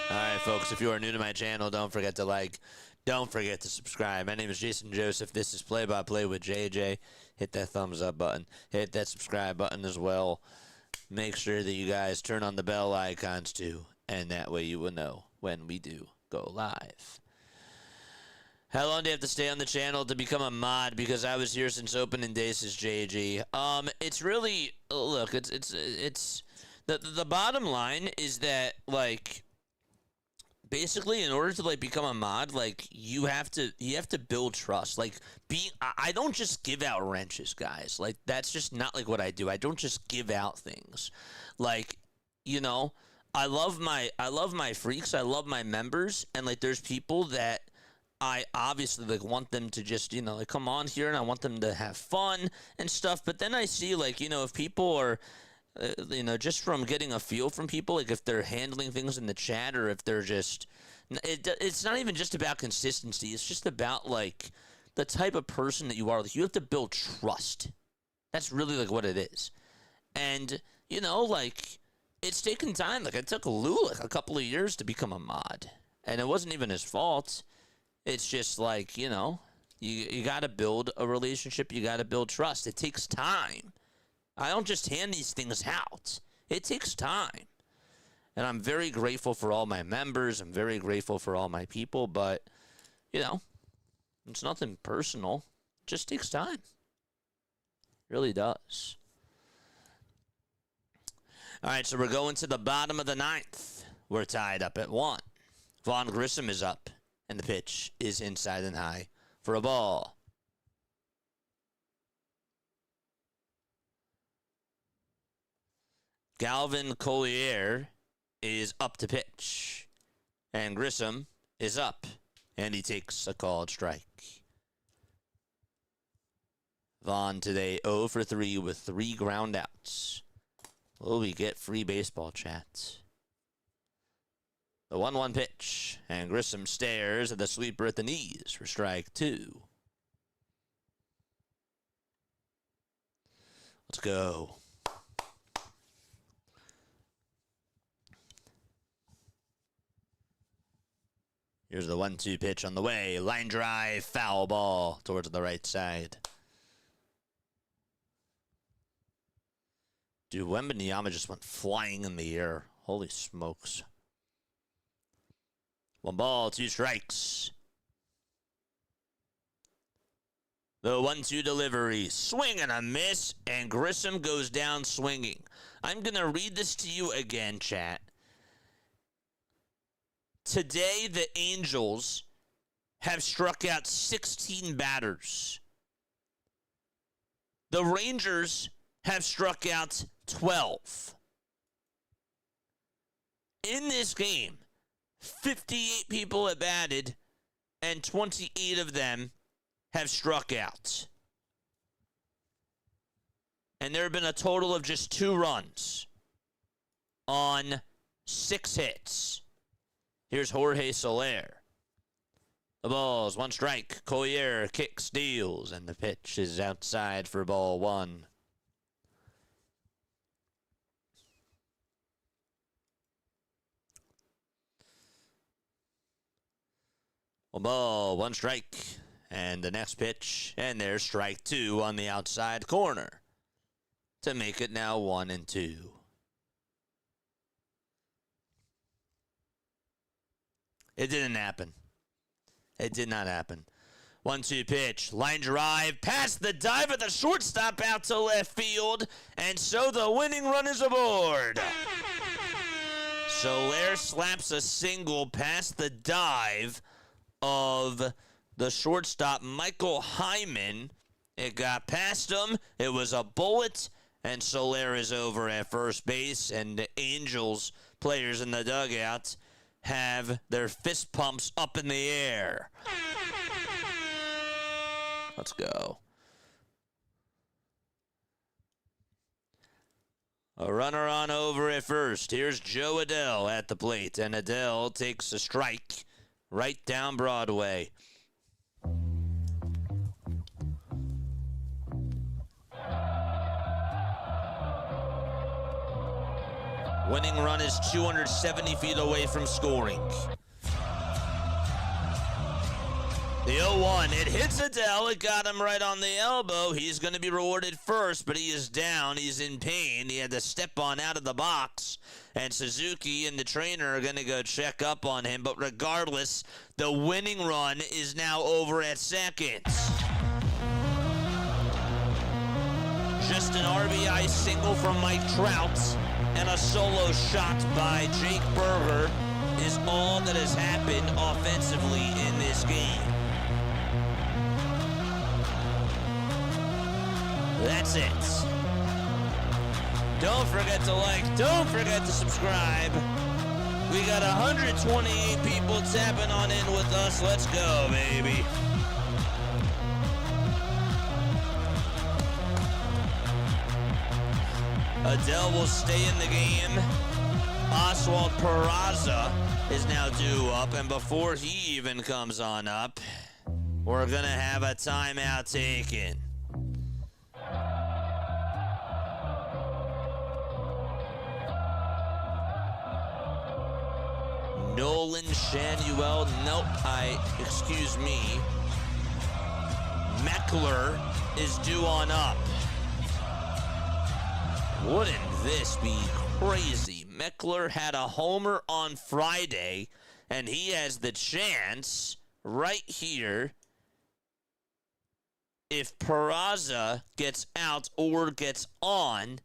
right, folks, if you are new to my channel, don't forget to like. Don't forget to subscribe. My name is Jason Joseph. This is Play by Play with JJ. Hit that thumbs up button. Hit that subscribe button as well. Make sure that you guys turn on the bell icons too, and that way you will know when we do go live. How long do you have to stay on the channel to become a mod? Because I was here since opening day, says JG. It's really, look, it's the bottom line is that, like, basically, in order to like become a mod, like you have to build trust. Like I don't just give out wrenches, guys. Like that's just not like what I do. I don't just give out things. Like, you know, I love my freaks. I love my members, and like there's people that I obviously like want them to just, you know, like come on here, and I want them to have fun and stuff. But then I see like, you know, if people are you know, just from getting a feel from people, like if they're handling things in the chat, or if they're just, it's not even just about consistency. It's just about like the type of person that you are. Like you have to build trust. That's really like what it is. And, you know, like it's taken time. Like it took Lou like a couple of years to become a mod, and it wasn't even his fault. It's just like, you know, you got to build a relationship. You got to build trust. It takes time. I don't just hand these things out. It takes time. And I'm very grateful for all my members. I'm very grateful for all my people. But, you know, it's nothing personal. It just takes time. It really does. All right, so we're going to the bottom of the ninth. We're tied up at 1. Vaughn Grissom is up, and the pitch is inside and high for a ball. Galvin Collier is up to pitch, and Grissom is up, and he takes a called strike. Vaughn today 0 for 3 with 3 ground outs. Will we get free baseball chat? The 1-1 pitch, and Grissom stares at the sweeper at the knees for strike 2. Let's go. Here's the 1-2 pitch on the way. Line drive, foul ball towards the right side. Dude, Wembanyama just went flying in the air. Holy smokes. 1 ball, 2 strikes. The 1-2 delivery. Swing and a miss, and Grissom goes down swinging. I'm going to read this to you again, chat. Today, the Angels have struck out 16 batters. The Rangers have struck out 12. In this game, 58 people have batted, and 28 of them have struck out. And there have been a total of just 2 runs on 6 hits. Here's Jorge Soler. The ball's 1 strike. Collier kicks, deals, and the pitch is outside for ball 1. One ball, 1 strike, and the next pitch, and there's strike 2 on the outside corner to make it now 1-2. It didn't happen. It did not happen. 1-2 pitch, line drive, past the dive of the shortstop out to left field, and so the winning run is aboard. Soler slaps a single past the dive of the shortstop, Michael Hyman. It got past him. It was a bullet, and Soler is over at first base, and the Angels players in the dugout have their fist pumps up in the air. Let's go. A runner on over at first. Here's Joe Adell at the plate, and Adell takes a strike right down Broadway. Winning run is 270 feet away from scoring. The 0-1, it hits Adell. It got him right on the elbow. He's going to be rewarded first, but he is down. He's in pain. He had to step on out of the box. And Suzuki and the trainer are going to go check up on him. But regardless, the winning run is now over at second. Just an RBI single from Mike Trout and a solo shot by Jake Berger is all that has happened offensively in this game. That's it. Don't forget to like, don't forget to subscribe. We got 128 people tapping on in with us. Let's go, baby. Adele will stay in the game. Oswald Peraza is now due up, and before he even comes on up, we're gonna have a timeout taken. Nolan Shanuel, excuse me. Meckler is due on up. Wouldn't this be crazy? Meckler had a homer on Friday, and he has the chance right here. If Peraza gets out or gets on,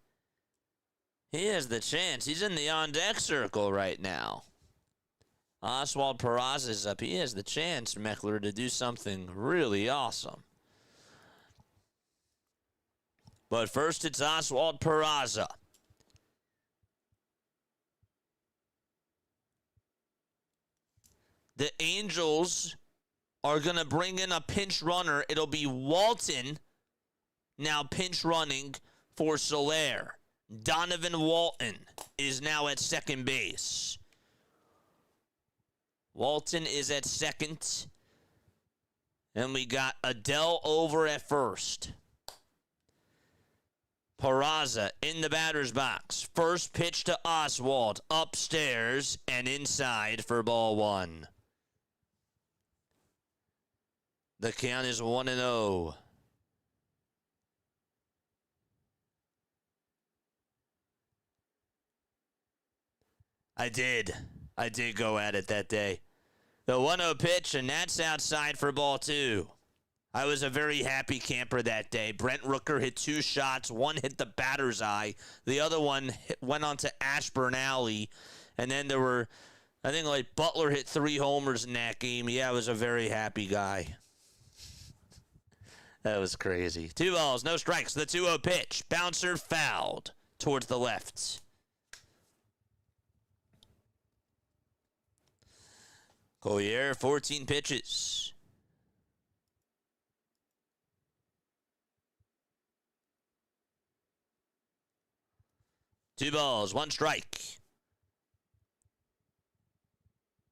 he has the chance. He's in the on-deck circle right now. Oswald Peraza is up. He has the chance, Meckler, to do something really awesome. But first, it's Oswald Peraza. The Angels are going to bring in a pinch runner. It'll be Walton now pinch running for Soler. Donovan Walton is now at second base. Walton is at second. And we got Adele over at first. Peraza in the batter's box. First pitch to Oswald. Upstairs and inside for ball one. The count is 1-0. I did go at it that day. The 1-0 pitch, and that's outside for ball two. I was a very happy camper that day. Brent Rooker hit two shots. One hit the batter's eye. The other one went onto Ashburn Alley. And then there were, I think, like Butler hit 3 homers in that game. Yeah, I was a very happy guy. That was crazy. 2 balls, no strikes. The 2-0 pitch. Bouncer fouled towards the left. Collier, 14 pitches. Two balls, 1 strike.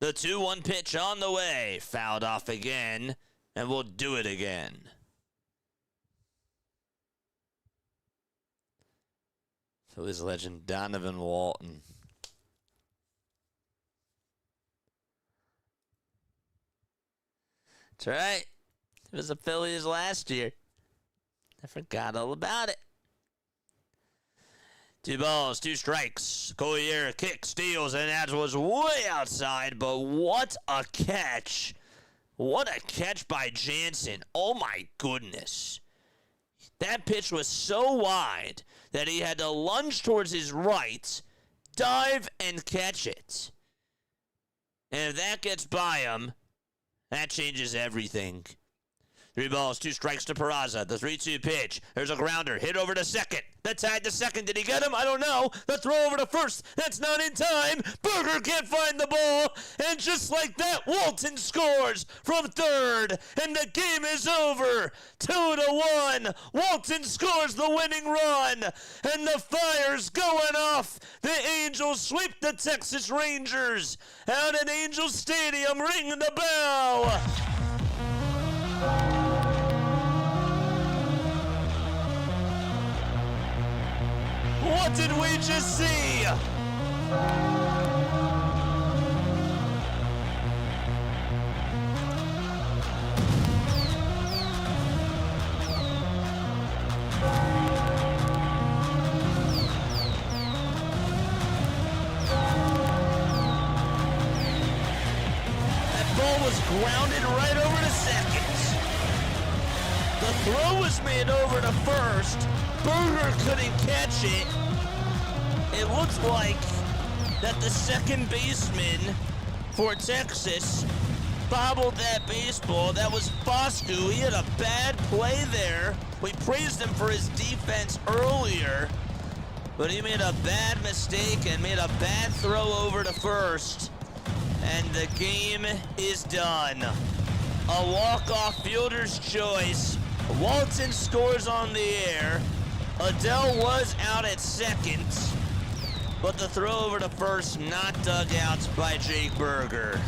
The 2-1 pitch on the way. Fouled off again, and we'll do it again. So is legend Donovan Walton. That's right. It was the Phillies last year. I forgot all about it. 2 balls, 2 strikes. Collier kick, steals, and that was way outside, but what a catch. What a catch by Jansen. Oh, my goodness. That pitch was so wide that he had to lunge towards his right, dive, and catch it. And if that gets by him, that changes everything. 3 balls, 2 strikes to Peraza. The 3-2 pitch. There's a grounder. Hit over to second. That tied to second. Did he get him? I don't know. The throw over to first. That's not in time. Berger can't find the ball. And just like that, Walton scores from third. And the game is over. 2-1. Walton scores the winning run. And the fire's going off. The Angels sweep the Texas Rangers. Out at Angel Stadium, ring the bell. What did we just see? That ball was grounded right over to second. The throw was made over to first. Berger couldn't catch it. It looks like that the second baseman for Texas. Bobbled that baseball. That was Foscu. He had a bad play there. We praised him for his defense earlier, but he made a bad mistake and made a bad throw over to first. And the game is done. A walk-off fielder's choice. Walton scores on the air. Adele was out at second, but the throw over to first not dug out by Jake Berger.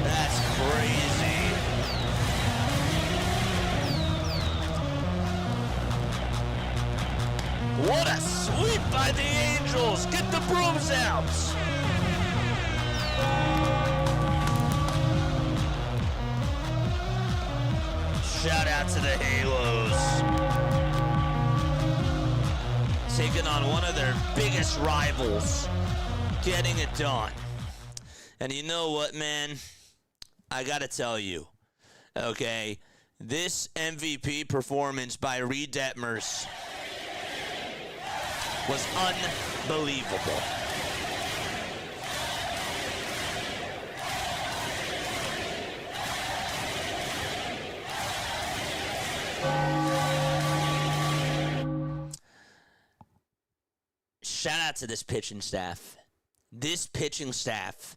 That's crazy. What a sweep by the Angels. Get the brooms out. Shout out to the Halos. Taking on one of their biggest rivals. Getting it done. And you know what, man? I gotta tell you, okay, this MVP performance by Reed Detmers was unbelievable. Shout out to this pitching staff. This pitching staff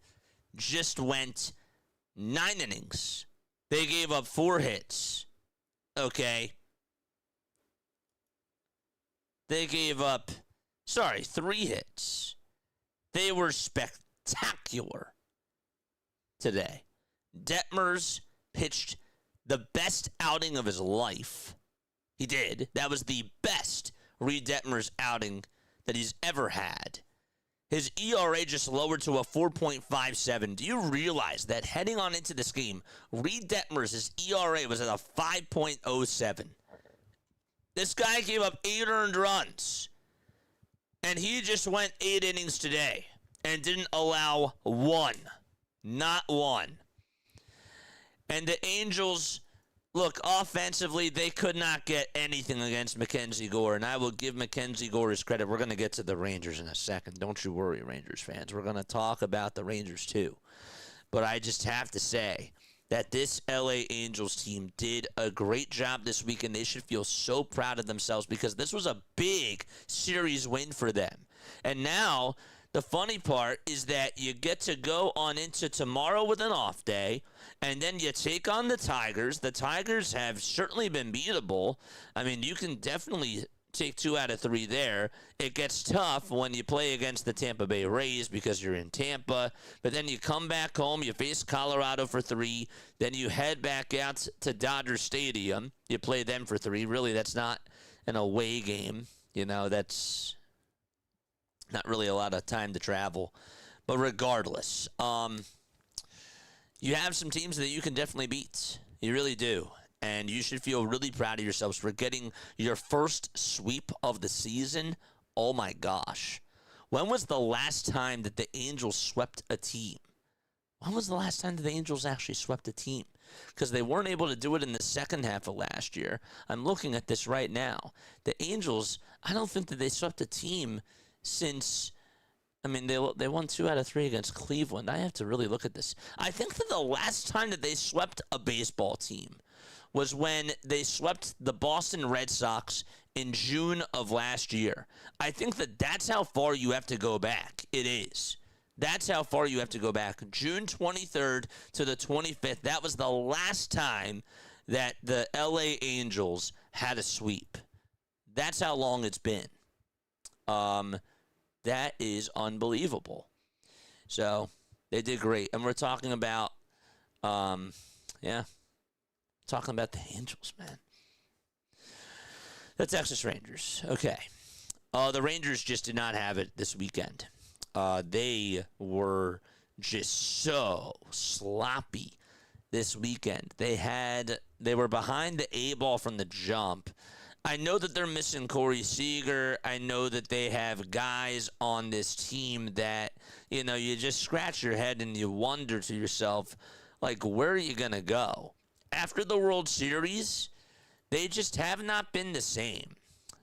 just went 9 innings. They gave up 4 hits. Okay. They gave up, 3 hits. They were spectacular today. Detmers pitched the best outing of his life. He did. That was the best Reed Detmers outing that he's ever had. His ERA just lowered to a 4.57. Do you realize that heading on into this game, Reed Detmers' ERA was at a 5.07? This guy gave up 8 earned runs, and he just went 8 innings today and didn't allow one. Not one. And the Angels, look, offensively, they could not get anything against Mackenzie Gore, and I will give Mackenzie Gore his credit. We're going to get to the Rangers in a second. Don't you worry, Rangers fans. We're going to talk about the Rangers too. But I just have to say that this LA Angels team did a great job this week, and they should feel so proud of themselves because this was a big series win for them. And now the funny part is that you get to go on into tomorrow with an off day, and then you take on the Tigers. The Tigers have certainly been beatable. I mean, you can definitely take 2 out of 3 there. It gets tough when you play against the Tampa Bay Rays because you're in Tampa. But then you come back home, you face Colorado for 3. Then you head back out to Dodger Stadium. You play them for 3. Really, that's not an away game. You know, that's not really a lot of time to travel. But regardless, you have some teams that you can definitely beat. You really do. And you should feel really proud of yourselves for getting your first sweep of the season. Oh, my gosh. When was the last time that the Angels swept a team? When was the last time that the Angels actually swept a team? Because they weren't able to do it in the second half of last year. I'm looking at this right now. The Angels, I don't think that they swept a team since, I mean, they won 2 out of 3 against Cleveland. I have to really look at this. I think that the last time that they swept a baseball team was when they swept the Boston Red Sox in June of last year. I think that that's how far you have to go back. It is. That's how far you have to go back. June 23rd to the 25th. That was the last time that the LA Angels had a sweep. That's how long it's been. That is unbelievable. So they did great. And we're talking about, talking about the Angels, man. The Texas Rangers. Okay. The Rangers just did not have it this weekend. They were just so sloppy this weekend. They were behind the A ball from the jump. I know that they're missing Corey Seager. I know that they have guys on this team that, you just scratch your head and you wonder to yourself, like, where are you going to go? After the World Series, they just have not been the same.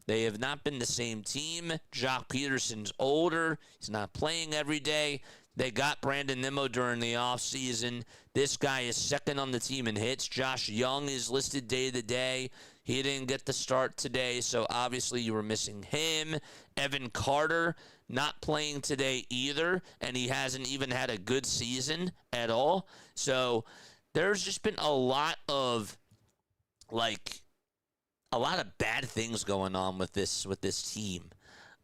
They have not been the same team. Jock Peterson's older. He's not playing every day. They got Brandon Nimmo during the offseason. This guy is second on the team in hits. Josh Young is listed day to day. He didn't get the start today, so obviously you were missing him. Evan Carter not playing today either, and he hasn't even had a good season at all. So there's just been a lot of bad things going on with this team.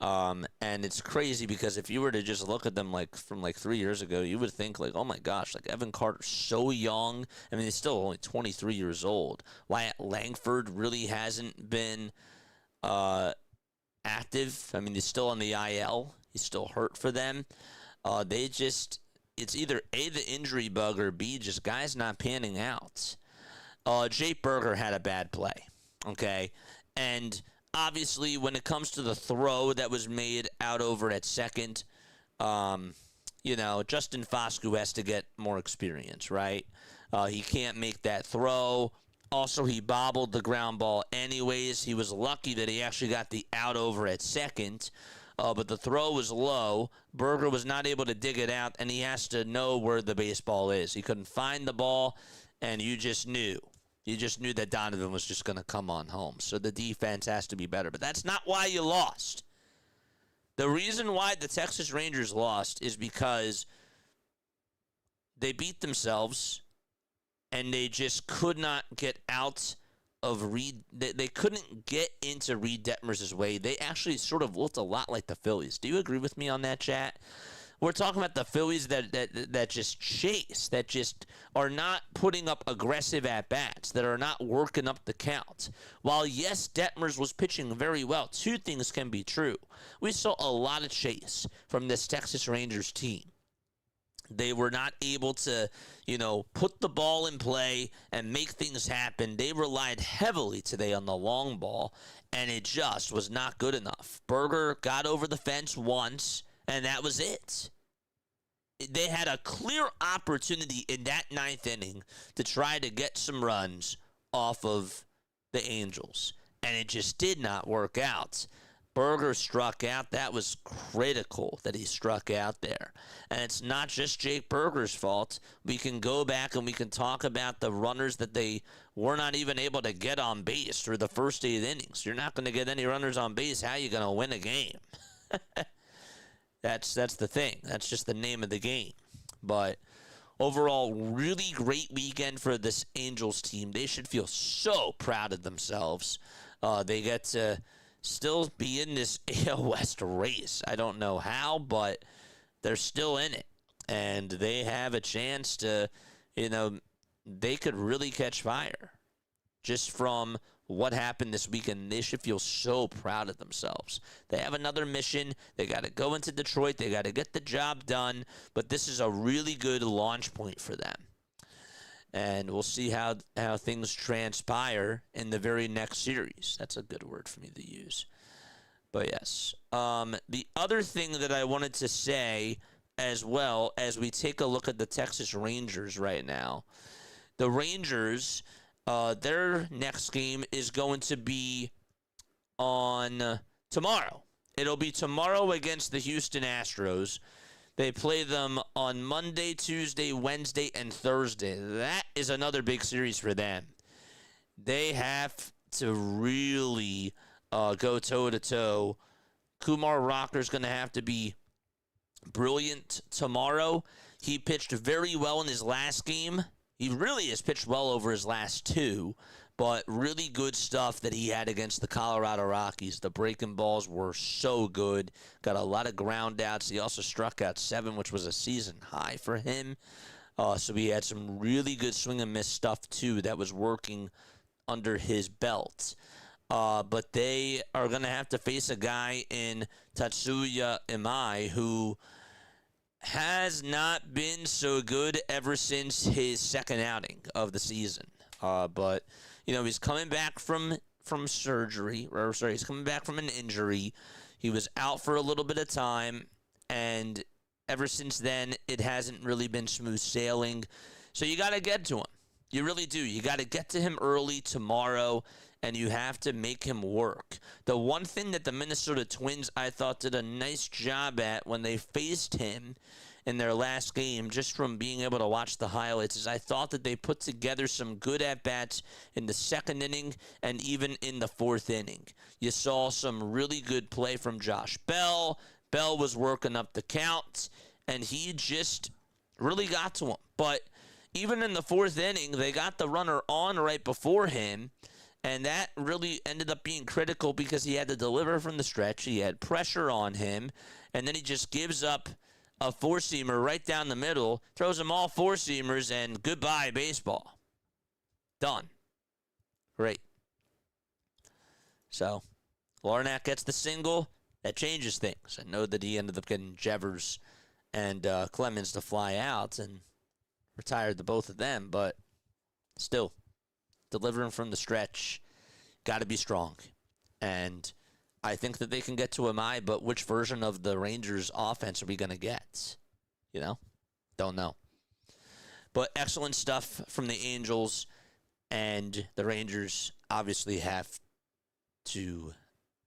And it's crazy because if you were to just look at them from 3 years ago, you would think oh my gosh, Evan Carter's so young. I mean, he's still only 23 years old. Wyatt Langford really hasn't been active. I mean, he's still on the IL. He's still hurt for them. It's either A, the injury bug, or B, just guys not panning out. Jake Berger had a bad play, okay? And obviously, when it comes to the throw that was made out over at second, Justin Foscue has to get more experience, right? He can't make that throw. Also, he bobbled the ground ball anyways. He was lucky that he actually got the out over at second, but the throw was low. Berger was not able to dig it out, and he has to know where the baseball is. He couldn't find the ball, and you just knew. You just knew that Donovan was just going to come on home. So the defense has to be better. But that's not why you lost. The reason why the Texas Rangers lost is because they beat themselves and they just could not get out of Reed. They couldn't get into Reed Detmers' way. They actually sort of looked a lot like the Phillies. Do you agree with me on that, chat? We're talking about the Phillies that just chase, that just are not putting up aggressive at-bats, that are not working up the count. While, yes, Detmers was pitching very well, two things can be true. We saw a lot of chase from this Texas Rangers team. They were not able to, put the ball in play and make things happen. They relied heavily today on the long ball, and it just was not good enough. Berger got over the fence once, and that was it. They had a clear opportunity in that ninth inning to try to get some runs off of the Angels, and it just did not work out. Berger struck out. That was critical that he struck out there. And it's not just Jake Berger's fault. We can go back and we can talk about the runners that they were not even able to get on base through the first 8 innings. You're not going to get any runners on base. How are you going to win a game? That's the thing. That's just the name of the game. But overall, really great weekend for this Angels team. They should feel so proud of themselves. They get to still be in this AL West race. I don't know how, but they're still in it. And they have a chance to, they could really catch fire just from what happened this weekend. They should feel so proud of themselves. They have another mission. They got to go into Detroit. They got to get the job done. But this is a really good launch point for them. And we'll see how things transpire in the very next series. That's a good word for me to use. But yes. The other thing that I wanted to say as well as we take a look at the Texas Rangers right now. The Rangers, their next game is going to be on tomorrow. It'll be tomorrow against the Houston Astros. They play them on Monday, Tuesday, Wednesday, and Thursday. That is another big series for them. They have to really go toe-to-toe. Kumar Rocker's going to have to be brilliant tomorrow. He pitched very well in his last game. He really has pitched well over his last 2, but really good stuff that he had against the Colorado Rockies. The breaking balls were so good. Got a lot of ground outs. He also struck out 7, which was a season high for him. So he had some really good swing and miss stuff, too, that was working under his belt. But they are going to have to face a guy in Tatsuya Imai who has not been so good ever since his second outing of the season. But, he's coming back from from surgery, he's coming back from an injury. He was out for a little bit of time, and ever since then, it hasn't really been smooth sailing. So you got to get to him. You really do. You got to get to him early tomorrow, and you have to make him work. The one thing that the Minnesota Twins, I thought, did a nice job at when they faced him in their last game, just from being able to watch the highlights, is I thought that they put together some good at-bats in the second inning and even in the fourth inning. You saw some really good play from Josh Bell. Bell was working up the count, and he just really got to him. But even in the fourth inning, they got the runner on right before him, and that really ended up being critical because he had to deliver from the stretch. He had pressure on him, and then he just gives up a four-seamer right down the middle, throws them all four-seamers, and goodbye baseball. Done. Great. So, Larnach gets the single. That changes things. I know that he ended up getting Jevers and Clemens to fly out and retired the both of them, but still, delivering from the stretch, got to be strong. And I think that they can get to MI, but which version of the Rangers offense are we going to get? You know? Don't know. But excellent stuff from the Angels, and the Rangers obviously have to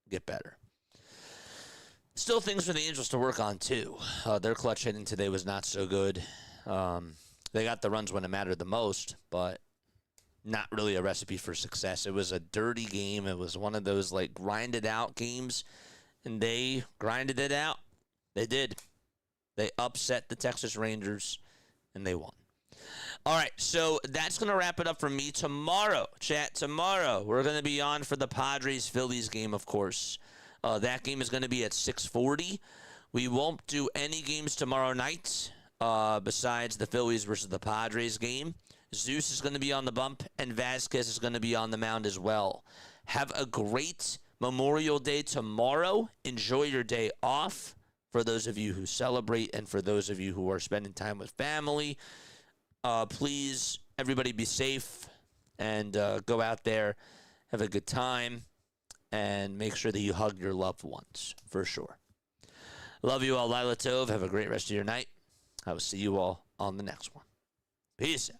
get better. Still things for the Angels to work on, too. Their clutch hitting today was not so good. They got the runs when it mattered the most, but not really a recipe for success. It was a dirty game. It was one of those, like, grinded out games, and they grinded it out. They did. They upset the Texas Rangers, and they won. All right, so that's going to wrap it up for me. Tomorrow, chat, tomorrow, we're going to be on for the Padres-Phillies game, of course. That game is going to be at 6:40. We won't do any games tomorrow night besides the Phillies versus the Padres game. Zeus is going to be on the bump, and Vasquez is going to be on the mound as well. Have a great Memorial Day tomorrow. Enjoy your day off for those of you who celebrate and for those of you who are spending time with family. Please, everybody be safe and go out there, have a good time, and make sure that you hug your loved ones for sure. Love you all. Lila Tov. Have a great rest of your night. I will see you all on the next one. Peace out.